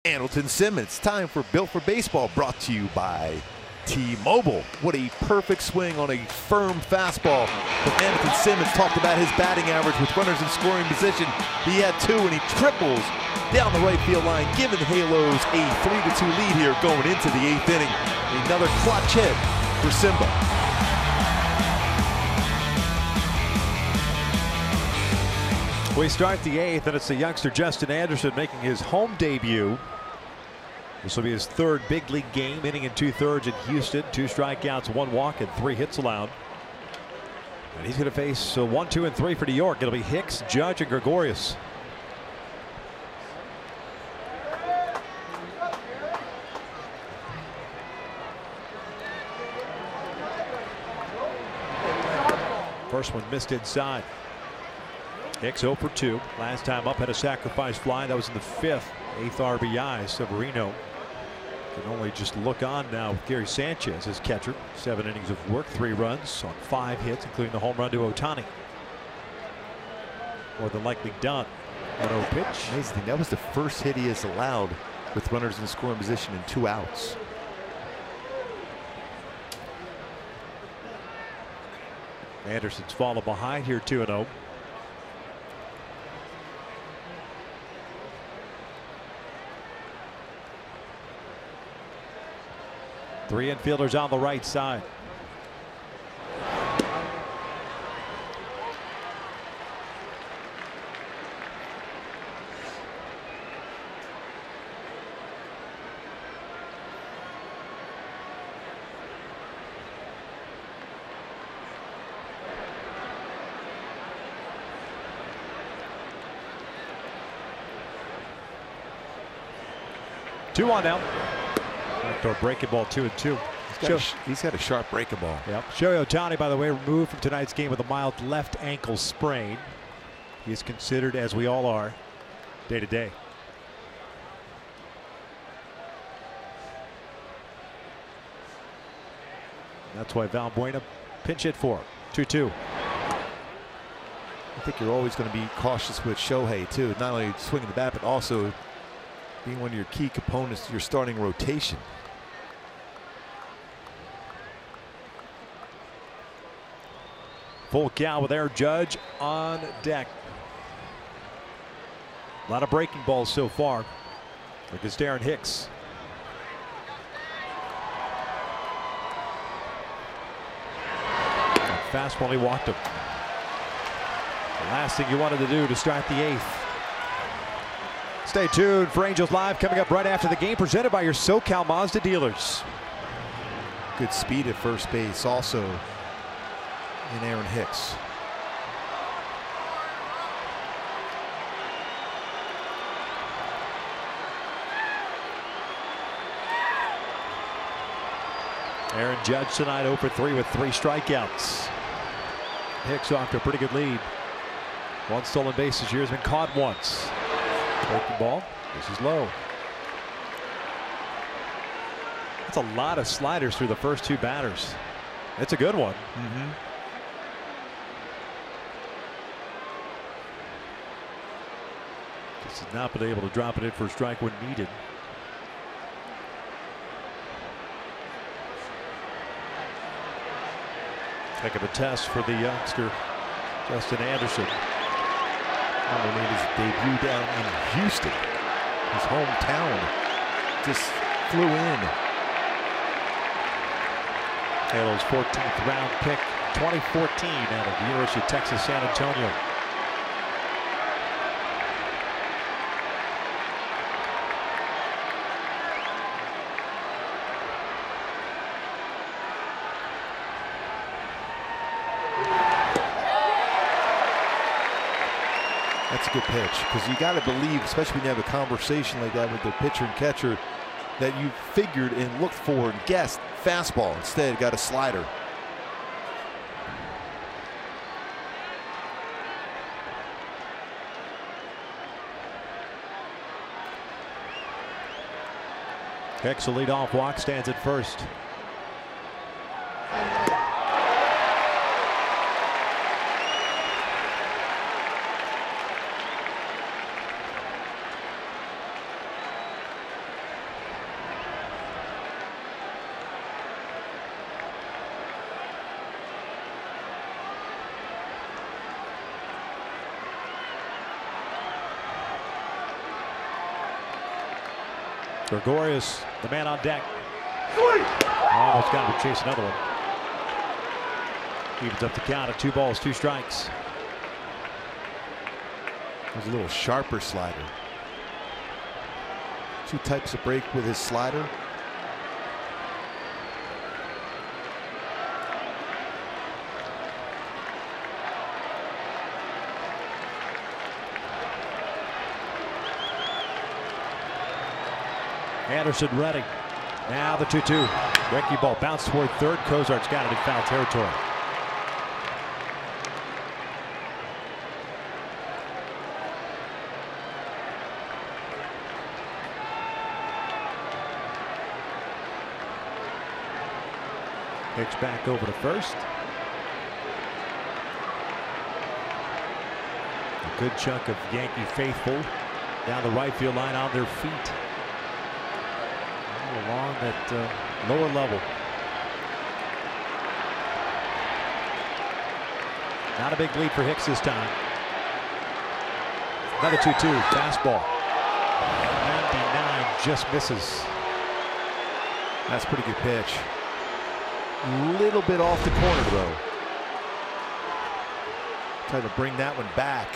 Andrelton Simmons, time for Built for Baseball, brought to you by T-Mobile. What a perfect swing on a firm fastball from Andrelton Simmons. Talked about his batting average with runners in scoring position. He had 2 and he triples down the right field line, giving the Halos a 3-2 lead here going into the 8th inning. Another clutch hit for Simba. We start the 8th, and it's the youngster Justin Anderson making his home debut. This will be his 3rd big league game, inning in 2/3 in Houston. 2 strikeouts, 1 walk, and 3 hits allowed. And he's going to face 1, 2, and 3 for New York. It'll be Hicks, Judge, and Gregorius. First one missed inside. Hicks 0 for 2. Last time up had a sacrifice fly. That was in the 5th. 8th RBI. Severino can only just look on now with Gary Sanchez as catcher. 7 innings of work, 3 runs on 5 hits, including the home run to Ohtani. More than likely done. 1-0 pitch. Amazing thing. That was the first hit he has allowed with runners in scoring position and 2 outs. Anderson's fallen behind here 2-0. Three infielders on the right side. Two on now. Backdoor breaking ball, 2-2. He's got a sharp breaking ball. Yep. Shohei Ohtani, by the way, removed from tonight's game with a mild left ankle sprain. He is considered, as we all are, day to day. That's why Valbuena pinch hit for him. 2-2. I think you're always going to be cautious with Shohei too. Not only swinging the bat, but also being one of your key components to your starting rotation. Full count with Aaron Judge on deck. A lot of breaking balls so far against Darren Hicks. Fastball, he walked him. The last thing you wanted to do to start the 8th. Stay tuned for Angels Live coming up right after the game, presented by your SoCal Mazda dealers. Good speed at first base also in Aaron Hicks. Aaron Judge tonight 0 for 3 with 3 strikeouts. Hicks off to a pretty good lead. 1 stolen base this year, has been caught once. Breaking ball. This is low. That's a lot of sliders through the first 2 batters. It's a good one. Just has not been able to drop it in for a strike when needed. Heck of a test for the youngster, Justin Anderson. He made his debut down in Houston, his hometown. Just flew in. Halo's 14th round pick, 2014, out of the University of Texas, San Antonio. That's a good pitch, because you got to believe, especially when you have a conversation like that with the pitcher and catcher, that you figured and looked for and guessed fastball. Instead, got a slider. Hicks will lead off walk, stands at first. Gregorius, the man on deck. Almost got to chase another one. Evens up the count at 2 balls, 2 strikes. There's a little sharper slider. 2 types of break with his slider. Anderson ready. Now the 2-2. Breaking ball bounced toward third. Cozart's got it in foul territory. Hicks back over to first. A good chunk of Yankee faithful down the right field line on their feet. along that lower level. Not a big lead for Hicks this time. Another 2-2 fastball. 99 just misses. That's a pretty good pitch. Little bit off the corner though. Trying to bring that one back.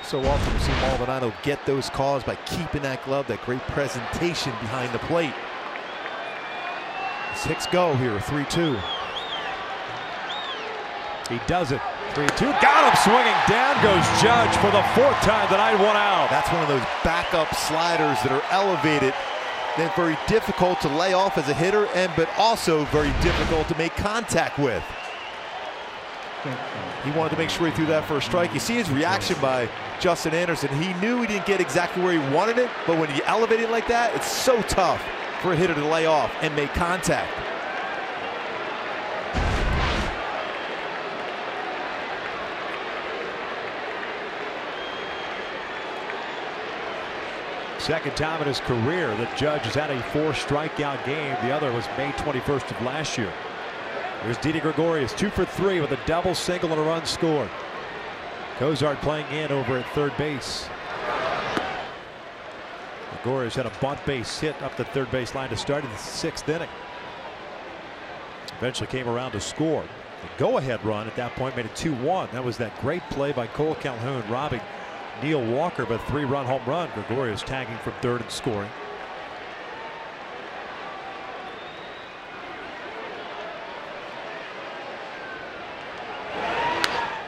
So often we see Maldonado get those calls by keeping that glove, that great presentation behind the plate. Does Hicks go here, 3-2. He does it. 3-2. Got him swinging. Down goes Judge for the 4th time tonight, 1 out. That's one of those backup sliders that are elevated. Then very difficult to lay off as a hitter, but also very difficult to make contact with. He wanted to make sure he threw that for a strike. You see his reaction by Justin Anderson. He knew he didn't get exactly where he wanted it, but when you elevate it like that, it's so tough for a hitter to lay off and make contact. Second time in his career that Judge has had a 4-strikeout game. The other was May 21st of last year. Here's Didi Gregorius, 2 for 3 with a double, single, and a run scored. Cozart playing in over at third base. Gregorius had a bunt base hit up the third base line to start in the 6th inning. Eventually came around to score. The go-ahead run at that point made it 2-1. That was that great play by Cole Calhoun, robbing Neil Walker, but a 3-run home run. Gregorius tagging from third and scoring.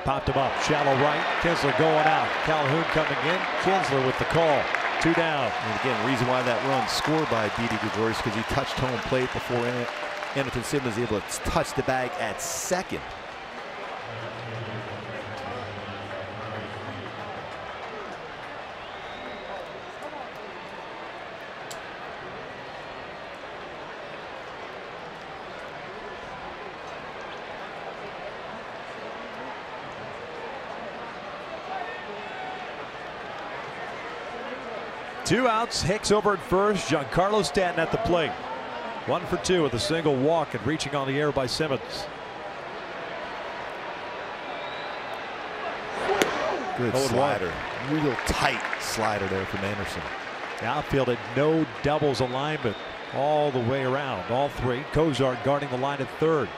Popped him up, shallow right. Kinsler going out. Calhoun coming in. Kinsler with the call. 2 down. And again, the reason why that run scored by Didi Gregorius because he touched home plate before Anderson Simmons was able to touch the bag at second. Two outs, Hicks over at first, Giancarlo Stanton at the plate. 1 for 2 with a single walk and reaching on the air by Simmons. Good slider. Real tight slider there from Anderson. The outfield had no doubles alignment all the way around. All 3. Cozart guarding the line at third.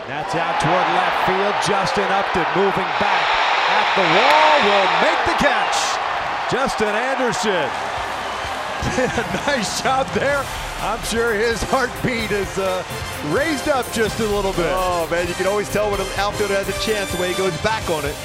That's out toward left field. Justin Upton moving back at the wall will make the catch. Justin Anderson. Nice job there. I'm sure his heartbeat is raised up just a little bit. Oh man, you can always tell when an outfielder has a chance the way he goes back on it.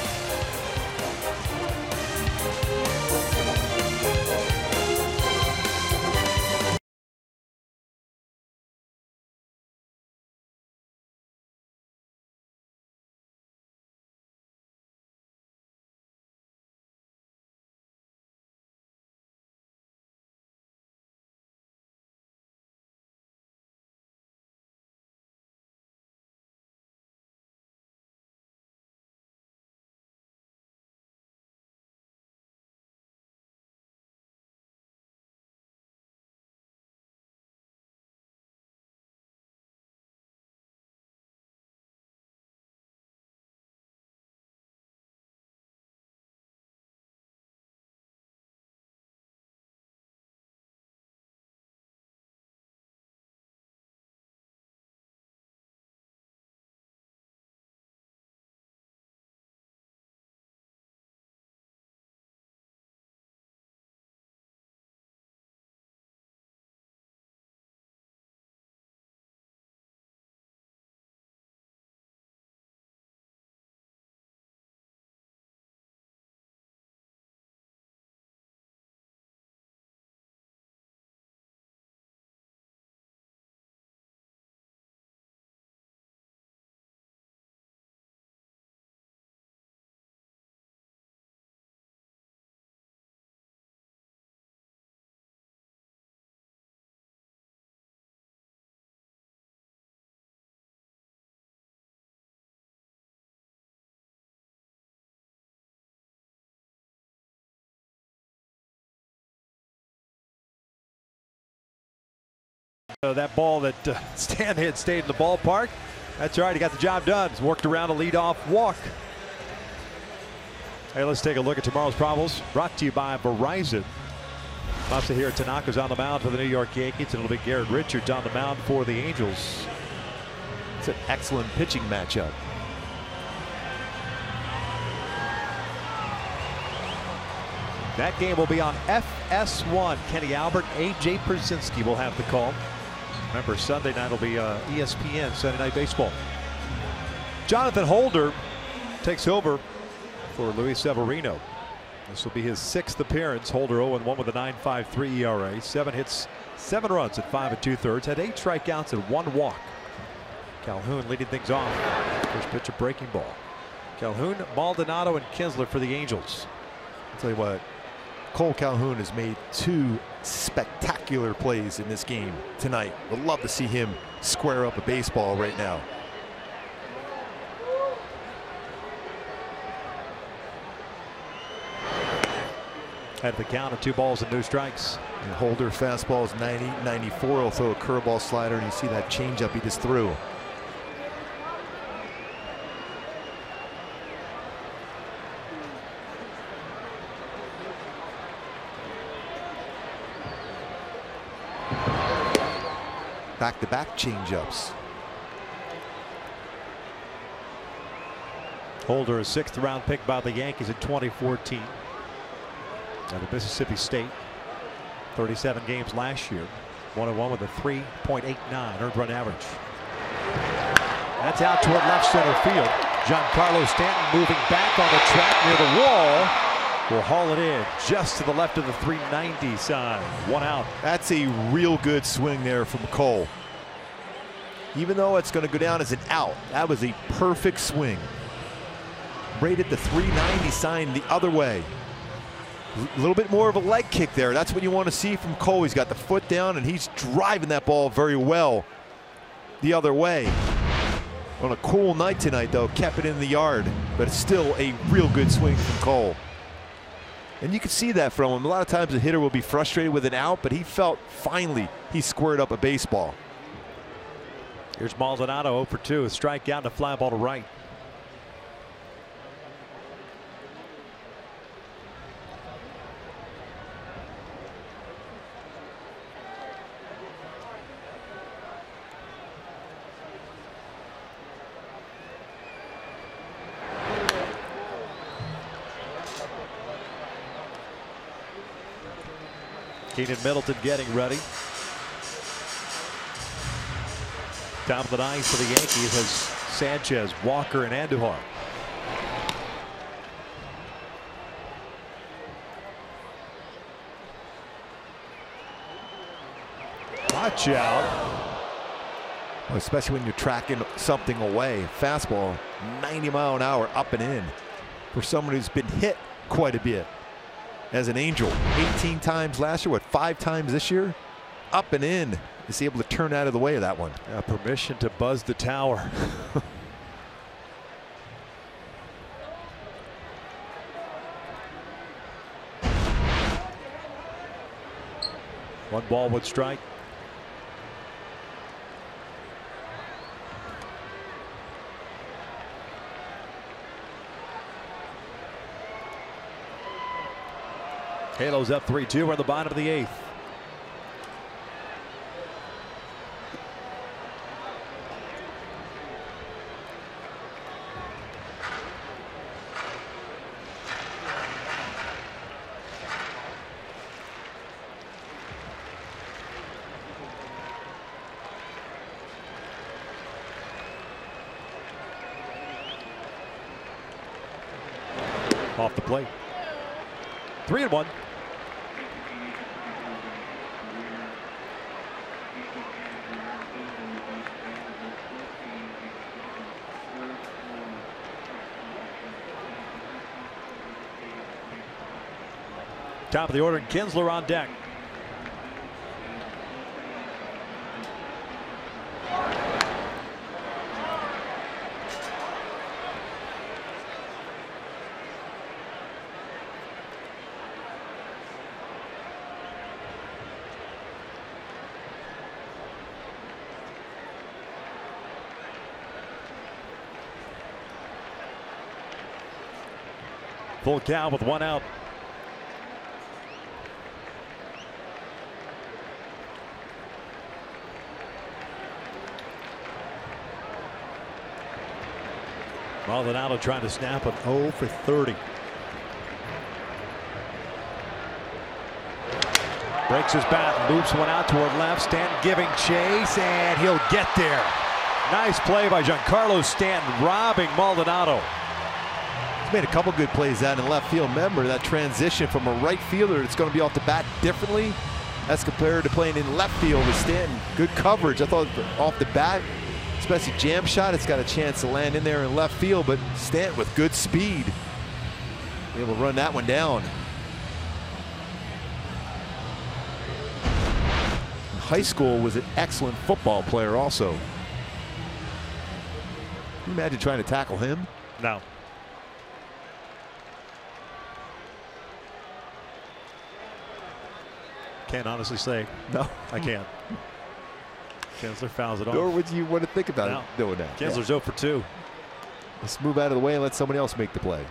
That ball that Stan hit stayed in the ballpark. That's right, he got the job done. He's worked around a leadoff walk. Hey, let's take a look at tomorrow's problems. Brought to you by Verizon. Masahiro Tanaka's on the mound for the New York Yankees, and it'll be Garrett Richards on the mound for the Angels. It's an excellent pitching matchup. That game will be on FS1. Kenny Albert, A.J. Persinski will have the call. Remember, Sunday night will be ESPN, Sunday Night Baseball. Jonathan Holder takes over for Luis Severino. This will be his 6th appearance. Holder 0-1 with a 9.53 ERA. 7 hits, 7 runs at 5 2/3. Had 8 strikeouts and 1 walk. Calhoun leading things off. First pitch, a breaking ball. Calhoun, Maldonado, and Kinsler for the Angels. I'll tell you what, Cole Calhoun has made 2 spectacular plays in this game tonight. Would love to see him square up a baseball right now. Had the count of 2 balls and no strikes. And Holder fastball is 90, 94. He'll throw a curveball slider, and you see that changeup he just threw. Back-to-back changeups. Holder, a 6th round pick by the Yankees in 2014. Out of Mississippi State. 37 games last year. 1-1 with a 3.89 earned run average. That's out toward left center field. Giancarlo Stanton moving back on the track near the wall. Will haul it in just to the left of the 390 sign. 1 out. That's a real good swing there from Cole. Even though it's going to go down as an out, that was a perfect swing. Right at the 390 sign the other way. A little bit more of a leg kick there. That's what you want to see from Cole. He's got the foot down, and he's driving that ball very well the other way. On a cool night tonight, though, kept it in the yard, but it's still a real good swing from Cole. And you can see that from him. A lot of times the hitter will be frustrated with an out, but he felt finally he squared up a baseball. Here's Maldonado 0 for 2. A strikeout and a fly ball to right. Keenan Middleton getting ready. Top of the 9th for the Yankees has Sanchez, Walker, and Andujar. Watch out. Well, especially when you're tracking something away. Fastball, 90 mile an hour up and in. For someone who's been hit quite a bit. As an Angel, 18 times last year, what, 5 times this year? Up and in. Is he able to turn out of the way of that one? Yeah, permission to buzz the tower. One ball would strike. Halos up 3-2. We're at the bottom of the 8th. Off the plate. 3-1. Top of the order, and Kinsler on deck. Full count with 1 out. Maldonado trying to snap an 0 for 30. Breaks his bat, loops one out toward left. Stanton giving chase, and he'll get there. Nice play by Giancarlo Stanton, robbing Maldonado. He's made a couple good plays out in left field. Remember that transition from a right fielder that's going to be off the bat differently as compared to playing in left field with Stanton. Good coverage. I thought off the bat, especially jam shot, it's got a chance to land in there in left field, but Stanton with good speed able to run that one down. In high school was an excellent football player also. Can you imagine trying to tackle him? No. Can't honestly say. No. I can't. Kinsler fouls it off. Nor would you want to think about it doing that. Kinsler's 0 for 2. Let's move out of the way and let somebody else make the play.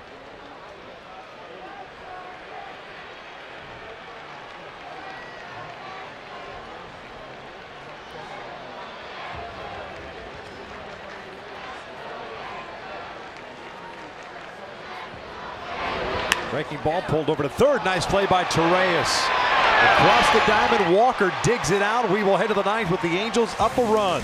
Breaking ball pulled over to third. Nice play by Torres. Across the diamond, Walker digs it out. We will head to the ninth with the Angels up a run.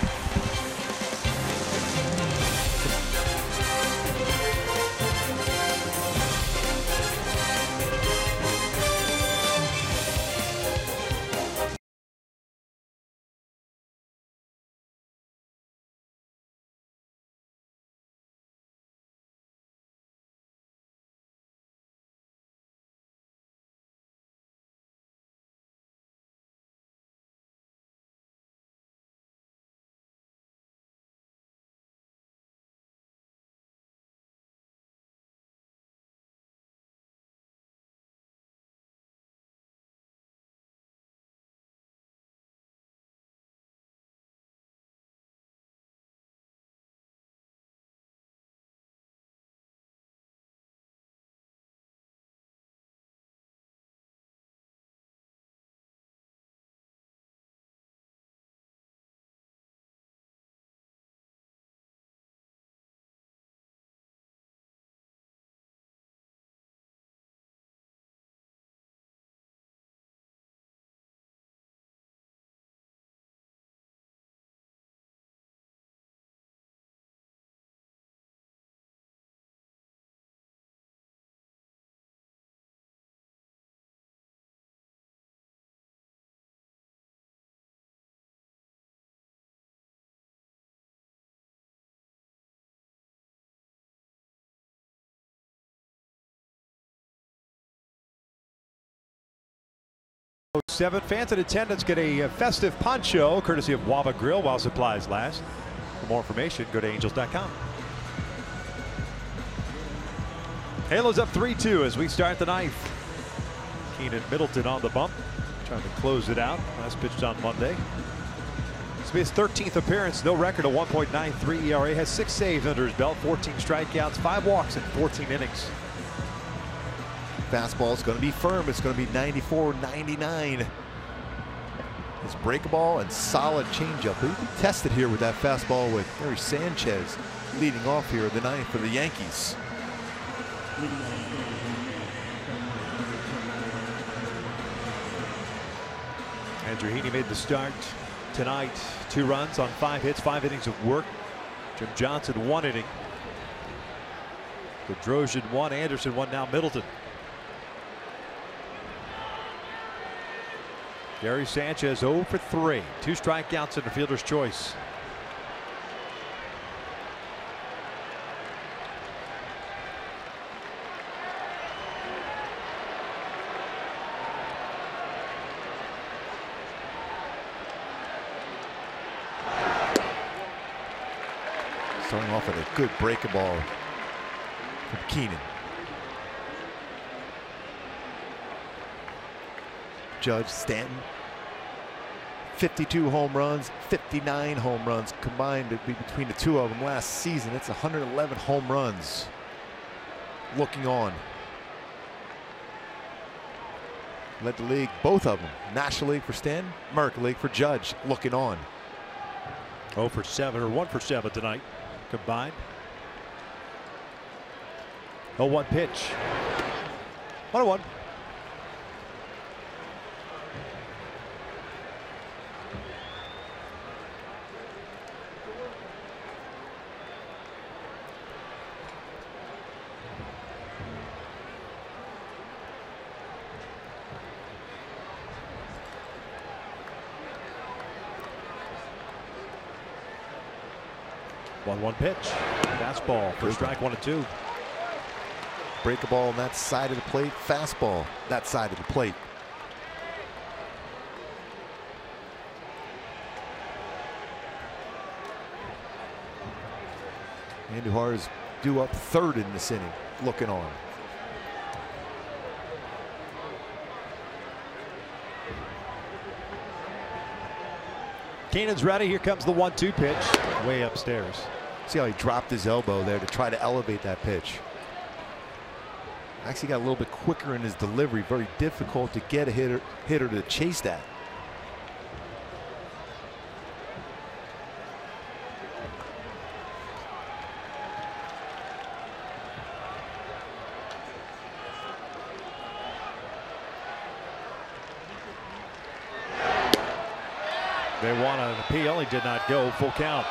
Seven fans in attendance get a festive poncho courtesy of Wava Grill while supplies last. For more information, go to angels.com. Halos up 3-2 as we start the ninth. Keenan Middleton on the bump, trying to close it out. Last pitched on Monday. This will be his 13th appearance. No record, a 1.93 ERA. Has 6 saves under his belt, 14 strikeouts, 5 walks in 14 innings. Fastball is going to be firm. It's going to be 94-99. It's breakable and solid changeup. He tested here with that fastball with Gary Sanchez leading off here in the ninth for the Yankees. Andrew Heaney made the start tonight. 2 runs on 5 hits, 5 innings of work. Jim Johnson 1 inning. Bedrosian 1, Anderson 1, now Middleton. Gary Sanchez 0 for 3. 2 strikeouts and a fielder's choice. Starting off with a good breaking ball from Keenan. Judge, Stanton, 52 home runs, 59 home runs combined between the two of them last season. It's 111 home runs. Looking on. Led the league, both of them. National League for Stan, American League for Judge, looking on. 0 for 7 or 1 for 7 tonight combined. 0-1 pitch. 1-1. One pitch. Fastball for strike 1 and 2. Break a ball on that side of the plate. Fastball that side of the plate. Andujar is due up 3rd in this inning. Looking on. Keenan's ready. Here comes the 1-2 pitch. Way upstairs. See how he dropped his elbow there to try to elevate that pitch. Actually got a little bit quicker in his delivery. Very difficult to get a hitter to chase that. They want an appeal. He did not go. Full count.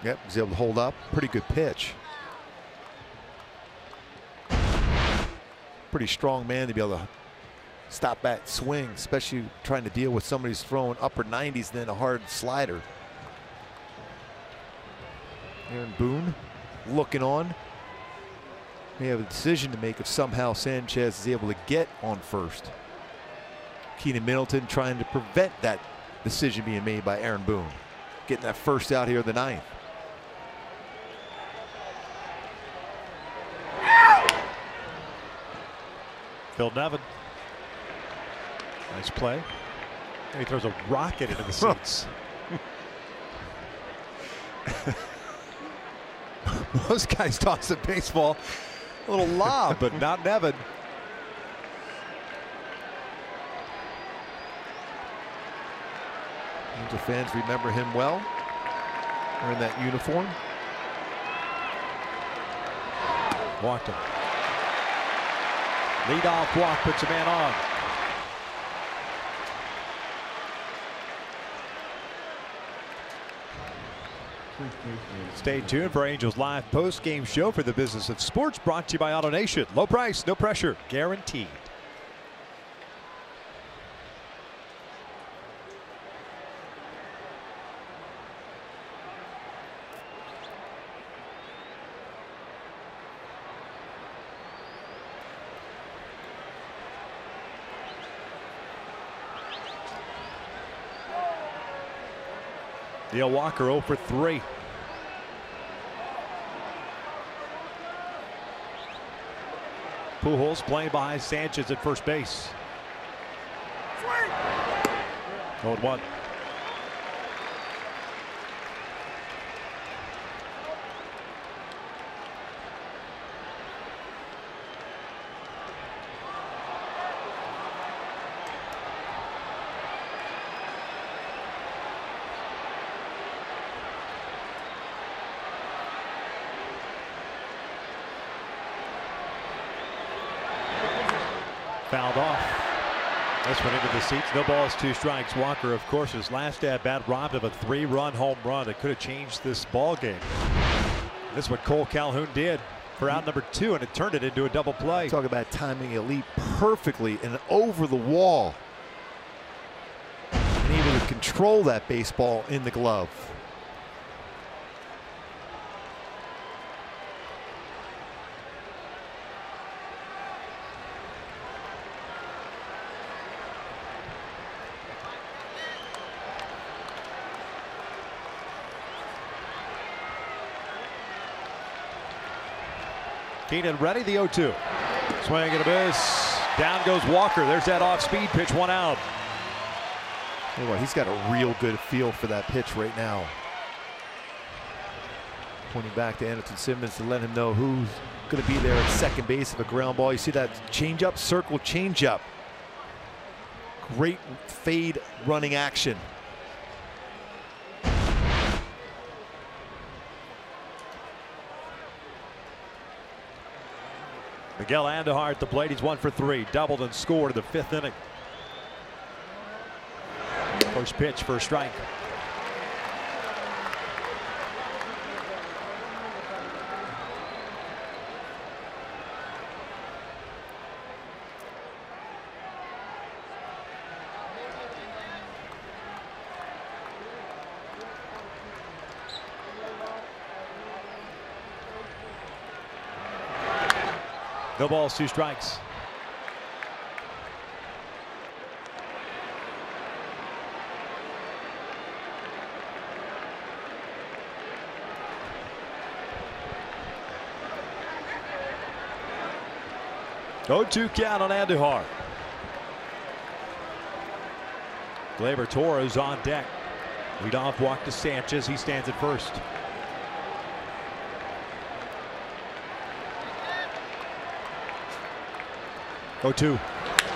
Yep, he's able to hold up. Pretty good pitch. Pretty strong man to be able to stop that swing, especially trying to deal with somebody who's throwing upper 90s and then a hard slider. Aaron Boone looking on. May have a decision to make if somehow Sanchez is able to get on first. Keenan Middleton trying to prevent that decision being made by Aaron Boone. Getting that first out here in the 9th. Phil Nevin. Nice play. And he throws a rocket into the seats. Most guys toss a baseball. A little lob, but not Nevin. Angel fans remember him well. Wearing that uniform. Walked him. Leadoff walk puts a man on. Stay tuned for Angels Live post-game show for the business of sports, brought to you by AutoNation. Low price, no pressure, guaranteed. Neil Walker 0 for 3. Pujols playing behind Sanchez at first base. 0-1. Fouled off. This one into the seats. No balls, 2 strikes. Walker, of course, his last at bat robbed of a 3-run home run that could have changed this ball game. This is what Cole Calhoun did for out number 2, and it turned it into a double play. Talk about timing elite perfectly and over the wall. And able to control that baseball in the glove. Keenan ready, the 0-2. Swing and a miss. Down goes Walker. There's that off-speed pitch, 1 out. Anyway, he's got a real good feel for that pitch right now. Pointing back to Anderson Simmons to let him know who's going to be there at second base of a ground ball. You see that changeup, circle changeup. Great fade running action. Miguel Andujar at the plate. He's 1 for 3. Doubled and scored in the 5th inning. First pitch for a strike. No balls, 2 strikes. No 2 count on Andujar. Gleyber Torres on deck. Leadoff walk to Sanchez. He stands at first. 0-2.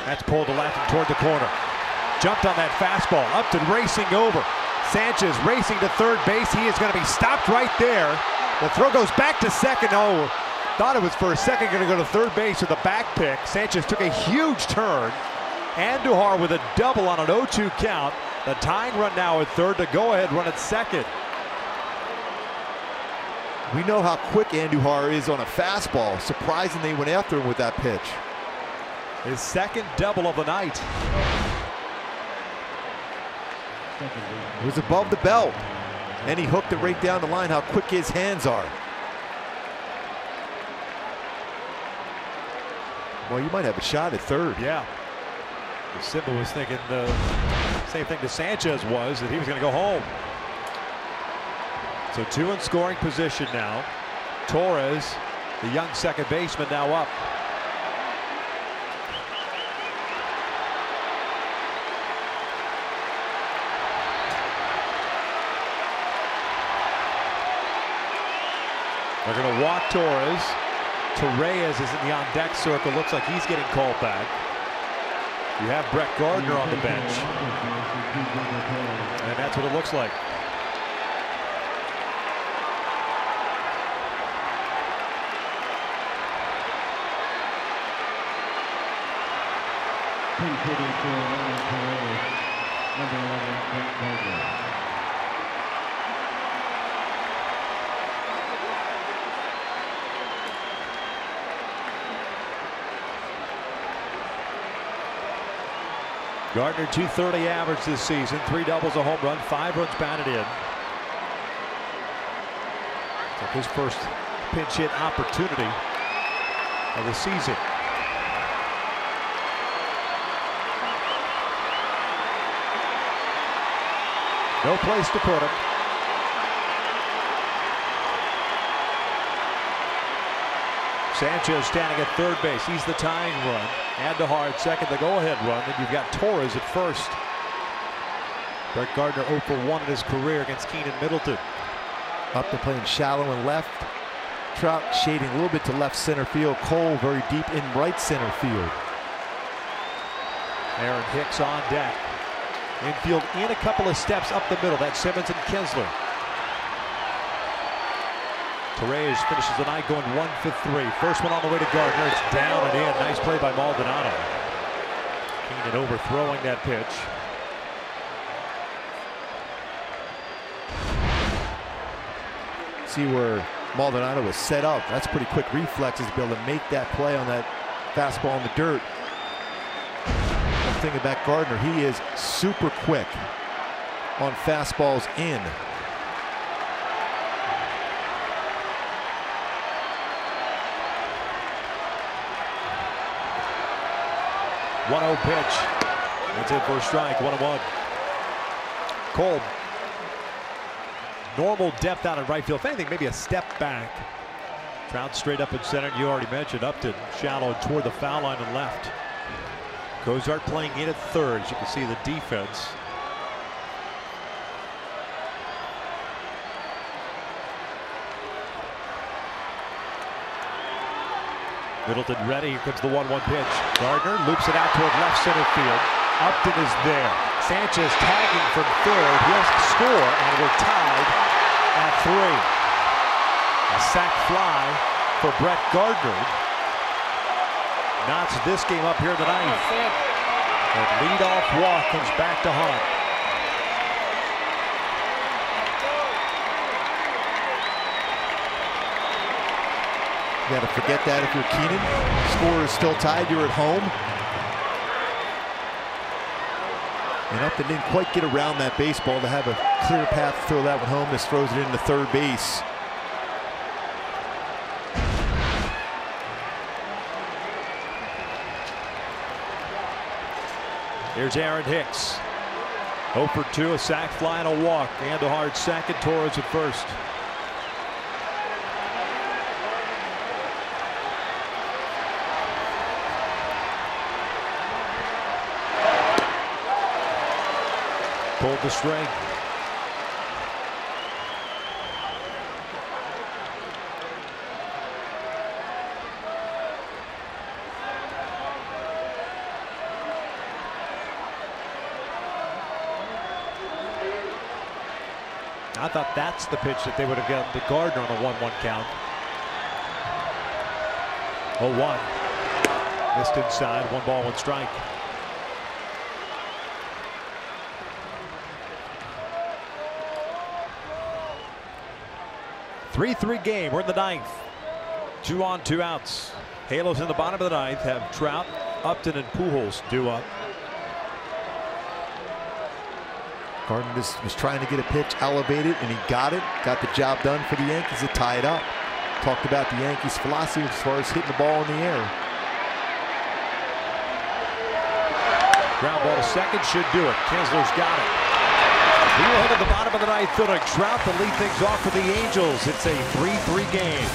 That's pulled to left and toward the corner. Jumped on that fastball. Upton racing over. Sanchez racing to third base. He is going to be stopped right there. The throw goes back to second. Oh, thought it was for a second going to go to third base with a back pick. Sanchez took a huge turn. Andujar with a double on an 0-2 count. The tying run now at third. The go-ahead run at second. We know how quick Andujar is on a fastball. Surprising they went after him with that pitch. His second double of the night. It was above the belt, and he hooked it right down the line. How quick his hands are. Well, you might have a shot at third. Yeah. Simba was thinking the same thing that Sanchez was, that he was going to go home. So 2 in scoring position now. Torres, the young second baseman, now up. They're going to walk Torres. Torres is in the on-deck circle. Looks like he's getting called back. You have Brett Gardner on the bench. And that's what it looks like. Gardner, .230 average this season, 3 doubles, a home run, 5 runs batted in. So his first pinch hit opportunity of the season. No place to put him. Sanchez standing at third base. He's the tying run. Andujar at second, the go-ahead run. Then you've got Torres at first. Brett Gardner 0 for 1 in his career against Keenan Middleton. Upton playing shallow and left. Trout shading a little bit to left center field. Cole very deep in right center field. Aaron Hicks on deck. Infield in a couple of steps up the middle. That's Simmons and Kinsler. Torres finishes the night going 1 for 3. First one on the way to Gardner. It's down and in. Nice play by Maldonado. Keenan overthrowing that pitch. See where Maldonado was set up. That's pretty quick reflexes to be able to make that play on that fastball in the dirt. One thing about Gardner, he is super quick on fastballs in. 1-0 pitch. That's it for a strike. 1-1. Cole. Normal depth out in right field. If anything, maybe a step back. Trout straight up in center. You already mentioned Upton shallow toward the foul line and left. Cozart playing in at third. As you can see the defense. Middleton ready. Here comes the 1-1 pitch. Gardner loops it out toward left center field. Upton is there. Sanchez tagging from third. He'll score, and we're tied at 3. A sac fly for Brett Gardner knots this game up here in the 9th. That leadoff walk comes back to haunt. You got to forget that if you're Keenan. Score is still tied. You're at home. And Upton didn't quite get around that baseball to have a clear path to throw that one home. This throws it into third base. Here's Aaron Hicks. 0 for 2, a sac fly and a walk. Andujar second, Torres at first. Pulled the string. I thought that's the pitch that they would have gotten to Gardner on a 1-1 count. 0-1. Missed inside, 1 ball, 1 strike. Three game. We're in the 9th. 2 on, 2 outs. Halos in the bottom of the 9th have Trout, Upton, and Pujols due up. Gardner was trying to get a pitch elevated, and he got it. Got the job done for the Yankees to tie it up. Talked about the Yankees' philosophy as far as hitting the ball in the air. Ground ball to second should do it. Kinsler's got it. We will hit at the bottom of the 9th inning. Trout to lead things off for the Angels. It's a 3-3 game.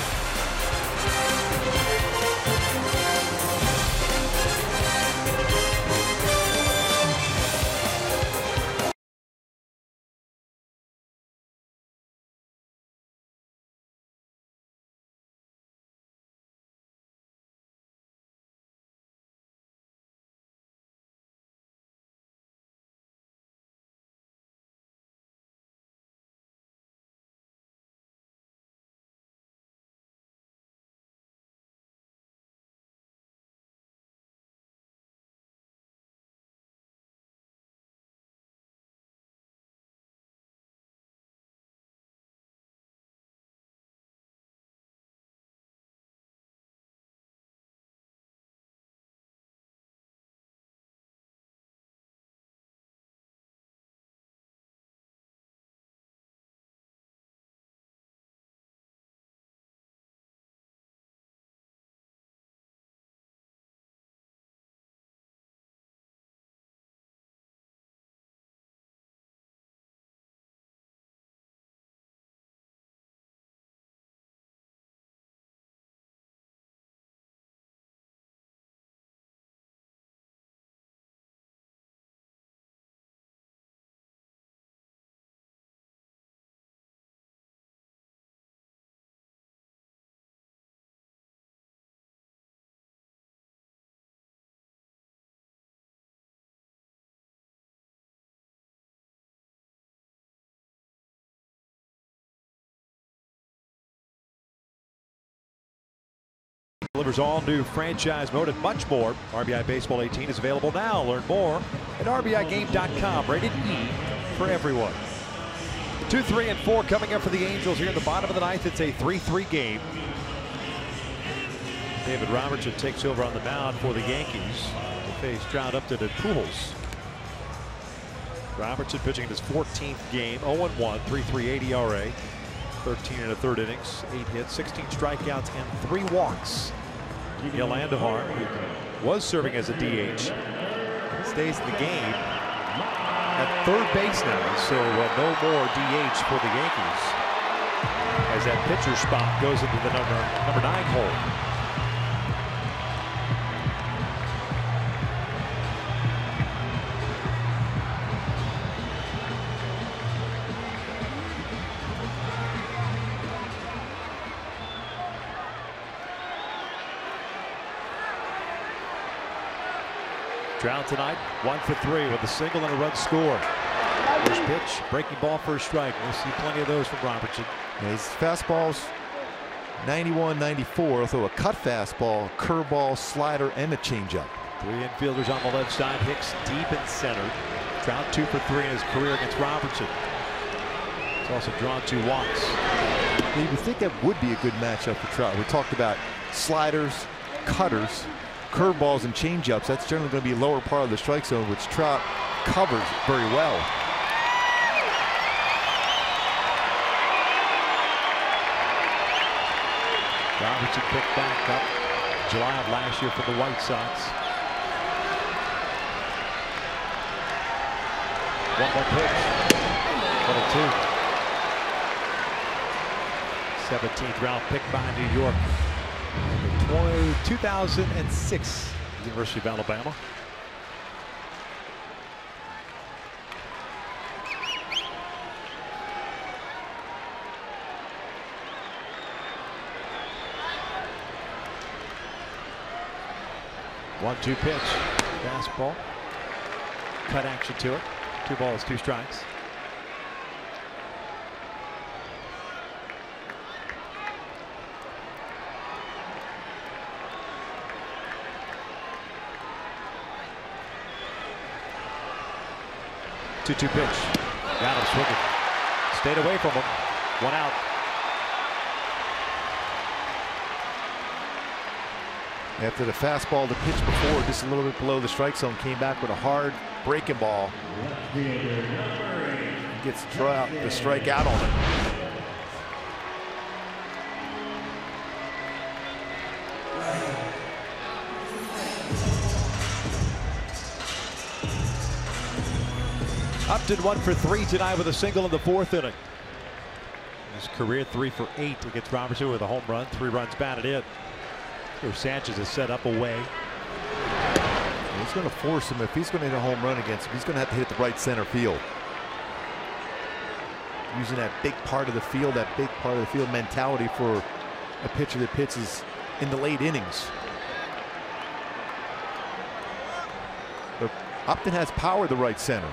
Delivers all new franchise mode and much more. RBI Baseball 18 is available now. Learn more at RBIGame.com. Rated E for everyone. 2, 3, and 4 coming up for the Angels here in the bottom of the 9th. It's a 3-3 game. David Robertson takes over on the mound for the Yankees to face Trout, Upton, and Pujols. Robertson pitching in his 14th game, 0-1, 3.38 ERA, 13 1/3 innings, 8 hits, 16 strikeouts, and 3 walks. Gil Andujar, who was serving as a DH, stays in the game at third base now, so no more DH for the Yankees as that pitcher spot goes into the number 9 hole. Trout tonight 1 for 3 with a single and a run scored. First pitch, breaking ball for a strike. We'll see plenty of those from Robertson. Yeah, his fastballs 91, 94. Also a cut fastball, curveball, slider, and a changeup. 3 infielders on the left side. Hicks deep in center. Trout 2 for 3 in his career against Robertson. He's also drawn 2 walks. You would think that would be a good matchup for Trout. We talked about sliders, cutters, curveballs, and changeups. That's generally going to be a lower part of the strike zone, which Trout covers very well. Robertson picked back up July of last year for the White Sox. One more pitch. 1-2. 17th round pick by New York. 2006, University of Alabama. One-two pitch, fastball, cut action to it. 2 balls, 2 strikes. Two-two pitch. Got him swinging. Stayed away from him. 1 out. After the fastball, the pitch before, just a little bit below the strike zone, came back with a hard breaking ball. Gets Trout to strike out on it. Upton 1 for 3 tonight with a single in the 4th inning. His career 3 for 8 against Robertson with a home run, 3 runs batted in. Here Sanchez is set up away. He's going to force him. If he's going to hit a home run against him, he's going to have to hit the right center field. Using that big part of the field, mentality for a pitcher that pitches in the late innings. But Upton has power to right center.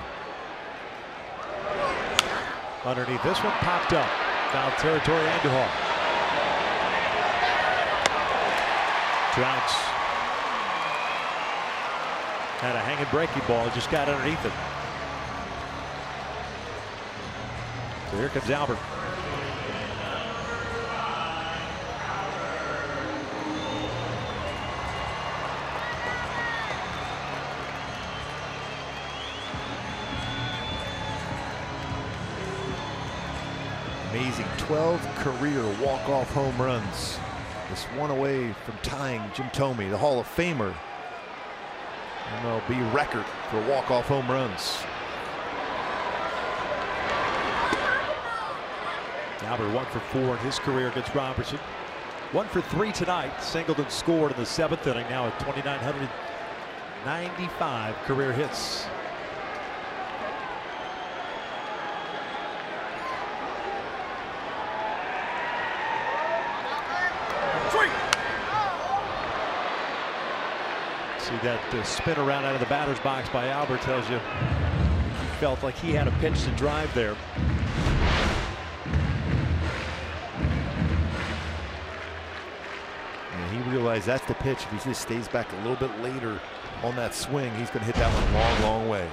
Underneath this one, popped up. Foul territory, Andujar. Trout had a hanging breaking ball, just got underneath it. So here comes Albert. Amazing 12 career walk-off home runs. Just one away from tying Jim Thome, the Hall of Famer. MLB record for walk-off home runs. Albert 1 for 4 in his career against Robertson. 1 for 3 tonight. Singled and scored in the 7th inning. Now at 2,995 career hits. See that spin around out of the batter's box by Albert tells you he felt like he had a pitch to drive there. And he realized that's the pitch. If he just stays back a little bit later on that swing, he's going to hit that one a long, long way.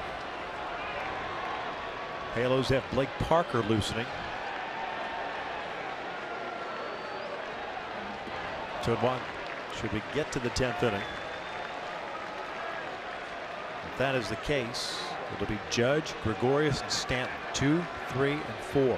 Halos have Blake Parker loosening. 2-1. Should we get to the 10th inning? If that is the case, it'll be Judge, Gregorius, and Stanton. 2, 3, and 4.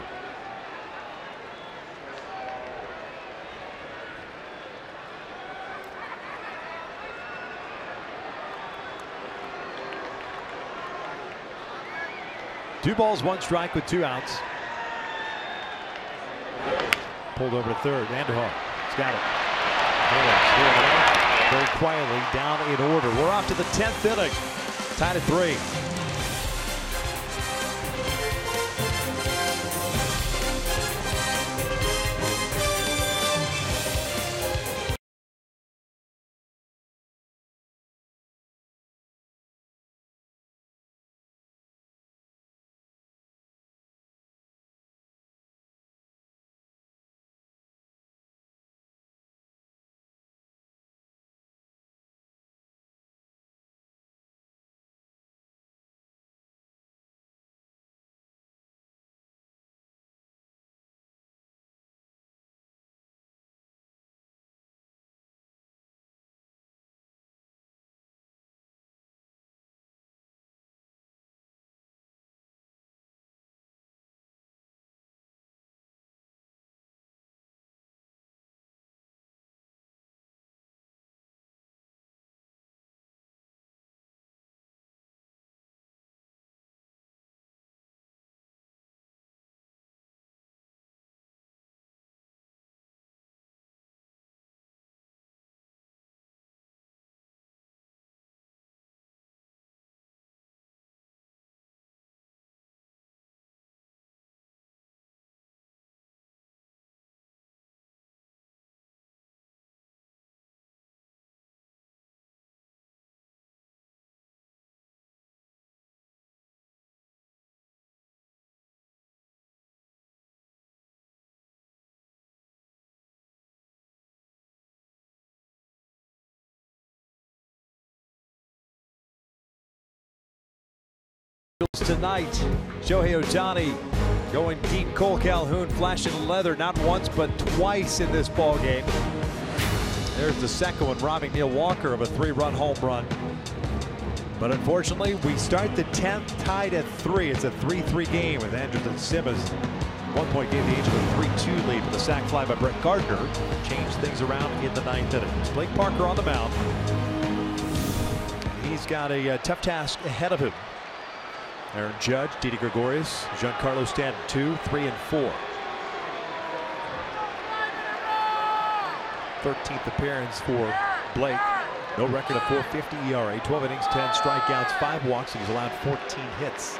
Two balls, 1 strike with 2 outs. Pulled over to third. Andujar. He's got it. Very quietly down in order. We're off to the 10th inning. Tied at 3. Tonight, Shohei Ohtani going deep. Cole Calhoun flashing leather not once but twice in this ball game. There's the second one, robbing Neil Walker of a 3-run home run. But unfortunately, we start the 10th tied at 3. It's a 3-3 game with Anderson Simmons. 1 point gave the Angels a 3-2 lead with a sac fly by Brett Gardner. Changed things around in the 9th inning. Blake Parker on the mound. He's got a tough task ahead of him. Aaron Judge, Didi Gregorius, Giancarlo Stanton, 2, 3, and 4. 13th appearance for Blake. No record of .450 ERA, 12 innings, 10 strikeouts, 5 walks, and he's allowed 14 hits.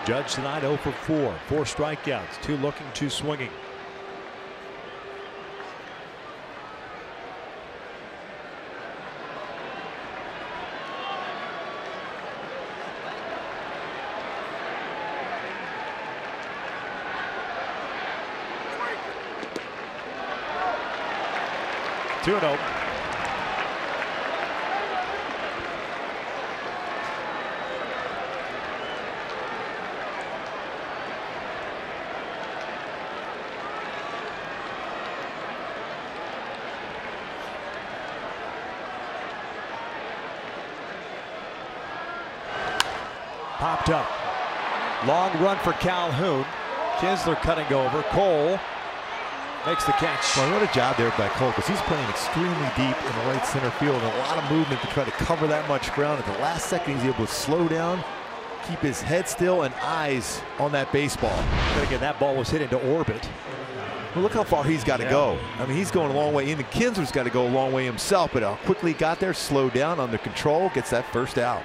Judge tonight 0 for 4, 4 strikeouts, 2 looking, 2 swinging. Two and 0. Popped up. Long run for Calhoun. Kinsler cutting over. Cole makes the catch. Well, what a job there by Cole, because he's playing extremely deep in the right center field. And a lot of movement to try to cover that much ground. At the last second, he's able to slow down, keep his head still and eyes on that baseball. But again, that ball was hit into orbit. Well, look how far he's got to go. I mean, he's going a long way in. The Kinsler's got to go a long way himself, but how quickly he got there, slowed down, under control, gets that first out.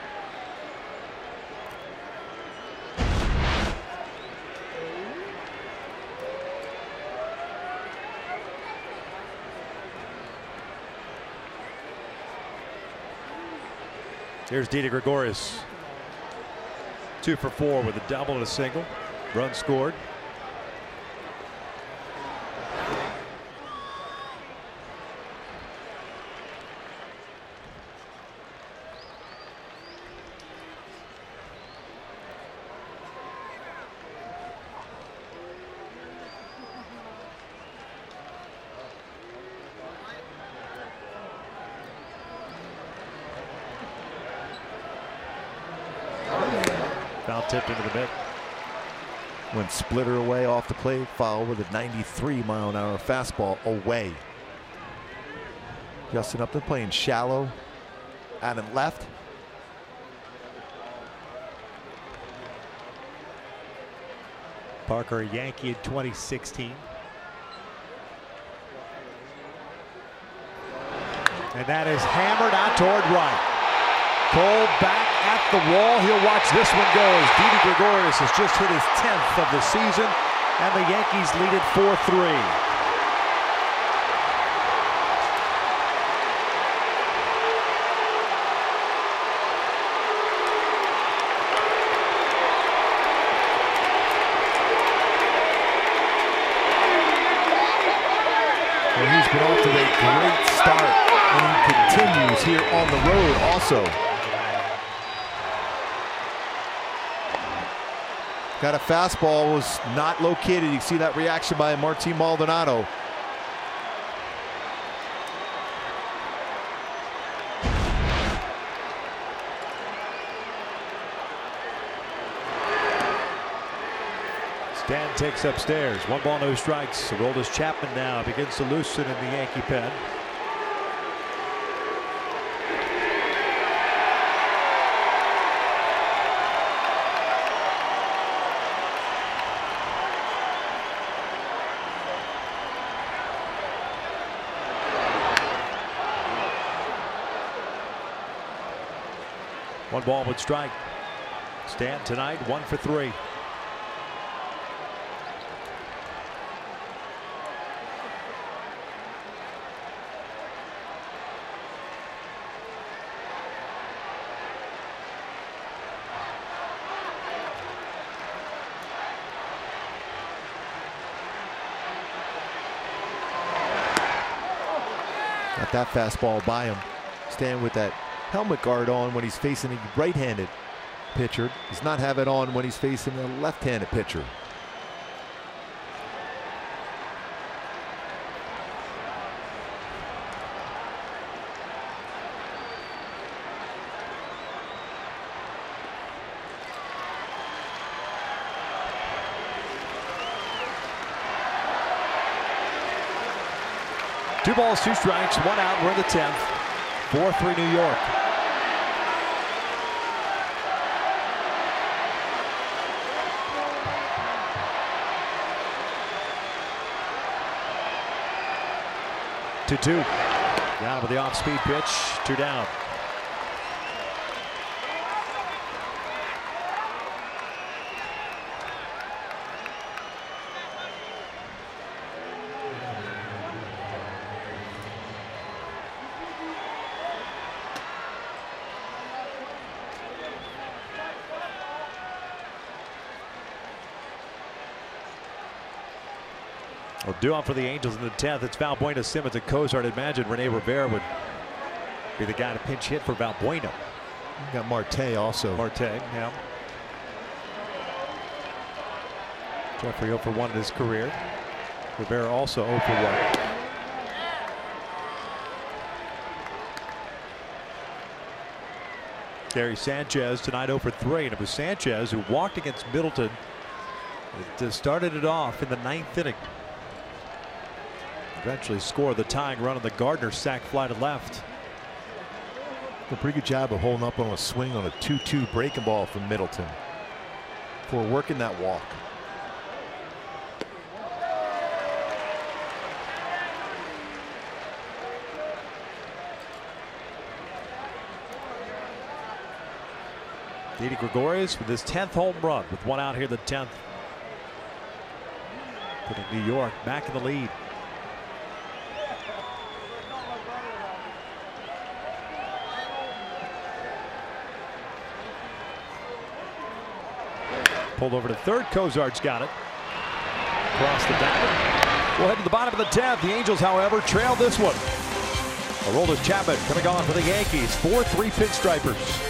Here's Didi Gregorius. 2 for 4 with a double and a single. Run scored. Foul tipped into the mid. Went splitter away off the plate, foul with a 93-mile-an-hour fastball away. Justin Upton playing shallow. Adam left. Parker, a Yankee in 2016. And that is hammered out toward right. Cole back at the wall. He'll watch this one go as Didi Gregorius has just hit his 10th of the season, and the Yankees lead it 4-3. Well, he's been off to a great start, and he continues here on the road also. Got a fastball, was not located. You see that reaction by Martin Maldonado. Stan takes upstairs. 1 ball, no strikes. Aroldis Chapman now begins to loosen in the Yankee pen. One ball would strike. Stan tonight 1 for 3. Got that fastball by him. Staying with that helmet guard on when he's facing a right-handed pitcher. Does not have it on when he's facing a left-handed pitcher. Two balls, two strikes, one out. We're in the 10th. 4-3 New York. Two. Down with the off-speed pitch. 2 down. Well, due up for the Angels in the 10th. It's Valbuena, Simmons, and Cozart. I'd imagine Rene Rivera would be the guy to pinch hit for Valbuena. You got Marte also. Marte, yeah. Jeffrey 0 for 1 in his career. Rivera also 0 for 1. Gary Sanchez tonight 0 for 3, and it was Sanchez who walked against Middleton. It started it off in the 9th inning. Eventually scored the tying run on the Gardner sac fly to left. A pretty good job of holding up on a swing on a 2-2 breaking ball from Middleton for working that walk. Didi Gregorius with his 10th home run with 1 out here in the 10th. Putting New York back in the lead. Pulled over to third. Cozart's got it. Across the diamond. We'll head to the bottom of the 10th. The Angels, however, trail this one. Aroldis Chapman coming on for the Yankees. 4-3 pinstripers.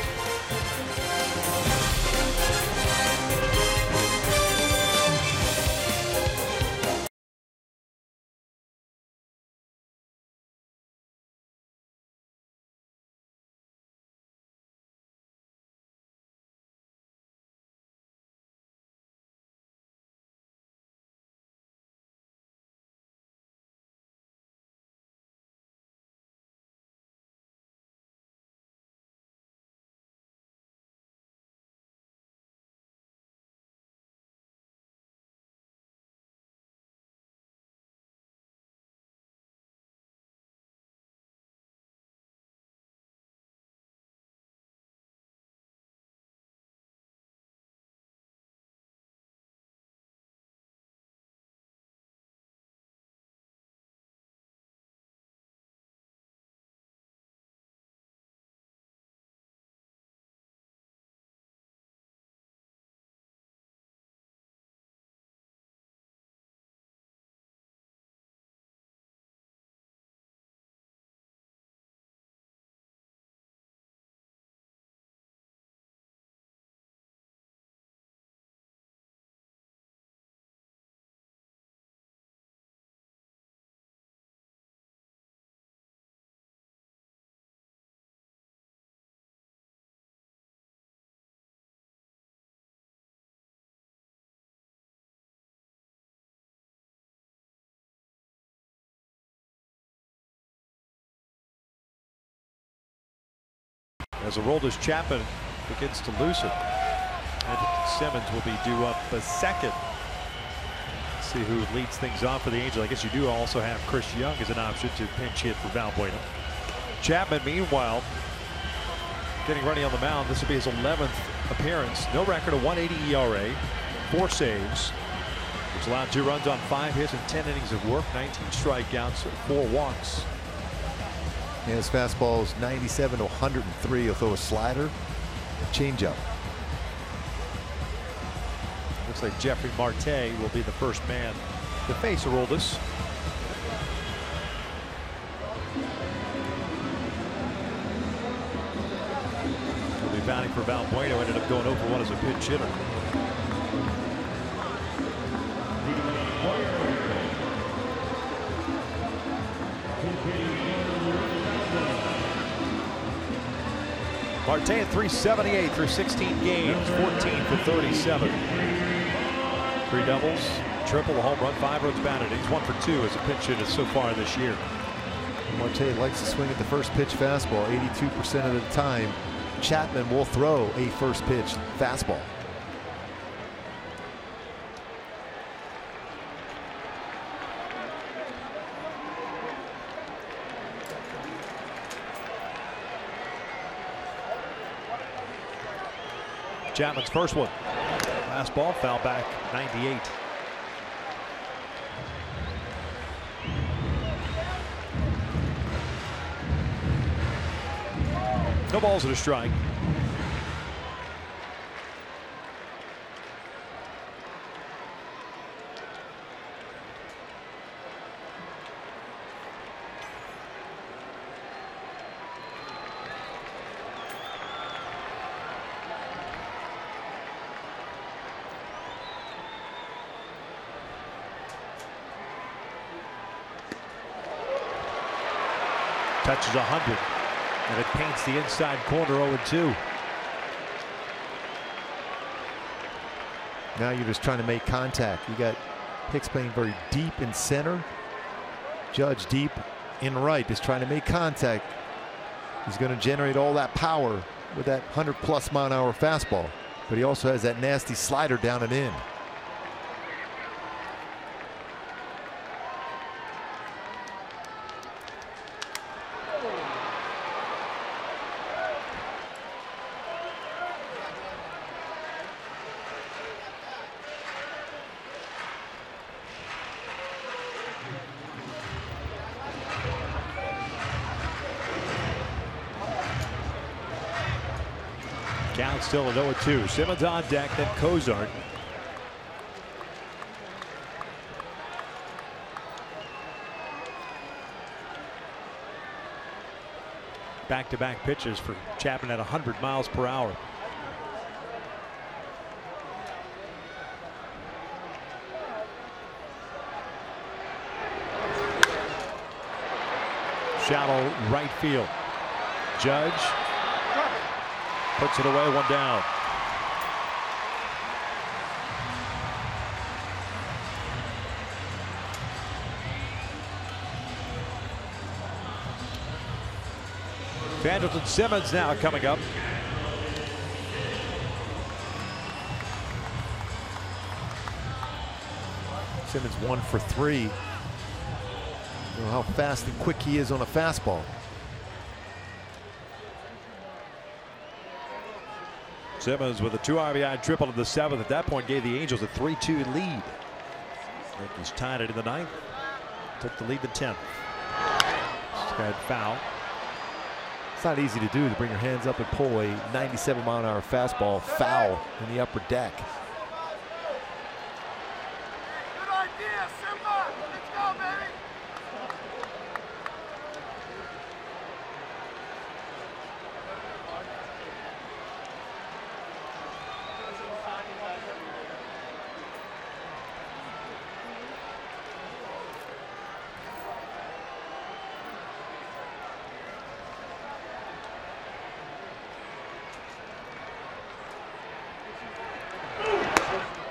As Aroldis Chapman begins to loosen. And Simmons will be due up a second. Let's see who leads things off for the Angels. I guess you do also have Chris Young as an option to pinch hit for Valbuena. Chapman, meanwhile, getting ready on the mound. This will be his 11th appearance. No record, a 1.80 ERA, 4 saves. He's allowed 2 runs on 5 hits and 10 innings of work, 19 strikeouts, 4 walks. And his fastball is 97 to 103. He'll throw a slider, a changeup. Looks like Jeffrey Marte will be the first man to face Aroldis. outing for Valbuena. Ended up going over 1 as a pinch hitter. Marte at 378 through 16 games, 14 for 37. 3 doubles, triple, a home run, 5 runs batted. He's 1 for 2 as a pinch hitter so far this year. Marte likes to swing at the first pitch fastball 82% of the time. Chapman will throw a first pitch fastball. Chapman's first one. Last ball, foul back, 98. No balls and a strike. Touches 100, and it paints the inside corner 0-2. Now you're just trying to make contact. You got Hicks playing very deep in center, Judge deep in right, just trying to make contact. He's going to generate all that power with that 100+ mile-an-hour fastball, but he also has that nasty slider down and in. Count still at 0-2. Simmons on deck, then Cozart. Back-to-back pitches for Chapman at 100 miles per hour. Shallow right field. Judge puts it away, 1 down. Andrelton Simmons now coming up. Simmons 1 for 3. You know how fast and quick he is on a fastball. Simmons with a 2 RBI triple in the 7th. At that point, gave the Angels a 3-2 lead. Yankees tied it in the 9th. Took the lead in the 10th. Side foul. It's not easy to do, to bring your hands up and pull a 97 mile-an-hour fastball foul in the upper deck. Good idea, Simba. Let's go, baby.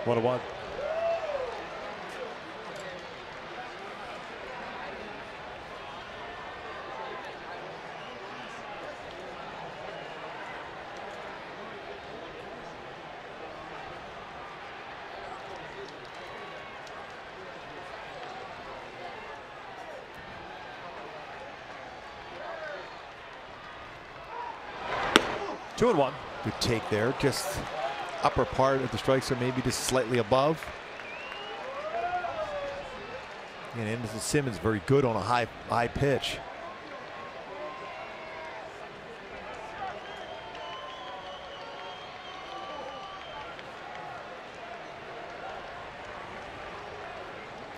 What a one. Two and one. Good take there. Just upper part of the strike zone, maybe just slightly above. And Andrelton Simmons very good on a high pitch.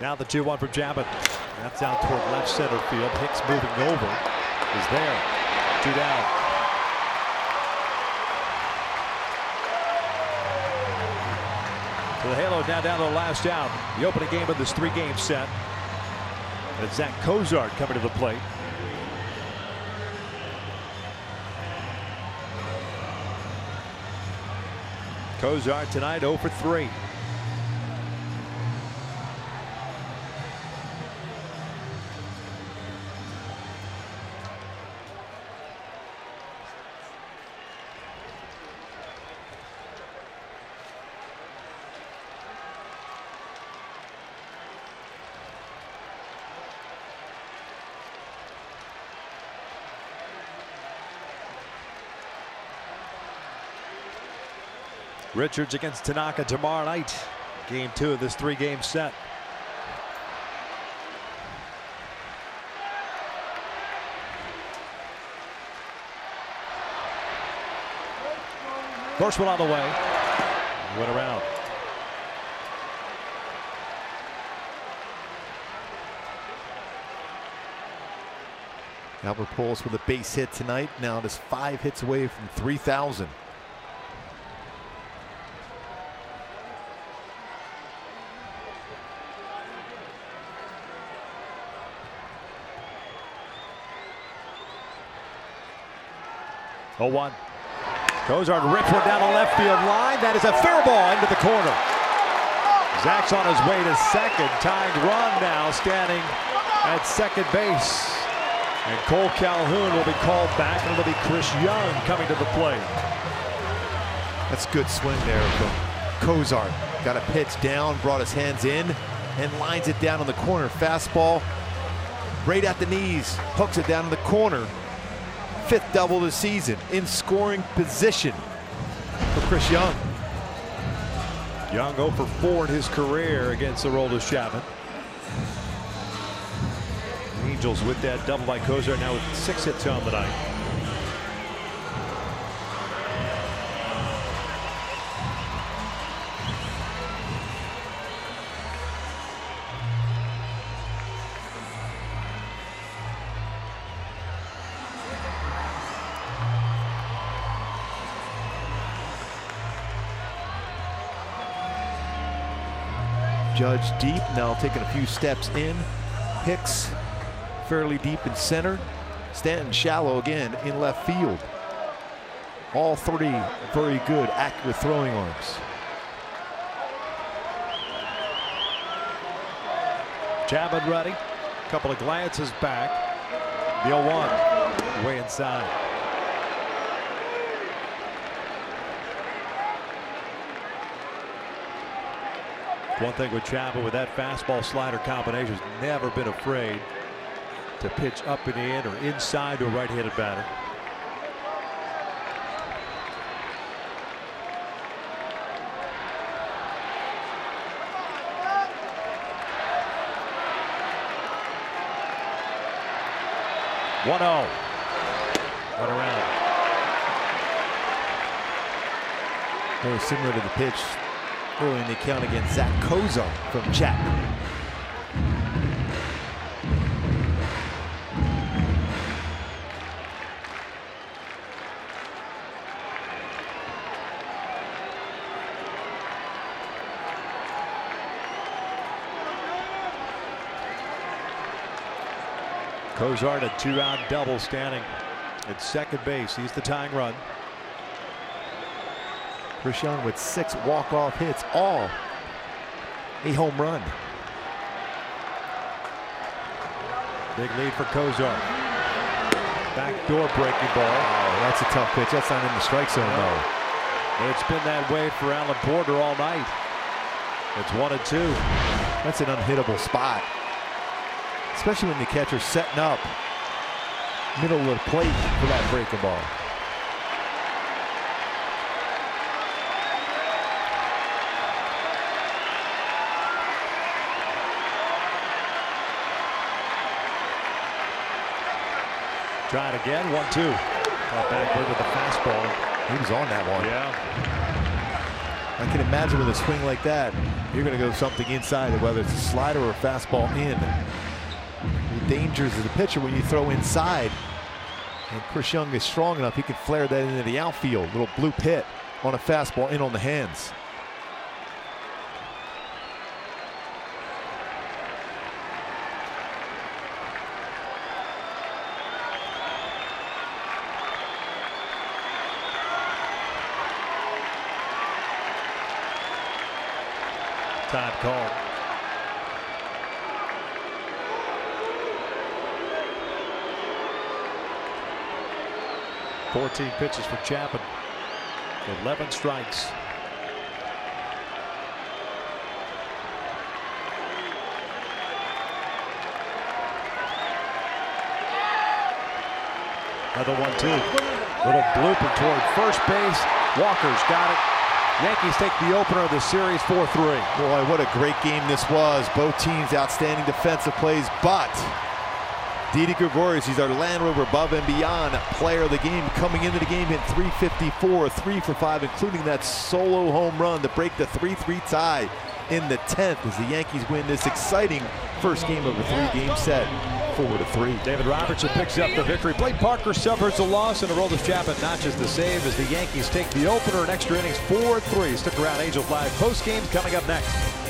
Now the 2-1 from Chapman. That's out toward left center field. Hicks moving over is there. 2 down. goes now down to the last out. The opening game of this 3-game set. And it's Zach Cozart coming to the plate. Cozart tonight 0 for 3. Richards against Tanaka tomorrow night. Game 2 of this 3-game set. First one on the way. Went around. Albert Pujols with a base hit tonight. Now it is 5 hits away from 3,000. Oh, 1. Cozart rips one down the left field line. That is a fair ball into the corner. Zach's on his way to second. Tying run now standing at second base. And Cole Calhoun will be called back, and it'll be Chris Young coming to the plate. That's a good swing there from Cozart. Got a pitch down, brought his hands in, and lines it down in the corner. Fastball right at the knees, hooks it down in the corner. 5th double of the season in scoring position for Chris Young. Young 0 for 4 in his career against Aroldis Chapman. Angels with that double by Cozart now with 6 hits on the night. Judge deep, now taking a few steps in. Hicks fairly deep in center. Stanton shallow again in left field. All 3 very good, accurate throwing arms. Chapman ready. Couple of glances back. The 0-1 way inside. One thing with Chapman with that fastball slider combination, has never been afraid to pitch up and in or inside to a right-handed batter. Went around. Very similar to the pitch early in the count against Zach Cozart from Chapman. Cozart a 2-out double standing at second base. He's the tying run. Chris Young with 6 walk-off hits, all a home run. Big lead for Cozart. Backdoor breaking ball. Oh, that's a tough pitch. That's not in the strike zone, though. It's been that way for Alan Porter all night. It's 1-2. That's an unhittable spot, especially when the catcher's setting up middle of the plate for that breaking ball. Try it again, 1-2. Backward with the fastball. He was on that one. Yeah. I can imagine with a swing like that, you're going to go something inside, whether it's a slider or a fastball in. The dangers of the pitcher when you throw inside. And Chris Young is strong enough, he can flare that into the outfield. Little blue pit on a fastball in on the hands. Time called. "14 pitches for Chapman. 11 strikes. Another 1-2. Little blooper toward first base. Walker's got it. Yankees take the opener of the series 4-3. Boy, what a great game this was. Both teams outstanding defensive plays, but Didi Gregorius, he's our Land Rover above and beyond player of the game. Coming into the game hit .354, 3 for 5, including that solo home run to break the 3-3 tie in the 10th as the Yankees win this exciting first game of a 3-game set, 4-3. David Robertson picks up the victory. Blake Parker suffers a loss, and Aroldis Chapman notches the save as the Yankees take the opener in extra innings 4-3. Stick around, Angels Live post game coming up next.